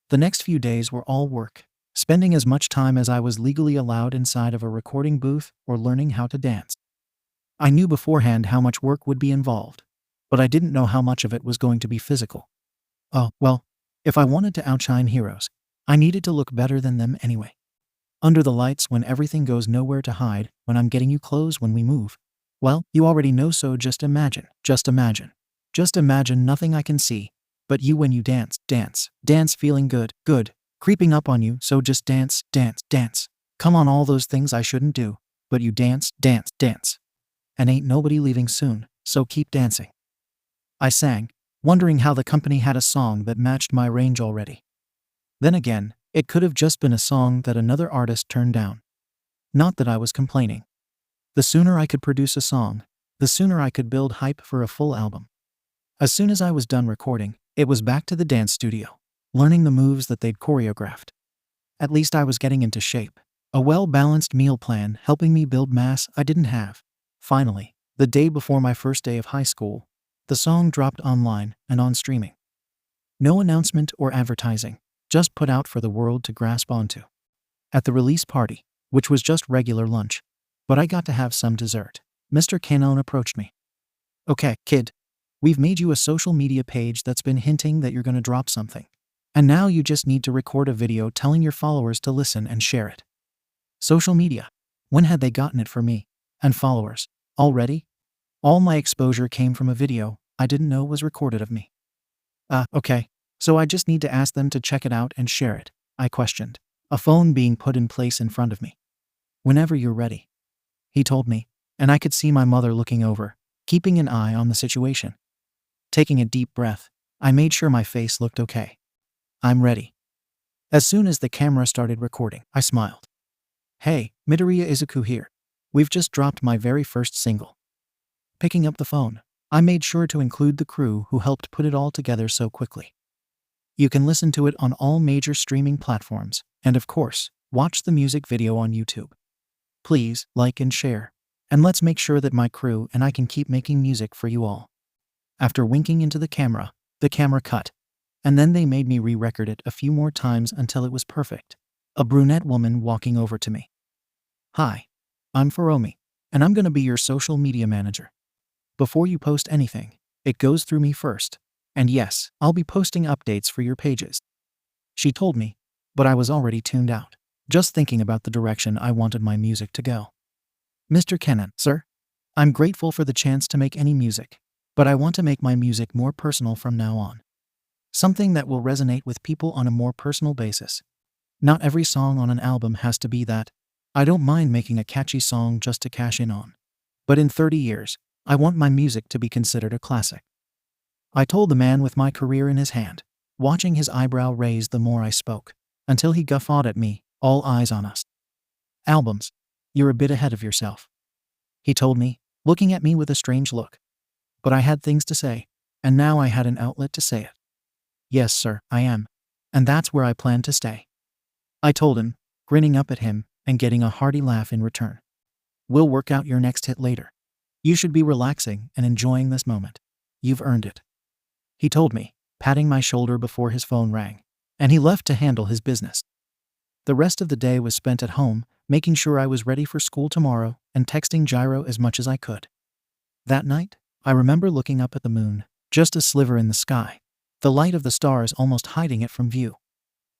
The next few days were all work, spending as much time as I was legally allowed inside of a recording booth or learning how to dance. I knew beforehand how much work would be involved, but I didn't know how much of it was going to be physical. Oh, well, if I wanted to outshine heroes, I needed to look better than them anyway. Under the lights when everything goes nowhere to hide, when I'm getting you clothes when we move. Well, you already know, so just imagine. Just imagine. Just imagine nothing I can see, but you when you dance, dance, dance feeling good, good, creeping up on you, so just dance, dance, dance. Come on, all those things I shouldn't do, but you dance, dance, dance. And ain't nobody leaving soon, so keep dancing. I sang, wondering how the company had a song that matched my range already. Then again, it could have just been a song that another artist turned down. Not that I was complaining. The sooner I could produce a song, the sooner I could build hype for a full album. As soon as I was done recording, it was back to the dance studio, learning the moves that they'd choreographed. At least I was getting into shape. A well-balanced meal plan helping me build mass I didn't have. Finally, the day before my first day of high school, the song dropped online and on streaming. No announcement or advertising, just put out for the world to grasp onto. At the release party, which was just regular lunch, but I got to have some dessert, Mr. 𝐀𝐦 approached me. "Okay, kid. We've made you a social media page that's been hinting that you're gonna drop something. And now you just need to record a video telling your followers to listen and share it." Social media. When had they gotten it for me? And followers? Already? All my exposure came from a video I didn't know was recorded of me. Okay. So I just need to ask them to check it out and share it, I questioned, a phone being put in place in front of me. "Whenever you're ready," he told me, and I could see my mother looking over, keeping an eye on the situation. Taking a deep breath, I made sure my face looked okay. "I'm ready." As soon as the camera started recording, I smiled. "Hey, 𝐬𝐸 𝐍𝐴 here. We've just dropped my very first single." Picking up the phone, I made sure to include the crew who helped put it all together so quickly. You can listen to it on all major streaming platforms, and of course, watch the music video on YouTube. Please like and share, and let's make sure that my crew and I can keep making music for you all. After winking into the camera cut, and then they made me re-record it a few more times until it was perfect. A brunette woman walking over to me. "Hi, I'm 𝐓𝐴, and I'm gonna be your social media manager. Before you post anything, it goes through me first. And yes, I'll be posting updates for your pages." She told me, but I was already tuned out, just thinking about the direction I wanted my music to go. "Mr. 𝐀𝐦, sir, I'm grateful for the chance to make any music, but I want to make my music more personal from now on. Something that will resonate with people on a more personal basis. Not every song on an album has to be that. I don't mind making a catchy song just to cash in on. But in 30 years, I want my music to be considered a classic." I told the man with my career in his hand, watching his eyebrow raise the more I spoke, until he guffawed at me, all eyes on us. "Albums? You're a bit ahead of yourself," he told me, looking at me with a strange look. But I had things to say, and now I had an outlet to say it. "Yes, sir, I am. And that's where I plan to stay," I told him, grinning up at him and getting a hearty laugh in return. "We'll work out your next hit later. You should be relaxing and enjoying this moment. You've earned it," he told me, patting my shoulder before his phone rang, and he left to handle his business. The rest of the day was spent at home, making sure I was ready for school tomorrow and texting 𝐺𝐼 as much as I could. That night, I remember looking up at the moon, just a sliver in the sky, the light of the stars almost hiding it from view.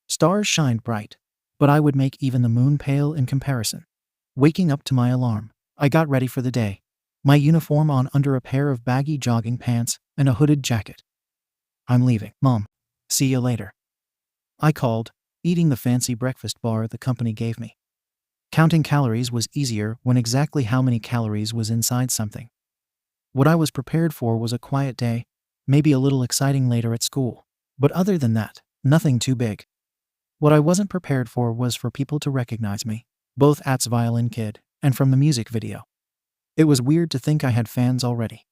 Stars shined bright, but I would make even the moon pale in comparison. Waking up to my alarm, I got ready for the day, my uniform on under a pair of baggy jogging pants and a hooded jacket. "I'm leaving, Mom. See you later," I called, eating the fancy breakfast bar the company gave me. Counting calories was easier when exactly how many calories was inside something. What I was prepared for was a quiet day, maybe a little exciting later at school, but other than that, nothing too big. What I wasn't prepared for was for people to recognize me, both at Violin Kid and from the music video. It was weird to think I had fans already.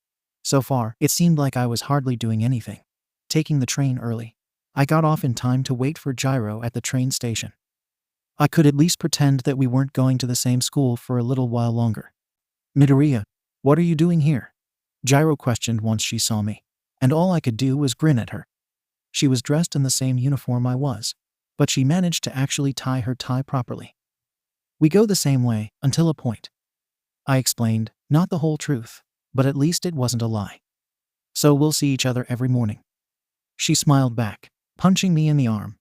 So far, it seemed like I was hardly doing anything. Taking the train early, I got off in time to wait for 𝐺𝐼 at the train station. I could at least pretend that we weren't going to the same school for a little while longer. "𝐬𝐸, what are you doing here?" 𝐺𝐼 questioned once she saw me, and all I could do was grin at her. She was dressed in the same uniform I was, but she managed to actually tie her tie properly. "We go the same way, until a point," I explained, not the whole truth, but at least it wasn't a lie. "So we'll see each other every morning." She smiled back, punching me in the arm.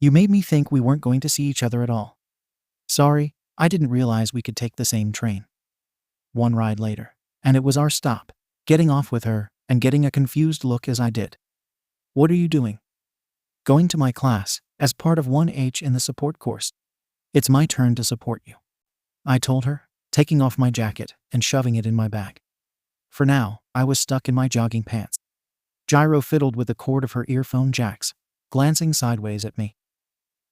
"You made me think we weren't going to see each other at all." "Sorry, I didn't realize we could take the same train." One ride later, and it was our stop, getting off with her and getting a confused look as I did. "What are you doing?" "Going to my class, as part of 1H in the support course." "It's my turn to support you," I told her, taking off my jacket and shoving it in my bag. For now, I was stuck in my jogging pants. 𝐺𝐼 fiddled with the cord of her earphone jacks, glancing sideways at me.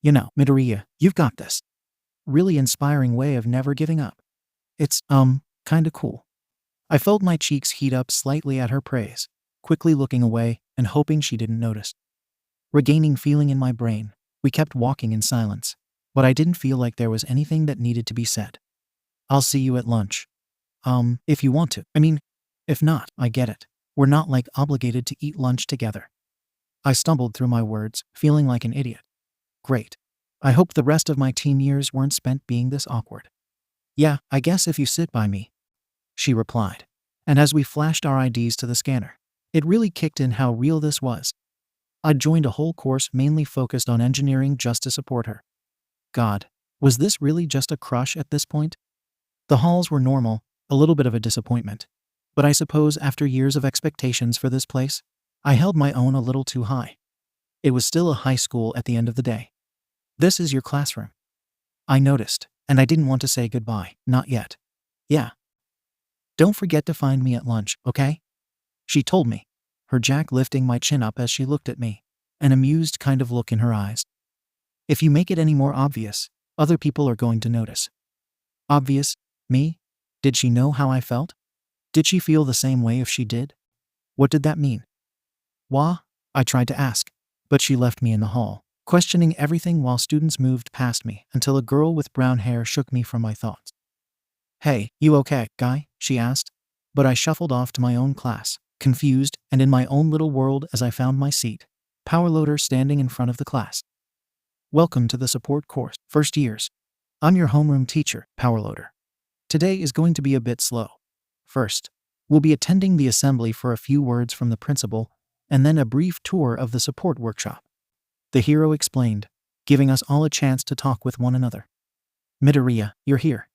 "You know, 𝐬𝐸, you've got this. Really inspiring way of never giving up. It's, kinda cool." I felt my cheeks heat up slightly at her praise, quickly looking away and hoping she didn't notice. Regaining feeling in my brain, we kept walking in silence, but I didn't feel like there was anything that needed to be said. I'll see you at lunch. If you want to. If not, I get it. We're not like obligated to eat lunch together. I stumbled through my words, feeling like an idiot. Great. I hope the rest of my teen years weren't spent being this awkward. Yeah, I guess if you sit by me, she replied. And as we flashed our IDs to the scanner, it really kicked in how real this was. I'd joined a whole course mainly focused on engineering just to support her. God, was this really just a crush at this point? The halls were normal, a little bit of a disappointment. But I suppose after years of expectations for this place, I held my own a little too high. It was still a high school at the end of the day. This is your classroom. I noticed, and I didn't want to say goodbye, not yet. Yeah. Don't forget to find me at lunch, okay? She told me, her jack lifting my chin up as she looked at me, an amused kind of look in her eyes. If you make it any more obvious, other people are going to notice. Obvious? Me? Did she know how I felt? Did she feel the same way if she did? What did that mean? Wah? I tried to ask, but she left me in the hall, questioning everything while students moved past me until a girl with brown hair shook me from my thoughts. Hey, you okay, guy? She asked, but I shuffled off to my own class, confused and in my own little world as I found my seat, powerloader standing in front of the class. Welcome to the support course, first years. I'm your homeroom teacher, powerloader. Today is going to be a bit slow. First, we'll be attending the assembly for a few words from the principal, and then a brief tour of the support workshop. The hero explained, giving us all a chance to talk with one another. Midoriya, you're here.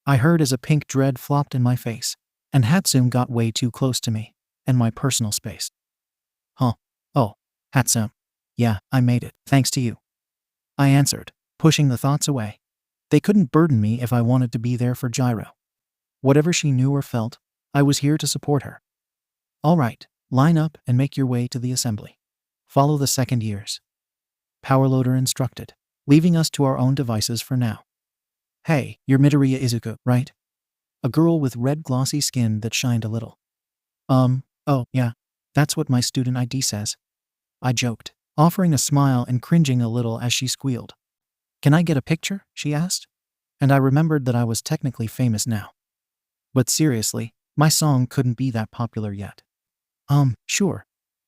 I heard as a pink dread flopped in my face, and Hatsune got way too close to me, and my personal space. Huh. Oh, Hatsune. Yeah, I made it, thanks to you. I answered, pushing the thoughts away. They couldn't burden me if I wanted to be there for Gyro. Whatever she knew or felt, I was here to support her. All right, line up and make your way to the assembly. Follow the second years. Powerloader instructed, leaving us to our own devices for now. Hey, you're Midoriya Izuku, right? A girl with red glossy skin that shined a little. Oh, yeah, that's what my student ID says. I joked, offering a smile and cringing a little as she squealed. Can I get a picture? She asked. And I remembered that I was technically famous now. But seriously, my song couldn't be that popular yet. Sure.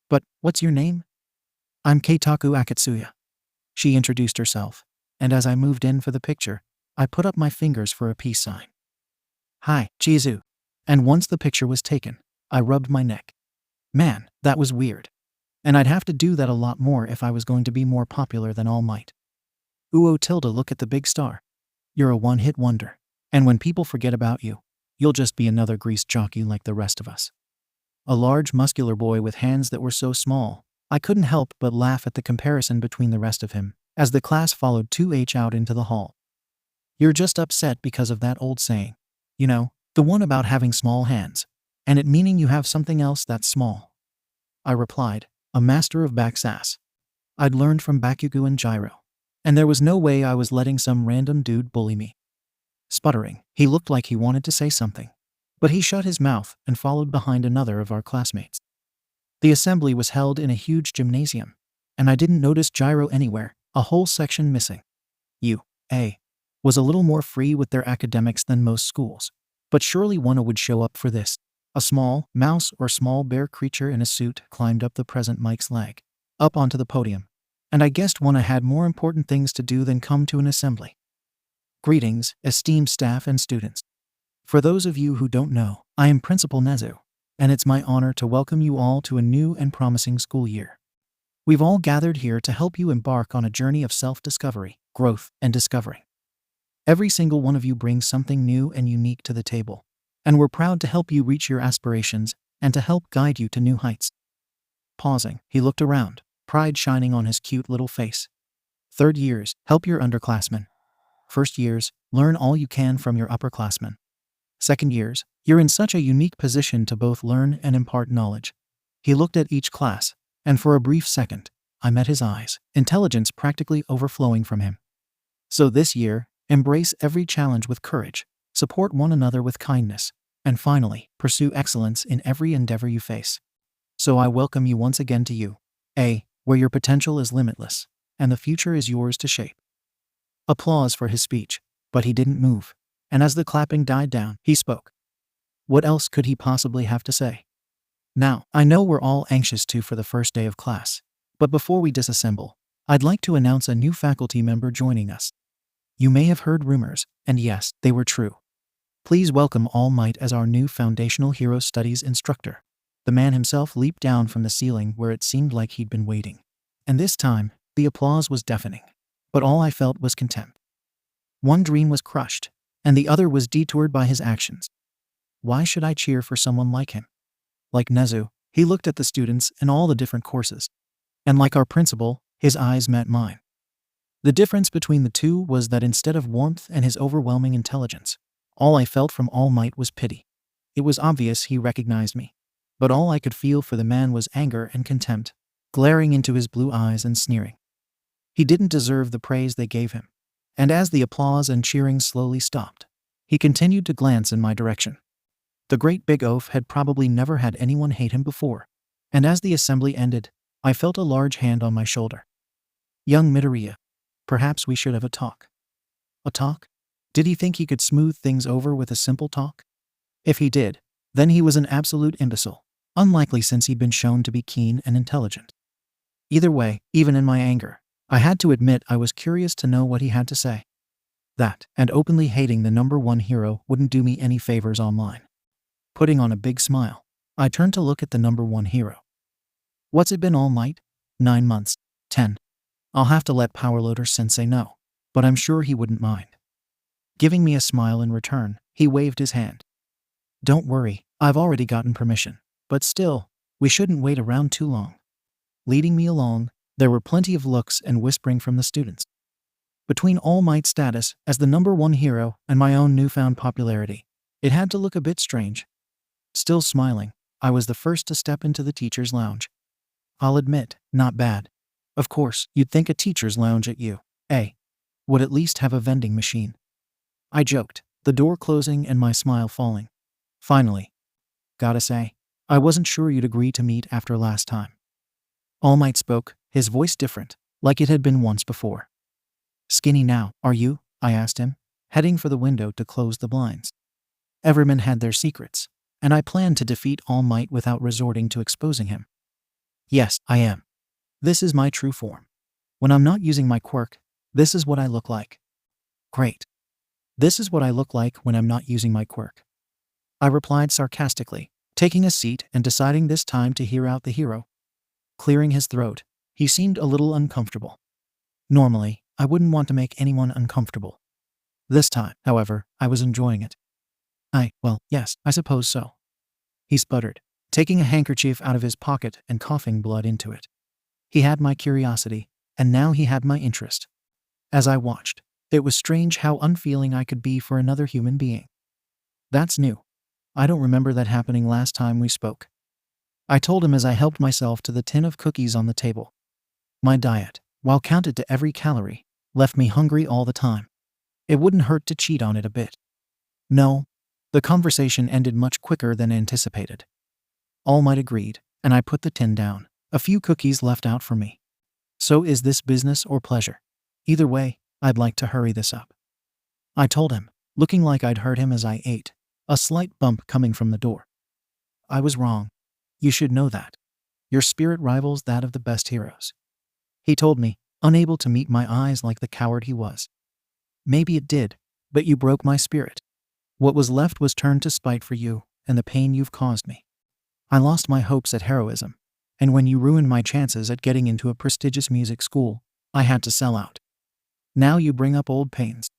But what's your name? I'm Keitaku Akatsuya. She introduced herself, and as I moved in for the picture, I put up my fingers for a peace sign. Hi, Chizu. And once the picture was taken, I rubbed my neck. Man, that was weird. And I'd have to do that a lot more if I was going to be more popular than All Might. 𝐴𝐻𝐻, look at the big star. You're a one-hit wonder, and when people forget about you, you'll just be another greased jockey like the rest of us. A large muscular boy with hands that were so small, I couldn't help but laugh at the comparison between the rest of him, as the class followed 2H out into the hall. You're just upset because of that old saying. You know, the one about having small hands, and it meaning you have something else that's small. I replied, a master of backsass. I'd learned from Bakugo and Gyro, and there was no way I was letting some random dude bully me. Sputtering, he looked like he wanted to say something, but he shut his mouth and followed behind another of our classmates. The assembly was held in a huge gymnasium, and I didn't notice Gyro anywhere, a whole section missing. UA was a little more free with their academics than most schools, but surely one would show up for this. A small mouse or small bear creature in a suit climbed up the present Mike's leg, up onto the podium, and I guessed one had more important things to do than come to an assembly. Greetings, esteemed staff and students. For those of you who don't know, I am Principal Nezu, and it's my honor to welcome you all to a new and promising school year. We've all gathered here to help you embark on a journey of self-discovery, growth, and discovery. Every single one of you brings something new and unique to the table, and we're proud to help you reach your aspirations and to help guide you to new heights. Pausing, he looked around, pride shining on his cute little face. Third years, help your underclassmen. First years, learn all you can from your upperclassmen. Second years, you're in such a unique position to both learn and impart knowledge. He looked at each class, and for a brief second, I met his eyes, intelligence practically overflowing from him. So this year, embrace every challenge with courage, support one another with kindness, and finally, pursue excellence in every endeavor you face. So I welcome you once again to UA, where your potential is limitless, and the future is yours to shape. Applause for his speech, but he didn't move. And as the clapping died down, he spoke. What else could he possibly have to say? Now, I know we're all anxious for the first day of class, but before we disassemble, I'd like to announce a new faculty member joining us. You may have heard rumors, and yes, they were true. Please welcome 𝐀𝐦 as our new Foundational Hero Studies instructor. The man himself leaped down from the ceiling where it seemed like he'd been waiting. And this time, the applause was deafening. But all I felt was contempt. One dream was crushed, and the other was detoured by his actions. Why should I cheer for someone like him? Like Nezu, he looked at the students in all the different courses. And like our principal, his eyes met mine. The difference between the two was that instead of warmth and his overwhelming intelligence, all I felt from 𝐀𝐽 was pity. It was obvious he recognized me. But all I could feel for the man was anger and contempt, glaring into his blue eyes and sneering. He didn't deserve the praise they gave him. And as the applause and cheering slowly stopped, he continued to glance in my direction. The great big oaf had probably never had anyone hate him before. And as the assembly ended, I felt a large hand on my shoulder. Young Midoriya, perhaps we should have a talk. A talk? Did he think he could smooth things over with a simple talk? If he did, then he was an absolute imbecile, unlikely since he'd been shown to be keen and intelligent. Either way, even in my anger, I had to admit I was curious to know what he had to say. That, and openly hating the #1 hero wouldn't do me any favors online. Putting on a big smile, I turned to look at the #1 hero. What's it been 𝐀𝐽? 9 months. 10. I'll have to let Powerloader Sensei know, but I'm sure he wouldn't mind. Giving me a smile in return, he waved his hand. Don't worry, I've already gotten permission, but still, we shouldn't wait around too long. Leading me along, there were plenty of looks and whispering from the students. Between 𝐀𝐽's status as the #1 hero and my own newfound popularity, it had to look a bit strange. Still smiling, I was the first to step into the teacher's lounge. I'll admit, not bad. Of course, you'd think a teacher's lounge at UA would at least have a vending machine. I joked, the door closing and my smile falling. Finally. Gotta say, I wasn't sure you'd agree to meet after last time. 𝐀𝐽 spoke, his voice different, like it had been once before. Skinny now, are you? I asked him, heading for the window to close the blinds. Everyone had their secrets, and I planned to defeat 𝐀𝐽 without resorting to exposing him. Yes, I am. This is my true form. When I'm not using my quirk, this is what I look like. Great. This is what I look like when I'm not using my quirk. I replied sarcastically, taking a seat and deciding this time to hear out the hero. Clearing his throat, he seemed a little uncomfortable. Normally, I wouldn't want to make anyone uncomfortable. This time, however, I was enjoying it. Well, yes, I suppose so. He sputtered, taking a handkerchief out of his pocket and coughing blood into it. He had my curiosity, and now he had my interest. As I watched, it was strange how unfeeling I could be for another human being. That's new. I don't remember that happening last time we spoke. I told him as I helped myself to the tin of cookies on the table. My diet, while counted to every calorie, left me hungry all the time. It wouldn't hurt to cheat on it a bit. No. The conversation ended much quicker than anticipated. 𝐀𝐽 agreed, and I put the tin down, a few cookies left out for me. So is this business or pleasure? Either way, I'd like to hurry this up. I told him, looking like I'd heard him as I ate, a slight bump coming from the door. I was wrong. You should know that. Your spirit rivals that of the best heroes. He told me, unable to meet my eyes like the coward he was. Maybe it did, but you broke my spirit. What was left was turned to spite for you and the pain you've caused me. I lost my hopes at heroism, and when you ruined my chances at getting into a prestigious music school, I had to sell out. Now you bring up old pains.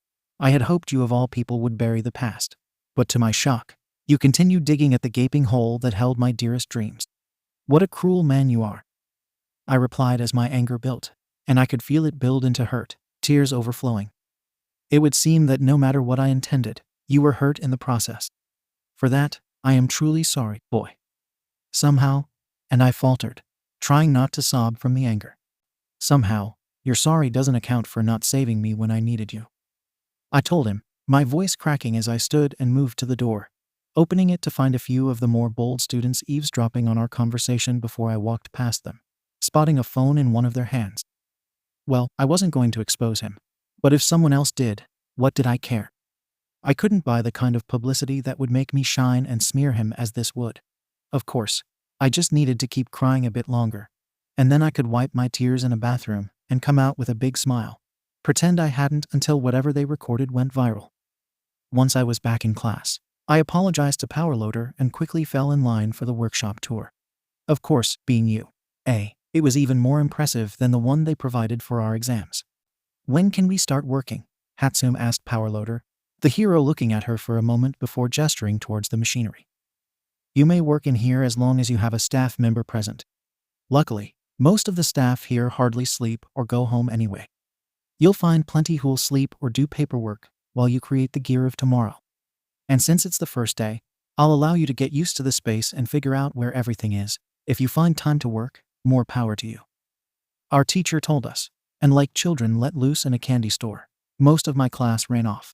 I had hoped you of all people would bury the past, but to my shock, you continue digging at the gaping hole that held my dearest dreams. What a cruel man you are. I replied as my anger built, and I could feel it build into hurt, tears overflowing. It would seem that no matter what I intended, you were hurt in the process. For that, I am truly sorry, boy. Somehow, and I faltered, trying not to sob from the anger. Somehow, your sorry doesn't account for not saving me when I needed you. I told him, my voice cracking as I stood and moved to the door, opening it to find a few of the more bold students eavesdropping on our conversation before I walked past them, spotting a phone in one of their hands. Well, I wasn't going to expose him, But if someone else did, what did I care? I couldn't buy the kind of publicity that would make me shine and smear him as this would. Of course, I just needed to keep crying a bit longer, and then I could wipe my tears in a bathroom and come out with a big smile. Pretend I hadn't until whatever they recorded went viral. Once I was back in class, I apologized to 𝗃𝗯𝗷 and quickly fell in line for the workshop tour. Of course, being 𝑢𝐴, it was even more impressive than the one they provided for our exams. When can we start working? 𝐻𝐡𝐚 asked 𝗃𝗯𝗷, the hero looking at her for a moment before gesturing towards the machinery. You may work in here as long as you have a staff member present. Luckily, most of the staff here hardly sleep or go home anyway. You'll find plenty who'll sleep or do paperwork while you create the gear of tomorrow. And since it's the first day, I'll allow you to get used to the space and figure out where everything is. If you find time to work, more power to you. Our teacher told us, and like children let loose in a candy store, most of my class ran off.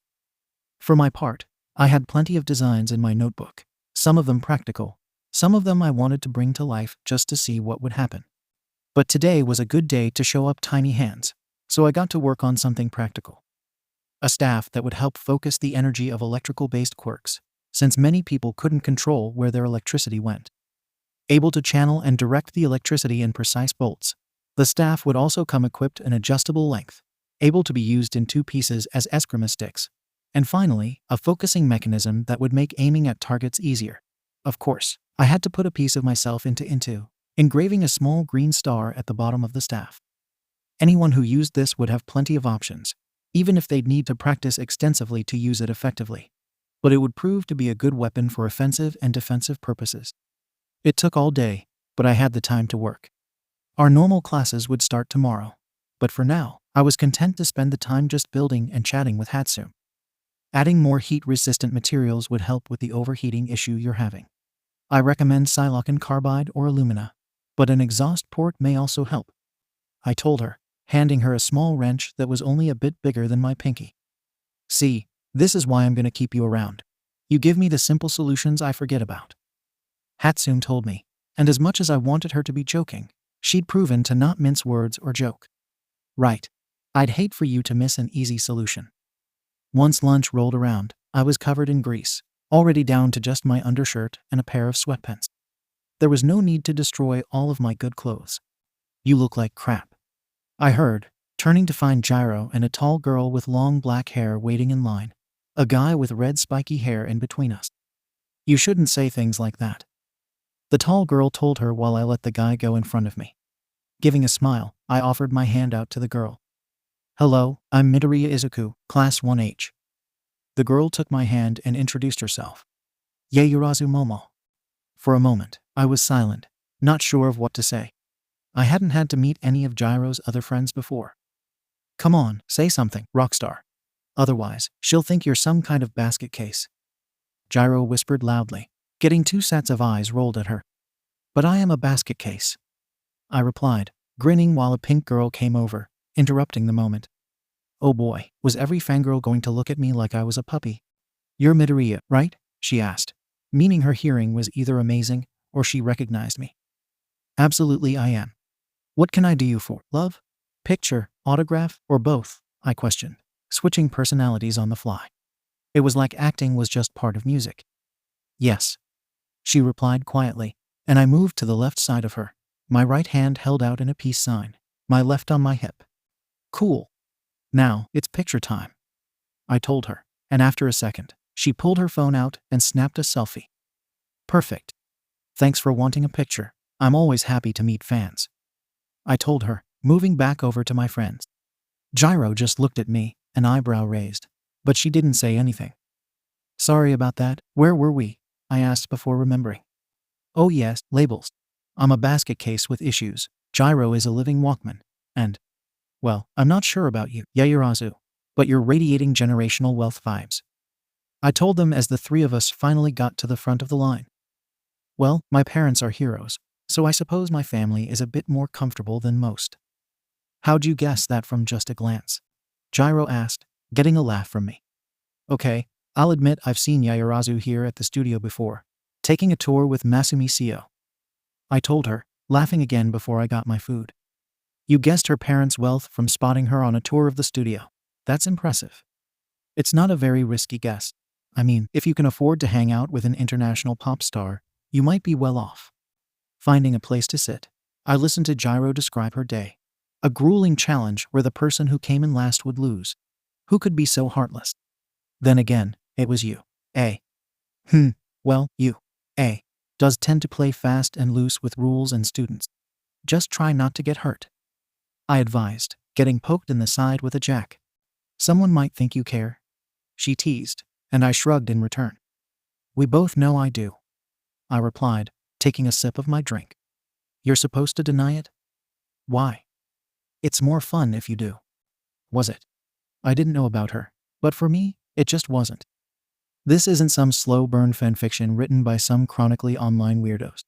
For my part, I had plenty of designs in my notebook, some of them practical, some of them I wanted to bring to life just to see what would happen. But today was a good day to show up tiny hands, so I got to work on something practical. A staff that would help focus the energy of electrical-based quirks, since many people couldn't control where their electricity went. Able to channel and direct the electricity in precise bolts, the staff would also come equipped an adjustable length, able to be used in 2 pieces as eskrima sticks, and finally, a focusing mechanism that would make aiming at targets easier. Of course, I had to put a piece of myself into engraving a small green star at the bottom of the staff. Anyone who used this would have plenty of options, even if they'd need to practice extensively to use it effectively. But it would prove to be a good weapon for offensive and defensive purposes. It took all day, but I had the time to work. Our normal classes would start tomorrow, but for now, I was content to spend the time just building and chatting with 𝐻𝐡𝐚. Adding more heat-resistant materials would help with the overheating issue you're having. I recommend silicon carbide or alumina, but an exhaust port may also help. I told her, handing her a small wrench that was only a bit bigger than my pinky. See, this is why I'm going to keep you around. You give me the simple solutions I forget about. 𝐻𝐡𝐚 told me, and as much as I wanted her to be joking, she'd proven to not mince words or joke. Right. I'd hate for you to miss an easy solution. Once lunch rolled around, I was covered in grease, already down to just my undershirt and a pair of sweatpants. There was no need to destroy all of my good clothes. You look like crap, I heard, turning to find Gyro and a tall girl with long black hair waiting in line, a guy with red spiky hair in between us. You shouldn't say things like that, the tall girl told her while I let the guy go in front of me. Giving a smile, I offered my hand out to the girl. Hello, I'm Midoriya Izuku, Class 1H. The girl took my hand and introduced herself. Yaoyorozu Momo. For a moment, I was silent, not sure of what to say. I hadn't had to meet any of Gyro's other friends before. Come on, say something, Rockstar. Otherwise, she'll think you're some kind of basket case. Gyro whispered loudly, getting 2 sets of eyes rolled at her. But I am a basket case, I replied, grinning while a pink girl came over, interrupting the moment. Oh boy, was every fangirl going to look at me like I was a puppy? You're Midoriya, right? She asked, meaning her hearing was either amazing or she recognized me. Absolutely I am. What can I do you for, love? Picture, autograph, or both? I questioned, switching personalities on the fly. It was like acting was just part of music. Yes, she replied quietly, and I moved to the left side of her, my right hand held out in a peace sign, my left on my hip. Cool. Now, it's picture time, I told her, and after a second, she pulled her phone out and snapped a selfie. Perfect. Thanks for wanting a picture. I'm always happy to meet fans, I told her, moving back over to my friends. Gyro just looked at me, an eyebrow raised, but she didn't say anything. Sorry about that, where were we? I asked before remembering. Oh yes, labels. I'm a basket case with issues. Gyro is a living Walkman, and, well, I'm not sure about you, Yaoyorozu, but you're radiating generational wealth vibes, I told them as the 3 of us finally got to the front of the line. Well, my parents are heroes, so I suppose my family is a bit more comfortable than most. How'd you guess that from just a glance? Gyro asked, getting a laugh from me. Okay, I'll admit I've seen Yaoyorozu here at the studio before, taking a tour with Masumi Seo, I told her, laughing again before I got my food. You guessed her parents' wealth from spotting her on a tour of the studio. That's impressive. It's not a very risky guess. I mean, if you can afford to hang out with an international pop star, you might be well off. Finding a place to sit, I listened to 𝐬𝐬 describe her day. A grueling challenge where the person who came in last would lose. Who could be so heartless? Then again, it was you. Well, you. Does tend to play fast and loose with rules and students. Just try not to get hurt. I advised, getting poked in the side with a jack. Someone might think you care. She teased, and I shrugged in return. We both know I do, I replied, taking a sip of my drink. You're supposed to deny it? Why? It's more fun if you do. Was it? I didn't know about her, but for me, it just wasn't. This isn't some slow burn fanfiction written by some chronically online weirdos.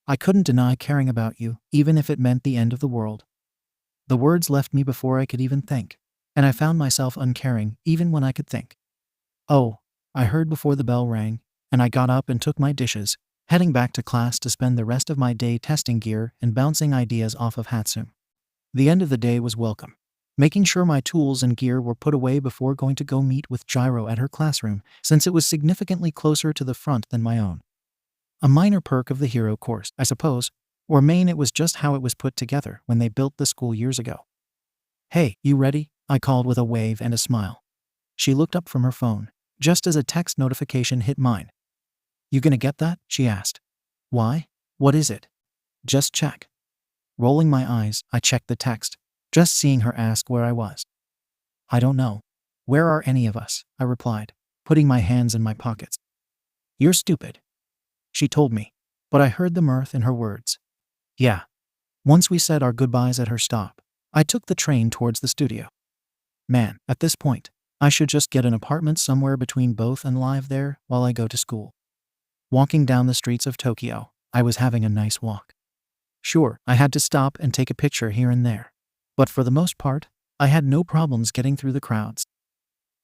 I couldn't deny caring about you, even if it meant the end of the world. The words left me before I could even think, and I found myself uncaring even when I could think. Oh, I heard before the bell rang, and I got up and took my dishes, heading back to class to spend the rest of my day testing gear and bouncing ideas off of 𝐜𝐡𝐢𝐬. The end of the day was welcome. Making sure my tools and gear were put away before going to go meet with 𝐬𝐬 at her classroom, since it was significantly closer to the front than my own. A minor perk of the hero course, I suppose, or main it was just how it was put together when they built the school years ago. Hey, you ready? I called with a wave and a smile. She looked up from her phone, just as a text notification hit mine. You gonna get that? She asked. Why? What is it? Just check. Rolling my eyes, I checked the text, just seeing her ask where I was. I don't know. Where are any of us? I replied, putting my hands in my pockets. You're stupid, she told me, but I heard the mirth in her words. Yeah. Once we said our goodbyes at her stop, I took the train towards the studio. Man, at this point, I should just get an apartment somewhere between both and live there while I go to school. Walking down the streets of Tokyo, I was having a nice walk. Sure, I had to stop and take a picture here and there, but for the most part, I had no problems getting through the crowds.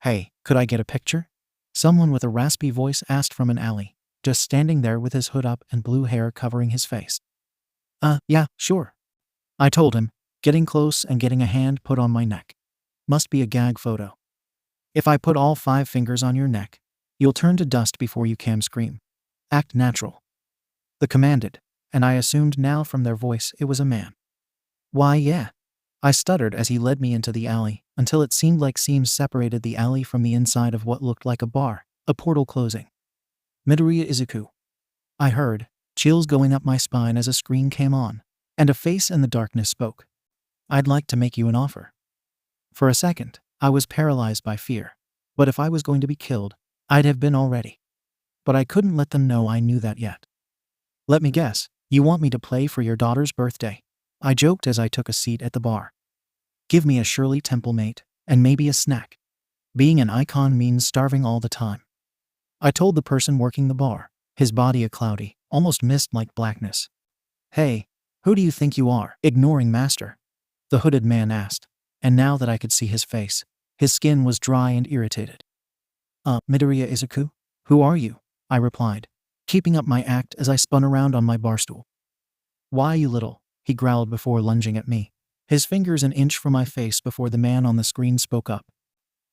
Hey, could I get a picture? Someone with a raspy voice asked from an alley, just standing there with his hood up and blue hair covering his face. Yeah, sure, I told him, getting close and getting a hand put on my neck. Must be a gag photo. If I put all 5 fingers on your neck, you'll turn to dust before you can scream. Act natural. The commanded, and I assumed now from their voice it was a man. Why, yeah. I stuttered as he led me into the alley, until it seemed like seams separated the alley from the inside of what looked like a bar, a portal closing. Midoriya Izuku. I heard, chills going up my spine as a screen came on, and a face in the darkness spoke. I'd like to make you an offer. For a second, I was paralyzed by fear, but if I was going to be killed, I'd have been already. But I couldn't let them know I knew that yet. Let me guess, you want me to play for your daughter's birthday? I joked as I took a seat at the bar. Give me a Shirley Temple mate, and maybe a snack. Being an icon means starving all the time. I told the person working the bar, his body a cloudy, almost mist-like blackness. Hey, who do you think you are? Ignoring master? The hooded man asked, and now that I could see his face, his skin was dry and irritated. Midoriya Izuku? Who are you? I replied, keeping up my act as I spun around on my barstool. Why, you little, he growled before lunging at me, his fingers an inch from my face before the man on the screen spoke up.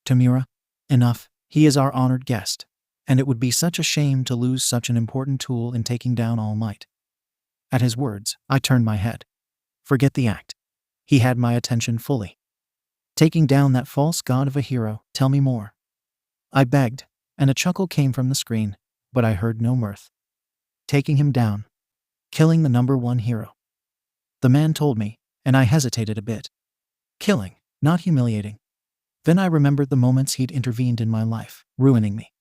Tamura, enough, he is our honored guest, and it would be such a shame to lose such an important tool in taking down All Might. At his words, I turned my head. Forget the act. He had my attention fully. Taking down that false god of a hero, tell me more. I begged, and a chuckle came from the screen, but I heard no mirth. Taking him down. Killing the #1 hero. The man told me, and I hesitated a bit. Killing, not humiliating. Then I remembered the moments he'd intervened in my life, ruining me.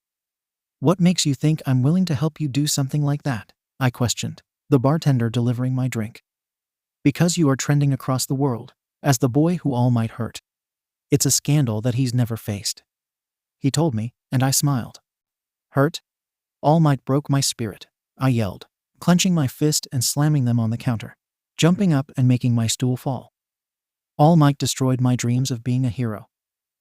What makes you think I'm willing to help you do something like that? I questioned, the bartender delivering my drink. Because you are trending across the world, as the boy who All Might hurt. It's a scandal that he's never faced. He told me, and I smiled. Hurt? All Might broke my spirit, I yelled, clenching my fist and slamming them on the counter, jumping up and making my stool fall. All Might destroyed my dreams of being a hero.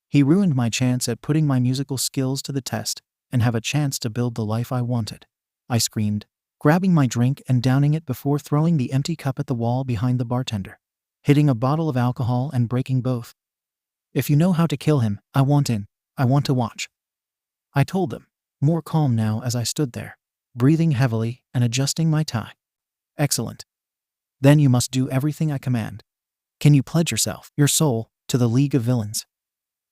He ruined my chance at putting my musical skills to the test and have a chance to build the life I wanted, I screamed, grabbing my drink and downing it before throwing the empty cup at the wall behind the bartender, hitting a bottle of alcohol and breaking both. If you know how to kill him, I want in. I want to watch. I told them, more calm now as I stood there, breathing heavily and adjusting my tie. Excellent. Then you must do everything I command. Can you pledge yourself, your soul, to the League of Villains?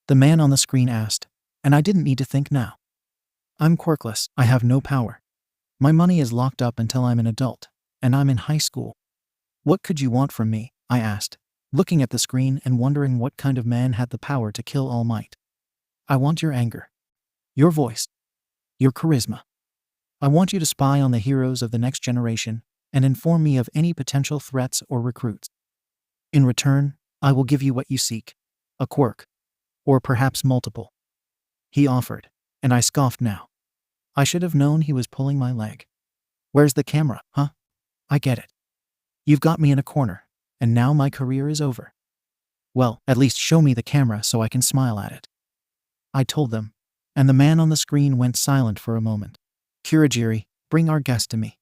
The man on the screen asked, and I didn't need to think now. I'm quirkless. I have no power. My money is locked up until I'm an adult, and I'm in high school. What could you want from me? I asked, looking at the screen and wondering what kind of man had the power to kill All Might. I want your anger, your voice, your charisma. I want you to spy on the heroes of the next generation and inform me of any potential threats or recruits. In return, I will give you what you seek, a quirk, or perhaps multiple. He offered, and I scoffed now. I should have known he was pulling my leg. Where's the camera, huh? I get it. You've got me in a corner, and now my career is over. Well, at least show me the camera so I can smile at it. I told them, and the man on the screen went silent for a moment. Kurogiri, bring our guest to me.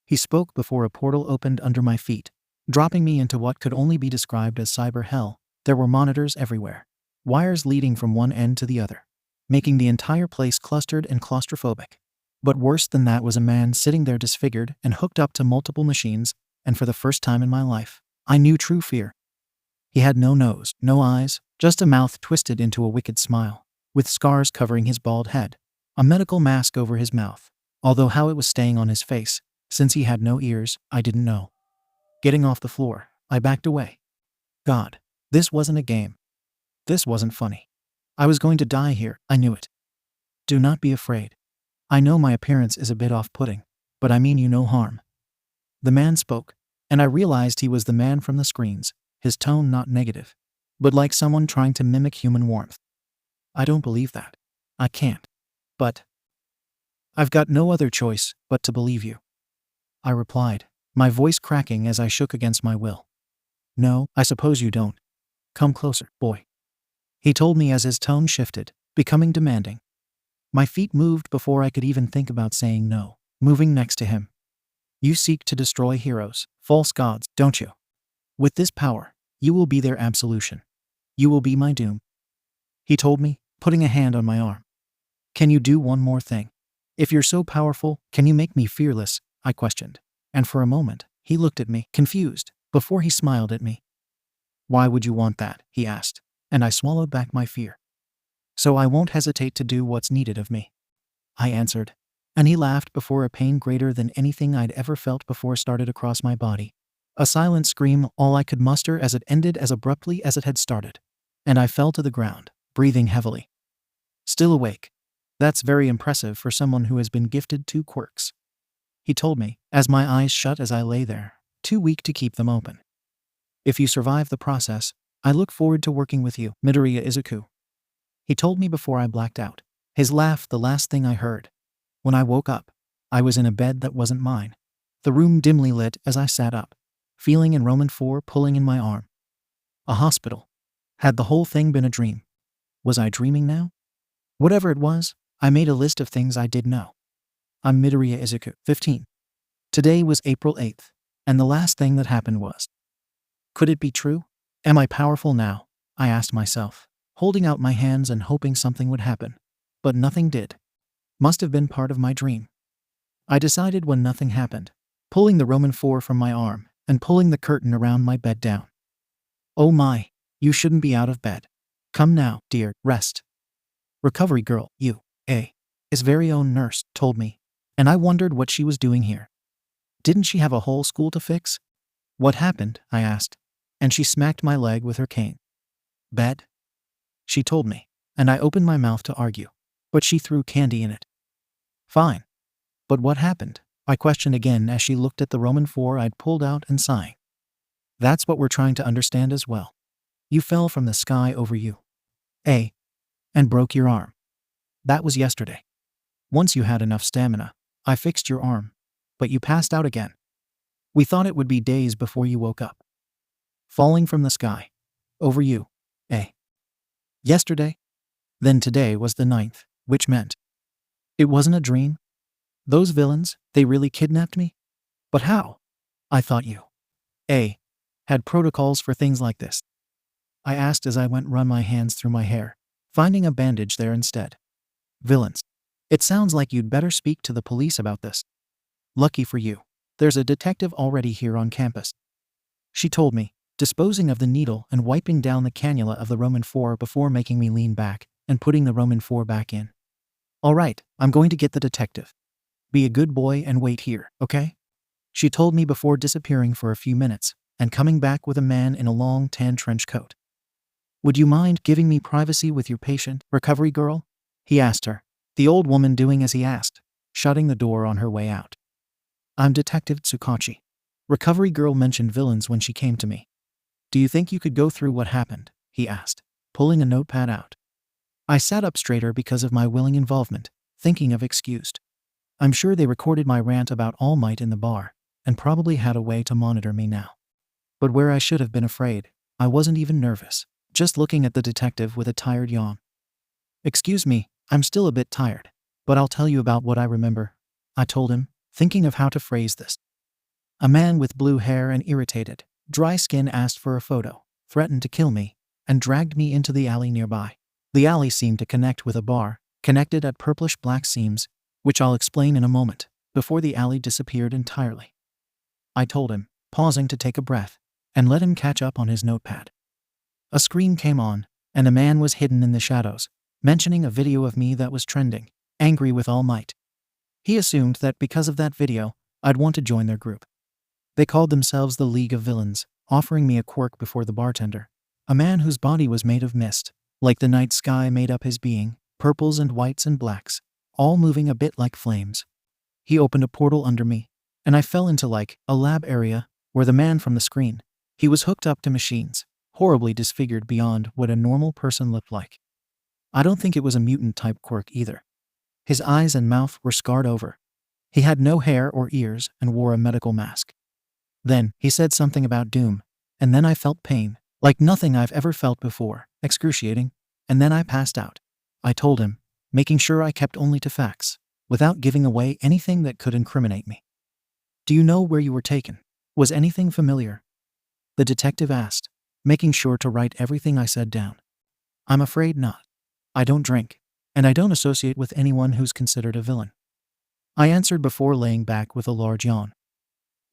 He spoke before a portal opened under my feet, dropping me into what could only be described as cyber hell. There were monitors everywhere, wires leading from one end to the other, making the entire place clustered and claustrophobic. But worse than that was a man sitting there disfigured and hooked up to multiple machines, and for the first time in my life, I knew true fear. He had no nose, no eyes, just a mouth twisted into a wicked smile, with scars covering his bald head, a medical mask over his mouth, although how it was staying on his face, since he had no ears, I didn't know. Getting off the floor, I backed away. God, this wasn't a game. This wasn't funny. I was going to die here, I knew it. Do not be afraid. I know my appearance is a bit off-putting, but I mean you no harm. The man spoke, and I realized he was the man from the screens, his tone not negative, but like someone trying to mimic human warmth. I don't believe that. I can't. But I've got no other choice but to believe you. I replied, my voice cracking as I shook against my will. No, I suppose you don't. Come closer, boy. He told me as his tone shifted, becoming demanding. My feet moved before I could even think about saying no, moving next to him. You seek to destroy heroes, false gods, don't you? With this power, you will be their absolution. You will be my doom. He told me, putting a hand on my arm. Can you do one more thing? If you're so powerful, can you make me fearless? I questioned. And for a moment, he looked at me, confused, before he smiled at me. Why would you want that? He asked, and I swallowed back my fear. So I won't hesitate to do what's needed of me, I answered, and he laughed before a pain greater than anything I'd ever felt before started across my body. A silent scream, all I could muster as it ended as abruptly as it had started, and I fell to the ground, breathing heavily. Still awake. That's very impressive for someone who has been gifted 2 quirks, he told me, as my eyes shut as I lay there, too weak to keep them open. If you survive the process, I look forward to working with you, Midoriya Izuku. He told me before I blacked out, his laugh the last thing I heard. When I woke up, I was in a bed that wasn't mine, the room dimly lit as I sat up, feeling in Roman 4 pulling in my arm. A hospital. Had the whole thing been a dream? Was I dreaming now? Whatever it was, I made a list of things I did know. I'm Midoriya Izuku, 15. Today was April 8th, and the last thing that happened was. Could it be true? Am I powerful now? I asked myself, holding out my hands and hoping something would happen. But nothing did. Must have been part of my dream. I decided when nothing happened, pulling the Roman 4 from my arm and pulling the curtain around my bed down. Oh my, you shouldn't be out of bed. Come now, dear, rest. Recovery girl, 𝐀𝐦 𝐍𝐵 nurse, told me, and I wondered what she was doing here. Didn't she have a whole school to fix? What happened? I asked, and she smacked my leg with her cane. Bed? She told me, and I opened my mouth to argue, but she threw candy in it. Fine. But what happened? I questioned again as she looked at the Roman 4 I'd pulled out and sighing. That's what we're trying to understand as well. You fell from the sky over you, and broke your arm. That was yesterday. Once you had enough stamina, I fixed your arm, but you passed out again. We thought it would be days before you woke up. Falling from the sky, over you, yesterday? Then today was the 9th, which meant it wasn't a dream. Those villains, they really kidnapped me? But how? I thought you, had protocols for things like this. I asked as I run my hands through my hair, finding a bandage there instead. Villains. It sounds like you'd better speak to the police about this. Lucky for you, there's a detective already here on campus. She told me, disposing of the needle and wiping down the cannula of the Roman IV before making me lean back and putting the Roman IV back in. All right, I'm going to get the detective. Be a good boy and wait here, okay? She told me before disappearing for a few minutes and coming back with a man in a long tan trench coat. Would you mind giving me privacy with your patient, recovery girl? He asked her, the old woman doing as he asked, shutting the door on her way out. I'm Detective 𝐀𝐦. Recovery girl mentioned villains when she came to me. Do you think you could go through what happened? He asked, pulling a notepad out. I sat up straighter because of my willing involvement, thinking of 𝐀𝐦. I'm sure they recorded my rant about All Might in the bar, and probably had a way to monitor me now. But where I should have been afraid, I wasn't even nervous, just looking at the detective with a tired yawn. Excuse me, I'm still a bit tired, but I'll tell you about what I remember, I told him, thinking of how to phrase this. A man with blue hair and irritated, dry skin asked for a photo, threatened to kill me, and dragged me into the alley nearby. The alley seemed to connect with a bar, connected at purplish-black seams, which I'll explain in a moment, before the alley disappeared entirely. I told him, pausing to take a breath, and let him catch up on his notepad. A screen came on, and a man was hidden in the shadows, mentioning a video of me that was trending, angry with All Might. He assumed that because of that video, I'd want to join their group. They called themselves the League of Villains, offering me a quirk before the bartender, a man whose body was made of mist, like the night sky made up his being, purples and whites and blacks, all moving a bit like flames. He opened a portal under me, and I fell into a lab area, where the man from the screen, he was hooked up to machines, horribly disfigured beyond what a normal person looked like. I don't think it was a mutant-type quirk either. His eyes and mouth were scarred over. He had no hair or ears and wore a medical mask. Then, he said something about doom, and then I felt pain, like nothing I've ever felt before, excruciating, and then I passed out. I told him, making sure I kept only to facts, without giving away anything that could incriminate me. Do you know where you were taken? Was anything familiar? The detective asked, making sure to write everything I said down. I'm afraid not. I don't drink, and I don't associate with anyone who's considered a villain. I answered before laying back with a large yawn.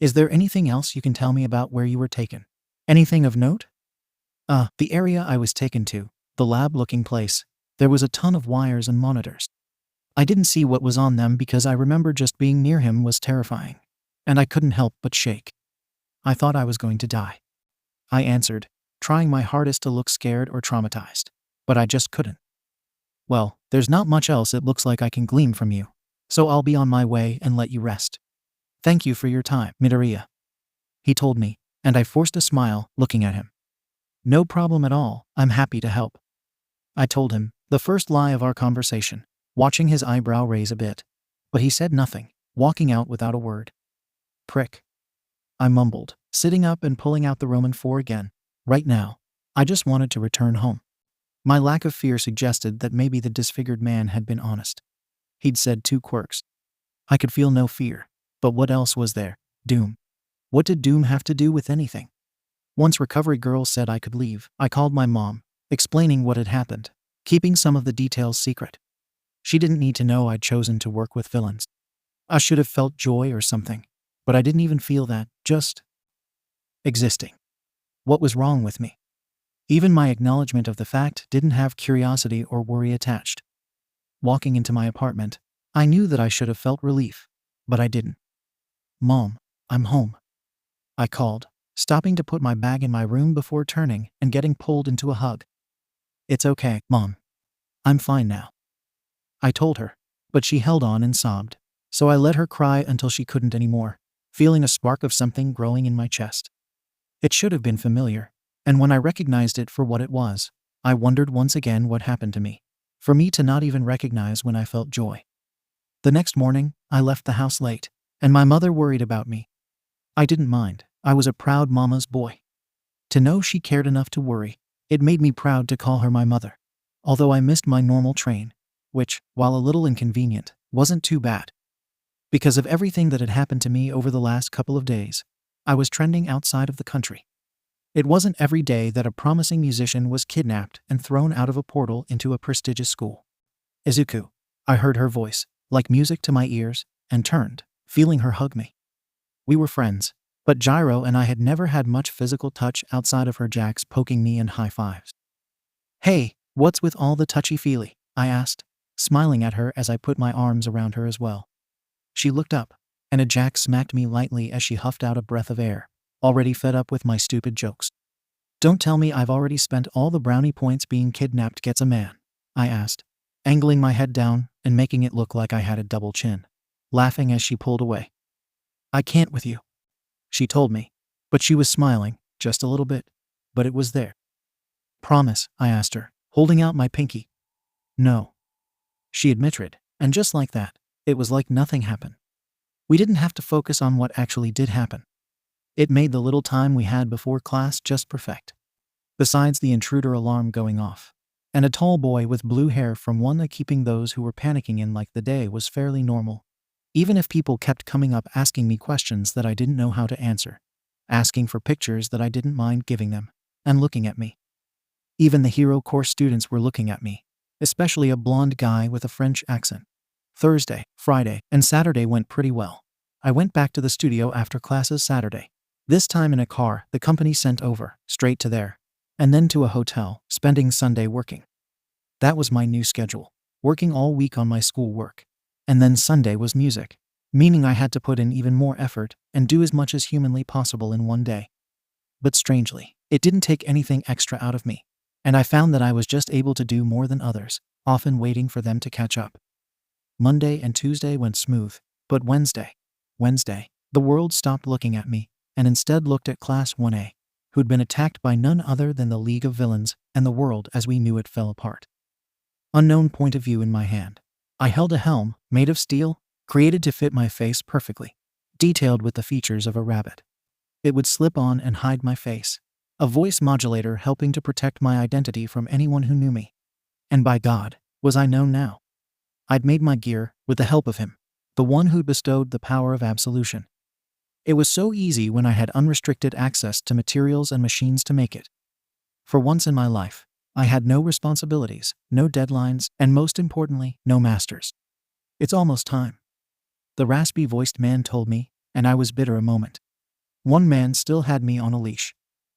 Is there anything else you can tell me about where you were taken? Anything of note? The area I was taken to, the lab-looking place, there was a ton of wires and monitors. I didn't see what was on them because I remember just being near him was terrifying, and I couldn't help but shake. I thought I was going to die. I answered, trying my hardest to look scared or traumatized, but I just couldn't. Well, there's not much else it looks like I can glean from you, so I'll be on my way and let you rest. Thank you for your time, Midoriya. He told me, and I forced a smile, looking at him. No problem at all, I'm happy to help. I told him, the first lie of our conversation, watching his eyebrow raise a bit, but he said nothing, walking out without a word. Prick. I mumbled, sitting up and pulling out the Roman IV again. Right now, I just wanted to return home. My lack of fear suggested that maybe the disfigured man had been honest. He'd said 2 quirks. I could feel no fear, but what else was there? Doom. What did doom have to do with anything? Once recovery girl said I could leave, I called my mom, explaining what had happened, keeping some of the details secret. She didn't need to know I'd chosen to work with villains. I should have felt joy or something, but I didn't even feel that, just existing. What was wrong with me? Even my acknowledgement of the fact didn't have curiosity or worry attached. Walking into my apartment, I knew that I should have felt relief, but I didn't. Mom, I'm home. I called, stopping to put my bag in my room before turning and getting pulled into a hug. It's okay, Mom. I'm fine now. I told her, but she held on and sobbed, so I let her cry until she couldn't anymore, feeling a spark of something growing in my chest. It should have been familiar, and when I recognized it for what it was, I wondered once again what happened to me, for me to not even recognize when I felt joy. The next morning, I left the house late, and my mother worried about me. I didn't mind. I was a proud mama's boy. To know she cared enough to worry, it made me proud to call her my mother. Although I missed my normal train, which, while a little inconvenient, wasn't too bad. Because of everything that had happened to me over the last couple of days, I was trending outside of the country. It wasn't every day that a promising musician was kidnapped and thrown out of a portal into a prestigious school. Izuku. I heard her voice, like music to my ears, and turned, feeling her hug me. We were friends, but Gyro and I had never had much physical touch outside of her jacks poking me and high fives. "Hey, what's with all the touchy-feely?" I asked, smiling at her as I put my arms around her as well. She looked up, and a jack smacked me lightly as she huffed out a breath of air, already fed up with my stupid jokes. "Don't tell me I've already spent all the brownie points being kidnapped gets a man," I asked, angling my head down and making it look like I had a double chin, laughing as she pulled away. "I can't with you," she told me, but she was smiling, just a little bit, but it was there. "Promise?" I asked her, holding out my pinky. "No," she admitted, and just like that, it was like nothing happened. We didn't have to focus on what actually did happen. It made the little time we had before class just perfect. Besides the intruder alarm going off, and a tall boy with blue hair from one keeping those who were panicking in like the day was fairly normal, even if people kept coming up asking me questions that I didn't know how to answer, asking for pictures that I didn't mind giving them, and looking at me. Even the hero course students were looking at me, especially a blonde guy with a French accent. Thursday, Friday, and Saturday went pretty well. I went back to the studio after classes Saturday. This time in a car the company sent over, straight to there, and then to a hotel, spending Sunday working. That was my new schedule, working all week on my school work. And then Sunday was music, meaning I had to put in even more effort and do as much as humanly possible in one day. But strangely, it didn't take anything extra out of me, and I found that I was just able to do more than others, often waiting for them to catch up. Monday and Tuesday went smooth, but Wednesday, the world stopped looking at me and instead looked at Class 1A, who'd been attacked by none other than the League of Villains, and the world as we knew it fell apart. Unknown point of view in my hand. I held a helm, made of steel, created to fit my face perfectly, detailed with the features of a rabbit. It would slip on and hide my face, a voice modulator helping to protect my identity from anyone who knew me. And by God, was I known now. I'd made my gear with the help of him, the one who bestowed the power of absolution. It was so easy when I had unrestricted access to materials and machines to make it. For once in my life, I had no responsibilities, no deadlines, and most importantly, no masters. "It's almost time," the raspy-voiced man told me, and I was bitter a moment. One man still had me on a leash,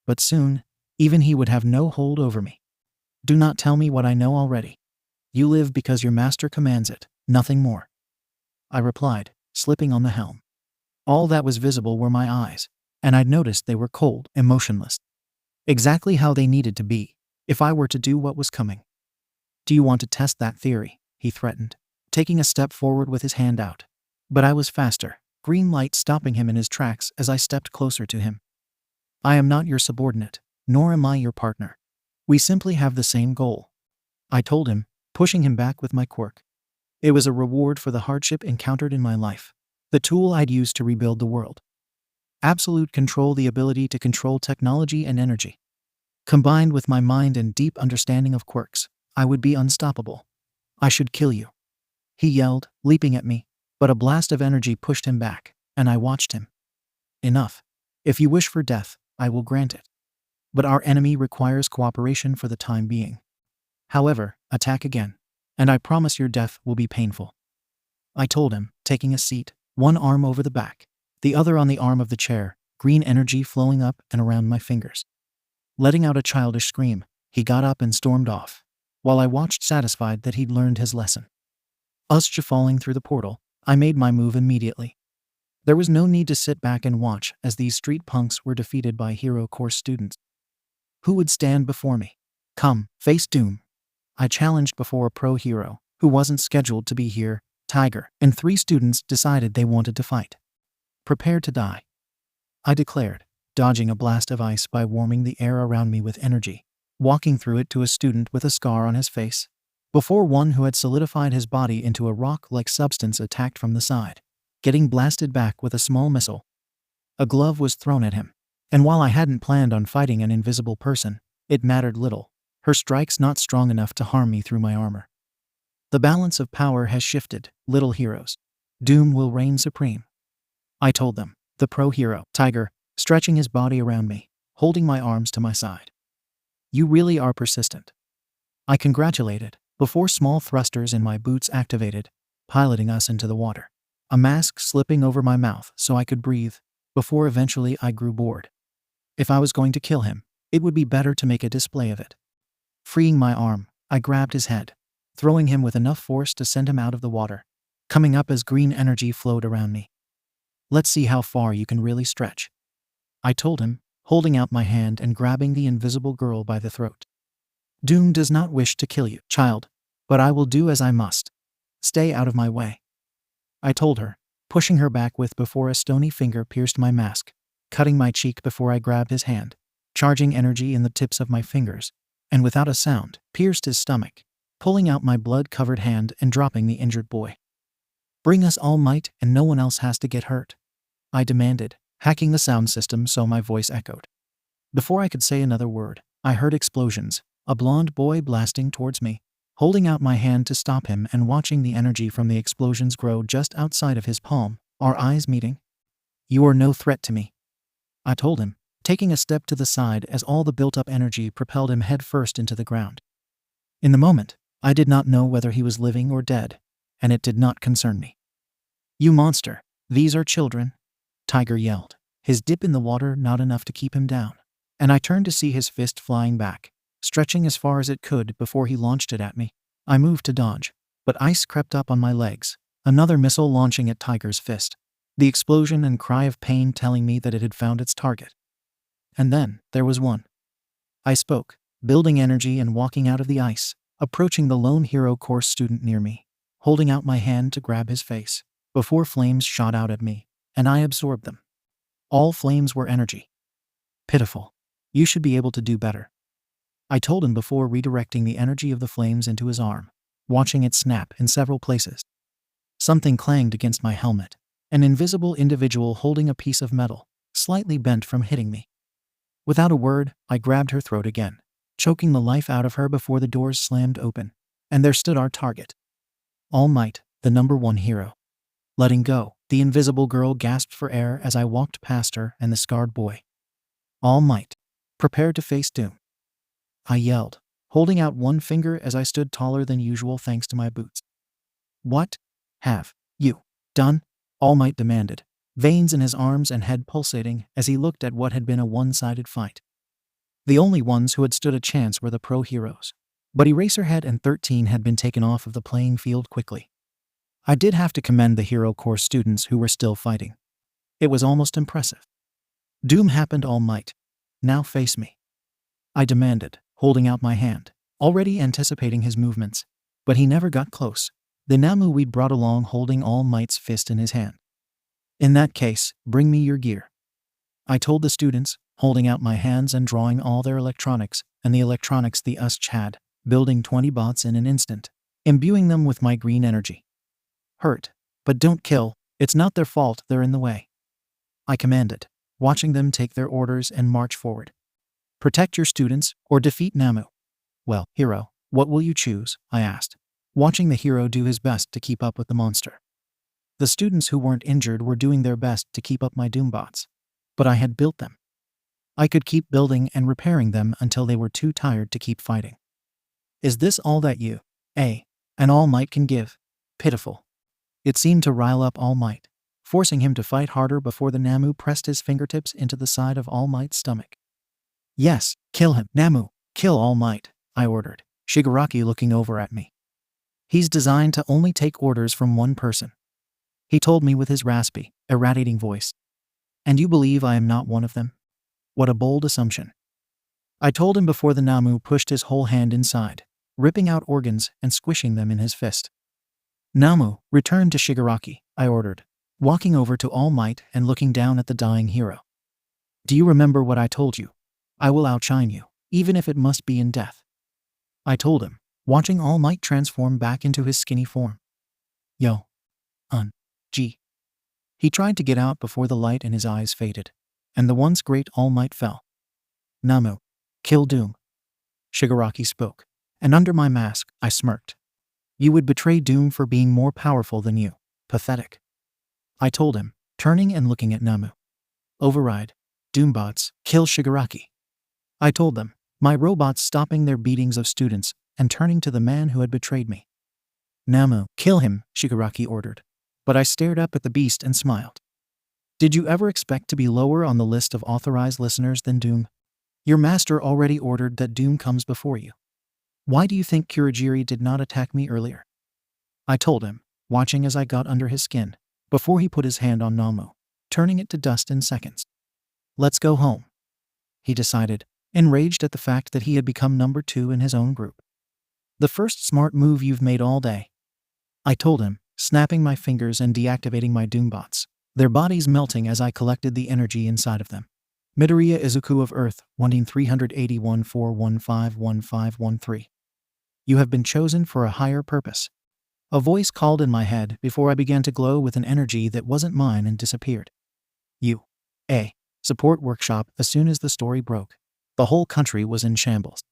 but soon, even he would have no hold over me. "Do not tell me what I know already. You live because your master commands it, nothing more," I replied, slipping on the helm. All that was visible were my eyes, and I'd noticed they were cold, emotionless. Exactly how they needed to be, if I were to do what was coming. "Do you want to test that theory?" he threatened, taking a step forward with his hand out. But I was faster, green light stopping him in his tracks as I stepped closer to him. "I am not your subordinate, nor am I your partner. We simply have the same goal," I told him, pushing him back with my quirk. It was a reward for the hardship encountered in my life, the tool I'd use to rebuild the world. Absolute control, the ability to control technology and energy. Combined with my mind and deep understanding of quirks, I would be unstoppable. "I should kill you," he yelled, leaping at me, but a blast of energy pushed him back, and I watched him. "Enough. If you wish for death, I will grant it. But our enemy requires cooperation for the time being. However, attack again, and I promise your death will be painful," I told him, taking a seat, one arm over the back, the other on the arm of the chair, green energy flowing up and around my fingers. Letting out a childish scream, he got up and stormed off, while I watched, satisfied that he'd learned his lesson. Us falling through the portal, I made my move immediately. There was no need to sit back and watch as these street punks were defeated by hero course students. Who would stand before me? "Come, face doom," I challenged before a pro hero, who wasn't scheduled to be here, Tiger, and 3 students decided they wanted to fight. "Prepare to die," I declared, dodging a blast of ice by warming the air around me with energy, walking through it to a student with a scar on his face, before one who had solidified his body into a rock-like substance attacked from the side, getting blasted back with a small missile. A glove was thrown at him, and while I hadn't planned on fighting an invisible person, it mattered little, her strikes not strong enough to harm me through my armor. "The balance of power has shifted, little heroes. Doom will reign supreme," I told them, the pro hero, Tiger, stretching his body around me, holding my arms to my side. You really are persistent. I congratulated, before small thrusters in my boots activated, piloting us into the water. A mask slipping over my mouth so I could breathe, before eventually I grew bored. If I was going to kill him, it would be better to make a display of it. Freeing my arm, I grabbed his head, throwing him with enough force to send him out of the water, coming up as green energy flowed around me. Let's see how far you can really stretch, I told him, holding out my hand and grabbing the invisible girl by the throat. Doom does not wish to kill you, child, but I will do as I must. Stay out of my way, I told her, pushing her back before a stony finger pierced my mask, cutting my cheek before I grabbed his hand, charging energy in the tips of my fingers, and without a sound, pierced his stomach, pulling out my blood-covered hand and dropping the injured boy. Bring us All Might and no one else has to get hurt, I demanded, hacking the sound system so my voice echoed. Before I could say another word, I heard explosions, a blonde boy blasting towards me, holding out my hand to stop him and watching the energy from the explosions grow just outside of his palm, our eyes meeting. You are no threat to me, I told him, taking a step to the side as all the built-up energy propelled him headfirst into the ground. In the moment, I did not know whether he was living or dead, and it did not concern me. You monster, these are children, Tiger yelled, his dip in the water not enough to keep him down, and I turned to see his fist flying back, stretching as far as it could before he launched it at me. I moved to dodge, but ice crept up on my legs, another missile launching at Tiger's fist, the explosion and cry of pain telling me that it had found its target. And then, there was one. I spoke, building energy and walking out of the ice, approaching the lone hero course student near me, holding out my hand to grab his face, before flames shot out at me, and I absorbed them. All flames were energy. Pitiful. You should be able to do better, I told him before redirecting the energy of the flames into his arm, watching it snap in several places. Something clanged against my helmet, an invisible individual holding a piece of metal, slightly bent from hitting me. Without a word, I grabbed her throat again, choking the life out of her before the doors slammed open, and there stood our target. All Might, the #1 hero. Letting go, the invisible girl gasped for air as I walked past her and the scarred boy. All Might, prepare to face doom, I yelled, holding out one finger as I stood taller than usual thanks to my boots. What have you done? All Might demanded, veins in his arms and head pulsating as he looked at what had been a one-sided fight. The only ones who had stood a chance were the pro heroes, but Eraserhead and 13 had been taken off of the playing field quickly. I did have to commend the hero course students who were still fighting. It was almost impressive. Doom happened, All Might. Now face me, I demanded, holding out my hand, already anticipating his movements, but he never got close, the Namu we'd brought along holding All Might's fist in his hand. In that case, bring me your gear, I told the students, holding out my hands and drawing all their electronics, and the electronics the USCH had, building 20 bots in an instant, imbuing them with my green energy. Hurt, but don't kill, it's not their fault they're in the way, I commanded, watching them take their orders and march forward. Protect your students, or defeat Namu. Well, hero, what will you choose? I asked, watching the hero do his best to keep up with the monster. The students who weren't injured were doing their best to keep up my Doombots, but I had built them. I could keep building and repairing them until they were too tired to keep fighting. Is this all that you, an All Might can give? Pitiful. It seemed to rile up All Might, forcing him to fight harder before the Namu pressed his fingertips into the side of All Might's stomach. Yes, kill him, Namu, kill All Might, I ordered, Shigaraki looking over at me. He's designed to only take orders from one person, he told me with his raspy, irradiating voice. And you believe I am not one of them? What a bold assumption. I told him before the Namu pushed his whole hand inside, ripping out organs and squishing them in his fist. Namu, return to Shigaraki, I ordered, walking over to All Might and looking down at the dying hero. Do you remember what I told you? I will outshine you, even if it must be in death, I told him, watching All Might transform back into his skinny form. Yo. G. He tried to get out before the light in his eyes faded, and the once great All Might fell. Namu, kill Doom, Shigaraki spoke, and under my mask, I smirked. You would betray Doom for being more powerful than you, pathetic, I told him, turning and looking at Namu. Override, Doombots, kill Shigaraki. I told them, my robots stopping their beatings of students and turning to the man who had betrayed me. Namu, kill him, Shigaraki ordered. But I stared up at the beast and smiled. Did you ever expect to be lower on the list of authorized listeners than Doom? Your master already ordered that Doom comes before you. Why do you think Kurogiri did not attack me earlier? I told him, watching as I got under his skin, before he put his hand on Namu, turning it to dust in seconds. Let's go home, he decided, enraged at the fact that he had become number 2 in his own group. The first smart move you've made all day, I told him, snapping my fingers and deactivating my Doombots, their bodies melting as I collected the energy inside of them. Midoriya Izuku of Earth, 1-381-415-1513. You have been chosen for a higher purpose. A voice called in my head before I began to glow with an energy that wasn't mine and disappeared. Support workshop. As soon as the story broke, the whole country was in shambles.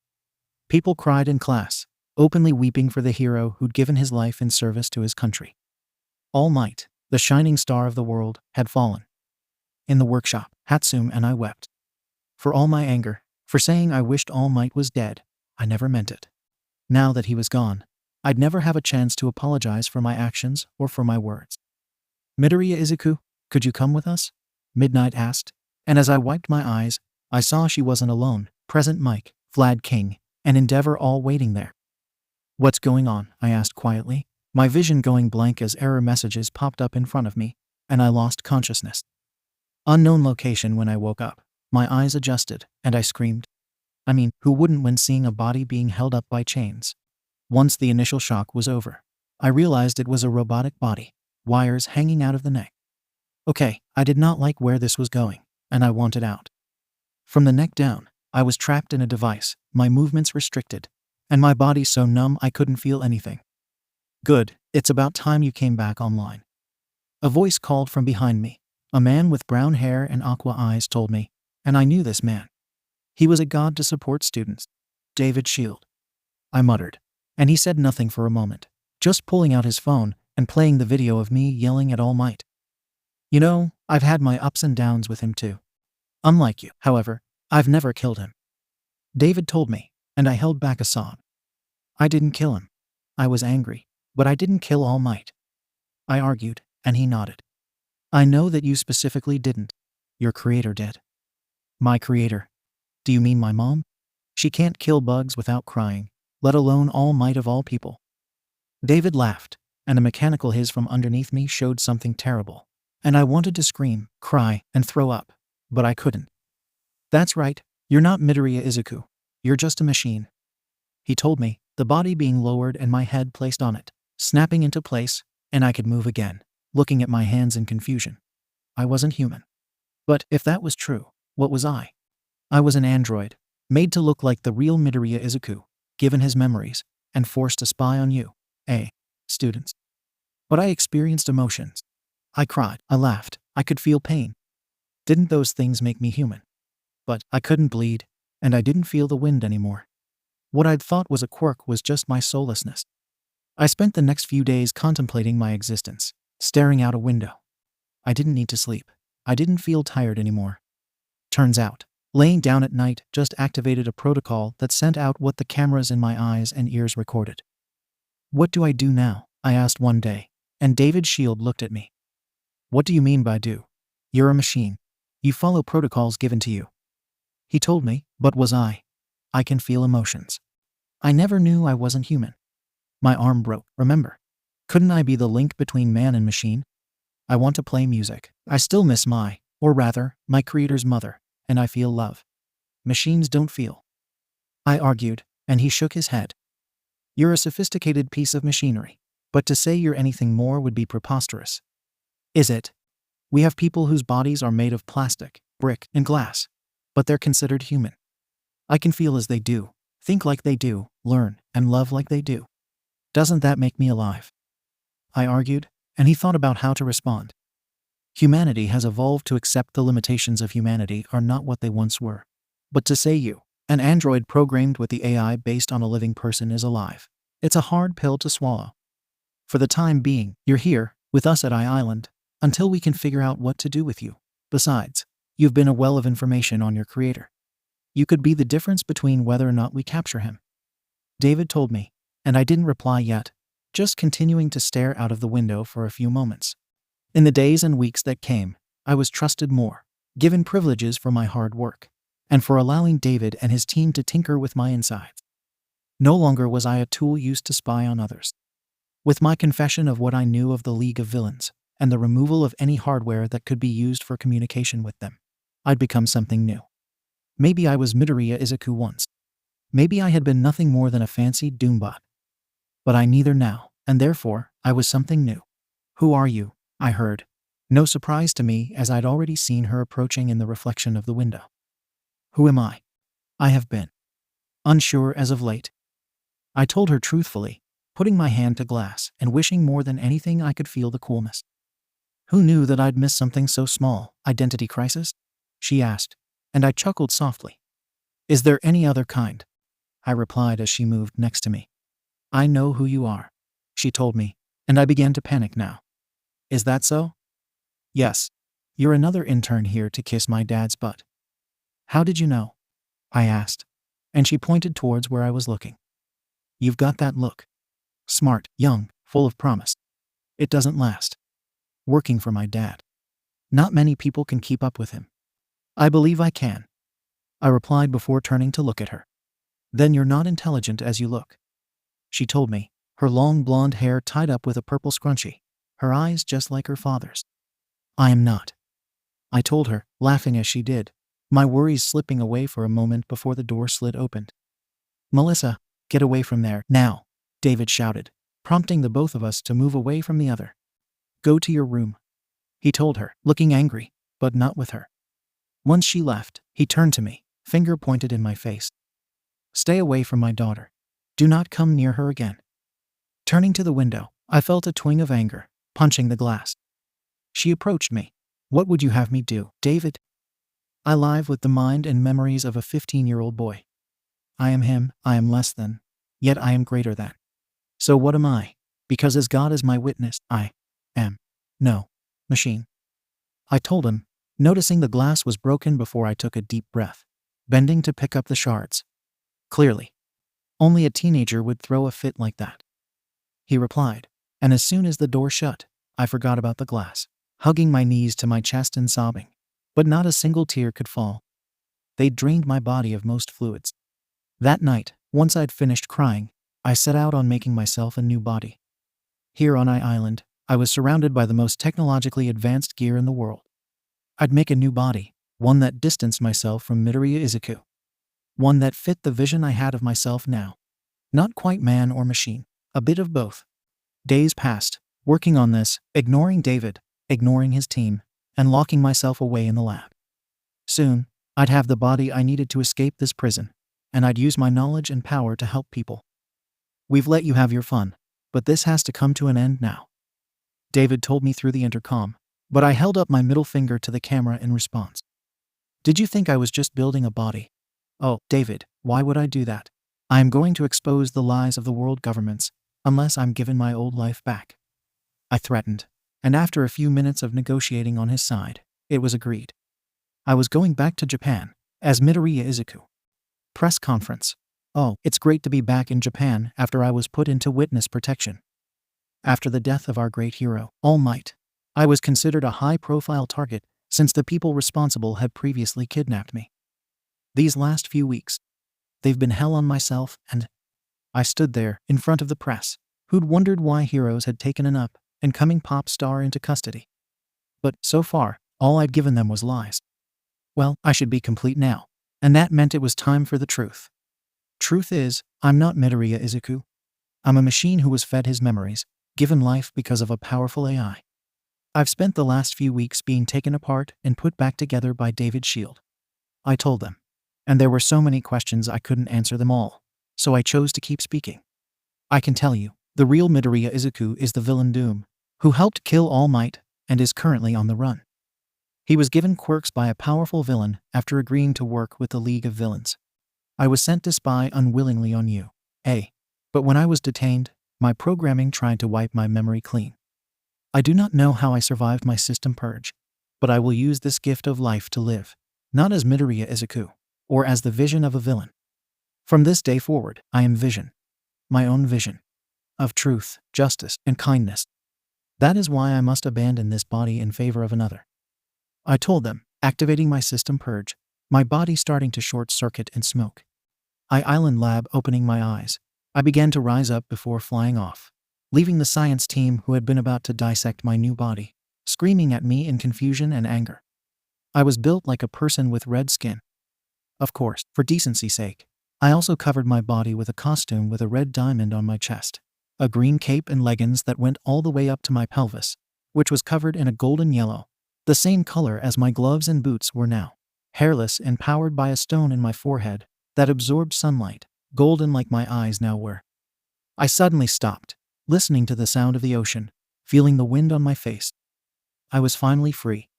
People cried in class, openly weeping for the hero who'd given his life in service to his country. All Might, the shining star of the world, had fallen. In the workshop, Hatsune and I wept. For all my anger, for saying I wished All Might was dead, I never meant it. Now that he was gone, I'd never have a chance to apologize for my actions or for my words. Midoriya Izuku, could you come with us? Midnight asked, and as I wiped my eyes, I saw she wasn't alone. Present Mike, Vlad King, and Endeavor all waiting there. What's going on? I asked quietly, my vision going blank as error messages popped up in front of me, and I lost consciousness. Unknown location. When I woke up, my eyes adjusted, and I screamed. I mean, who wouldn't when seeing a body being held up by chains? Once the initial shock was over, I realized it was a robotic body, wires hanging out of the neck. Okay, I did not like where this was going, and I wanted out. From the neck down, I was trapped in a device, my movements restricted, and my body so numb I couldn't feel anything. Good, it's about time you came back online. A voice called from behind me. A man with brown hair and aqua eyes told me, and I knew this man. He was a god to support students. David Shield. I muttered, and he said nothing for a moment, just pulling out his phone and playing the video of me yelling at All Might. You know, I've had my ups and downs with him too. Unlike you, however, I've never killed him. David told me, and I held back a sob. I didn't kill him. I was angry, but I didn't kill All Might. I argued, and he nodded. I know that you specifically didn't. Your creator did. My creator? Do you mean my mom? She can't kill bugs without crying, let alone All Might of all people. David laughed, and a mechanical hiss from underneath me showed something terrible, and I wanted to scream, cry, and throw up, but I couldn't. That's right, you're not Midoriya Izuku. You're just a machine. He told me, the body being lowered and my head placed on it, snapping into place, and I could move again, looking at my hands in confusion. I wasn't human. But if that was true, what was I? I was an android, made to look like the real Midoriya Izuku, given his memories, and forced to spy on you, students. But I experienced emotions. I cried, I laughed, I could feel pain. Didn't those things make me human? But I couldn't bleed, and I didn't feel the wind anymore. What I'd thought was a quirk was just my soullessness. I spent the next few days contemplating my existence, staring out a window. I didn't need to sleep. I didn't feel tired anymore. Turns out, laying down at night just activated a protocol that sent out what the cameras in my eyes and ears recorded. What do I do now? I asked one day, and David Shield looked at me. What do you mean by do? You're a machine. You follow protocols given to you. He told me, but was I? I can feel emotions. I never knew I wasn't human. My arm broke, remember? Couldn't I be the link between man and machine? I want to play music. I still miss my creator's mother, and I feel love. Machines don't feel. I argued, and he shook his head. You're a sophisticated piece of machinery, but to say you're anything more would be preposterous. Is it? We have people whose bodies are made of plastic, brick, and glass, but they're considered human. I can feel as they do, think like they do, learn, and love like they do. Doesn't that make me alive? I argued, and he thought about how to respond. Humanity has evolved to accept the limitations of humanity are not what they once were. But to say you, an android programmed with the AI based on a living person, is alive, it's a hard pill to swallow. For the time being, you're here, with us at I Island, until we can figure out what to do with you. Besides, You've been a well of information on your creator. You could be the difference between whether or not we capture him. David told me, and I didn't reply yet, just continuing to stare out of the window for a few moments. In the days and weeks that came, I was trusted more, given privileges for my hard work, and for allowing David and his team to tinker with my insides. No longer was I a tool used to spy on others. With my confession of what I knew of the League of Villains, and the removal of any hardware that could be used for communication with them, I'd become something new. Maybe I was Midoriya Izuku once. Maybe I had been nothing more than a fancied doombot. But I neither now, and therefore, I was something new. "Who are you?" I heard. No surprise to me, as I'd already seen her approaching in the reflection of the window. "Who am I?" I have been unsure as of late. I told her truthfully, putting my hand to glass and wishing more than anything I could feel the coolness. "Who knew that I'd miss something so small? Identity crisis?" she asked, and I chuckled softly. "Is there any other kind?" I replied as she moved next to me. "I know who you are," she told me, and I began to panic now. "Is that so?" "Yes. You're another intern here to kiss my dad's butt." "How did you know?" I asked, and she pointed towards where I was looking. "You've got that look. Smart, young, full of promise. It doesn't last. Working for my dad. Not many people can keep up with him." "I believe I can," I replied before turning to look at her. "Then you're not intelligent as you look," she told me, her long blonde hair tied up with a purple scrunchie, her eyes just like her father's. "I am not," I told her, laughing as she did, my worries slipping away for a moment before the door slid open. "Melissa, get away from there, now," David shouted, prompting the both of us to move away from the other. "Go to your room," he told her, looking angry, but not with her. Once she left, he turned to me, finger pointed in my face. "Stay away from my daughter. Do not come near her again." Turning to the window, I felt a twinge of anger, punching the glass. She approached me. "What would you have me do, David?" I live with the mind and memories of a 15-year-old boy. I am him, I am less than, yet I am greater than. So what am I? Because as God is my witness, I am no machine. I told him, noticing the glass was broken before I took a deep breath, bending to pick up the shards. "Clearly. Only a teenager would throw a fit like that," he replied, and as soon as the door shut, I forgot about the glass, hugging my knees to my chest and sobbing. But not a single tear could fall. They'd drained my body of most fluids. That night, once I'd finished crying, I set out on making myself a new body. Here on Island, I was surrounded by the most technologically advanced gear in the world. I'd make a new body, one that distanced myself from Midoriya Izuku. One that fit the vision I had of myself now. Not quite man or machine, a bit of both. Days passed, working on this, ignoring David, ignoring his team, and locking myself away in the lab. Soon, I'd have the body I needed to escape this prison, and I'd use my knowledge and power to help people. "We've let you have your fun, but this has to come to an end now," David told me through the intercom, but I held up my middle finger to the camera in response. "Did you think I was just building a body?" "Oh, David, why would I do that? I am going to expose the lies of the world governments, unless I'm given my old life back," I threatened, and after a few minutes of negotiating on his side, it was agreed. I was going back to Japan, as Midoriya Izuku. Press conference. "Oh, it's great to be back in Japan after I was put into witness protection. After the death of our great hero, All Might, I was considered a high-profile target since the people responsible had previously kidnapped me. These last few weeks, they've been hell on myself and..." I stood there, in front of the press, who'd wondered why heroes had taken an up-and-coming pop star into custody. But, so far, all I'd given them was lies. Well, I should be complete now, and that meant it was time for the truth. Truth is, I'm not Midoriya Izuku. I'm a machine who was fed his memories, given life because of a powerful AI. I've spent the last few weeks being taken apart and put back together by David Shield. I told them. And there were so many questions I couldn't answer them all, so I chose to keep speaking. I can tell you, the real Midoriya Izuku is the villain Doom, who helped kill All Might and is currently on the run. He was given quirks by a powerful villain after agreeing to work with the League of Villains. I was sent to spy unwillingly on you, but when I was detained, my programming tried to wipe my memory clean. I do not know how I survived my system purge, but I will use this gift of life to live, not as 𝐬𝐻 𝐍𝐴, or as the vision of a villain. From this day forward, I am vision. My own vision. Of truth, justice, and kindness. That is why I must abandon this body in favor of another. I told them, activating my system purge, my body starting to short circuit and smoke. 𝐻𝐸 lab opening my eyes. I began to rise up before flying off, leaving the science team who had been about to dissect my new body, screaming at me in confusion and anger. I was built like a person with red skin. Of course, for decency's sake, I also covered my body with a costume with a red diamond on my chest, a green cape and leggings that went all the way up to my pelvis, which was covered in a golden yellow, the same color as my gloves and boots were now, hairless and powered by a stone in my forehead that absorbed sunlight, golden like my eyes now were. I suddenly stopped, listening to the sound of the ocean, feeling the wind on my face. I was finally free.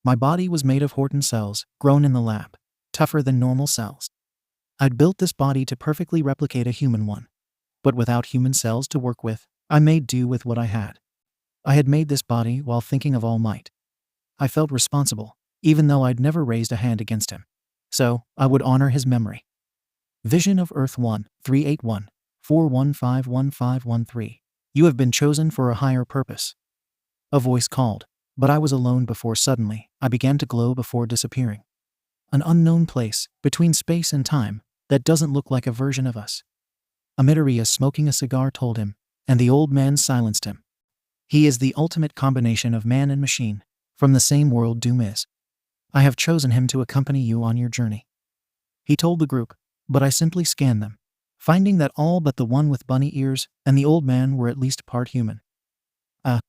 My body was made of Horton cells, grown in the lab, tougher than normal cells. I'd built this body to perfectly replicate a human one. But without human cells to work with, I made do with what I had. I had made this body while thinking of All Might. I felt responsible, even though I'd never raised a hand against him. So, I would honor his memory. Vision of Earth 1-381-415-1513. You have been chosen for a higher purpose. A voice called, but I was alone before suddenly I began to glow before disappearing. An unknown place, between space and time, that doesn't look like a version of us. 𝐬𝐻 smoking a cigar told him, and the old man silenced him. He is the ultimate combination of man and machine, from the same world Doom is. I have chosen him to accompany you on your journey. He told the group, but I simply scanned them, finding that all but the one with bunny ears and the old man were at least part human.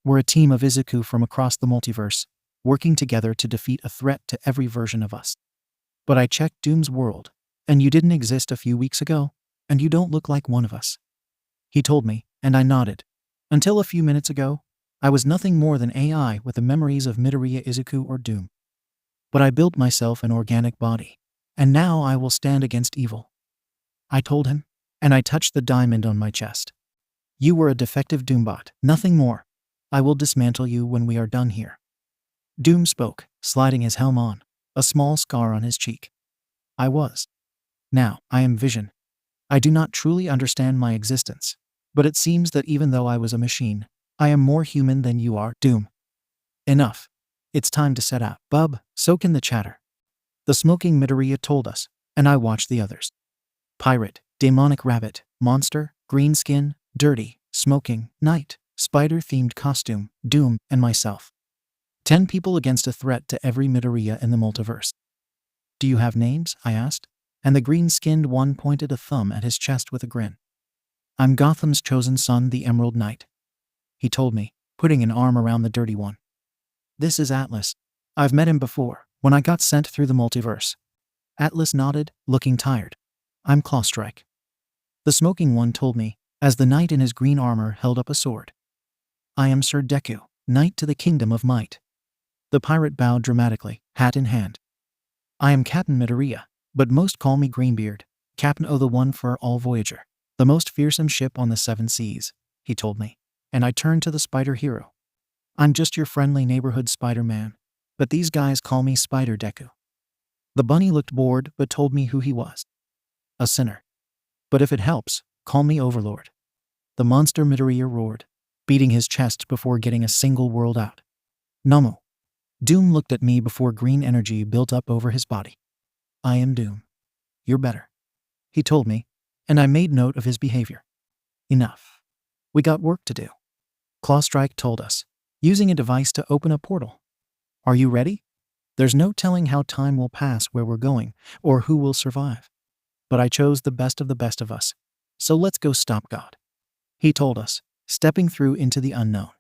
We're a team of 𝐬𝐻 from across the multiverse, working together to defeat a threat to every version of us. But I checked Doom's world, and you didn't exist a few weeks ago, and you don't look like one of us. He told me, and I nodded. Until a few minutes ago, I was nothing more than AI with the memories of 𝐬𝐻 𝐍𝐴 or Doom. But I built myself an organic body, and now I will stand against evil. I told him, and I touched the diamond on my chest. You were a defective Doombot, nothing more. I will dismantle you when we are done here. Doom spoke, sliding his helm on, a small scar on his cheek. I was. Now, I am Vision. I do not truly understand my existence, but it seems that even though I was a machine, I am more human than you are, Doom. Enough. It's time to set out. Bub, soak in the chatter. The smoking 𝐬𝐻 told us, and I watched the others. Pirate, demonic rabbit, monster, green skin, dirty, smoking, night, spider-themed costume, Doom, and myself. 10 people against a threat to every 𝐬𝐻 in the multiverse. Do you have names? I asked, and the green-skinned one pointed a thumb at his chest with a grin. I'm Gotham's chosen son, the Emerald Knight. He told me, putting an arm around the dirty one. This is Atlas. I've met him before, when I got sent through the multiverse. Atlas nodded, looking tired. I'm 𝐀𝐦. The smoking one told me, as the knight in his green armor held up a sword. I am Sir Deku, knight to the kingdom of might. The pirate bowed dramatically, hat in hand. I am Captain 𝐬𝐻, but most call me Greenbeard, Captain of the one for all Voyager, the most fearsome ship on the 7 seas, he told me, and I turned to the spider hero. I'm just your friendly neighborhood Spider-Man, but these guys call me Spider Deku. The bunny looked bored but told me who he was. A sinner. But if it helps, call me Overlord. The monster 𝐬𝐻 roared, beating his chest before getting a single word out. Namu. Doom looked at me before green energy built up over his body. I am Doom. You're better. He told me, and I made note of his behavior. Enough. We got work to do. 𝐀𝐻 told us, using a device to open a portal. Are you ready? There's no telling how time will pass where we're going, or who will survive. But I chose the best of us. So let's go stop God. He told us, stepping through into the unknown.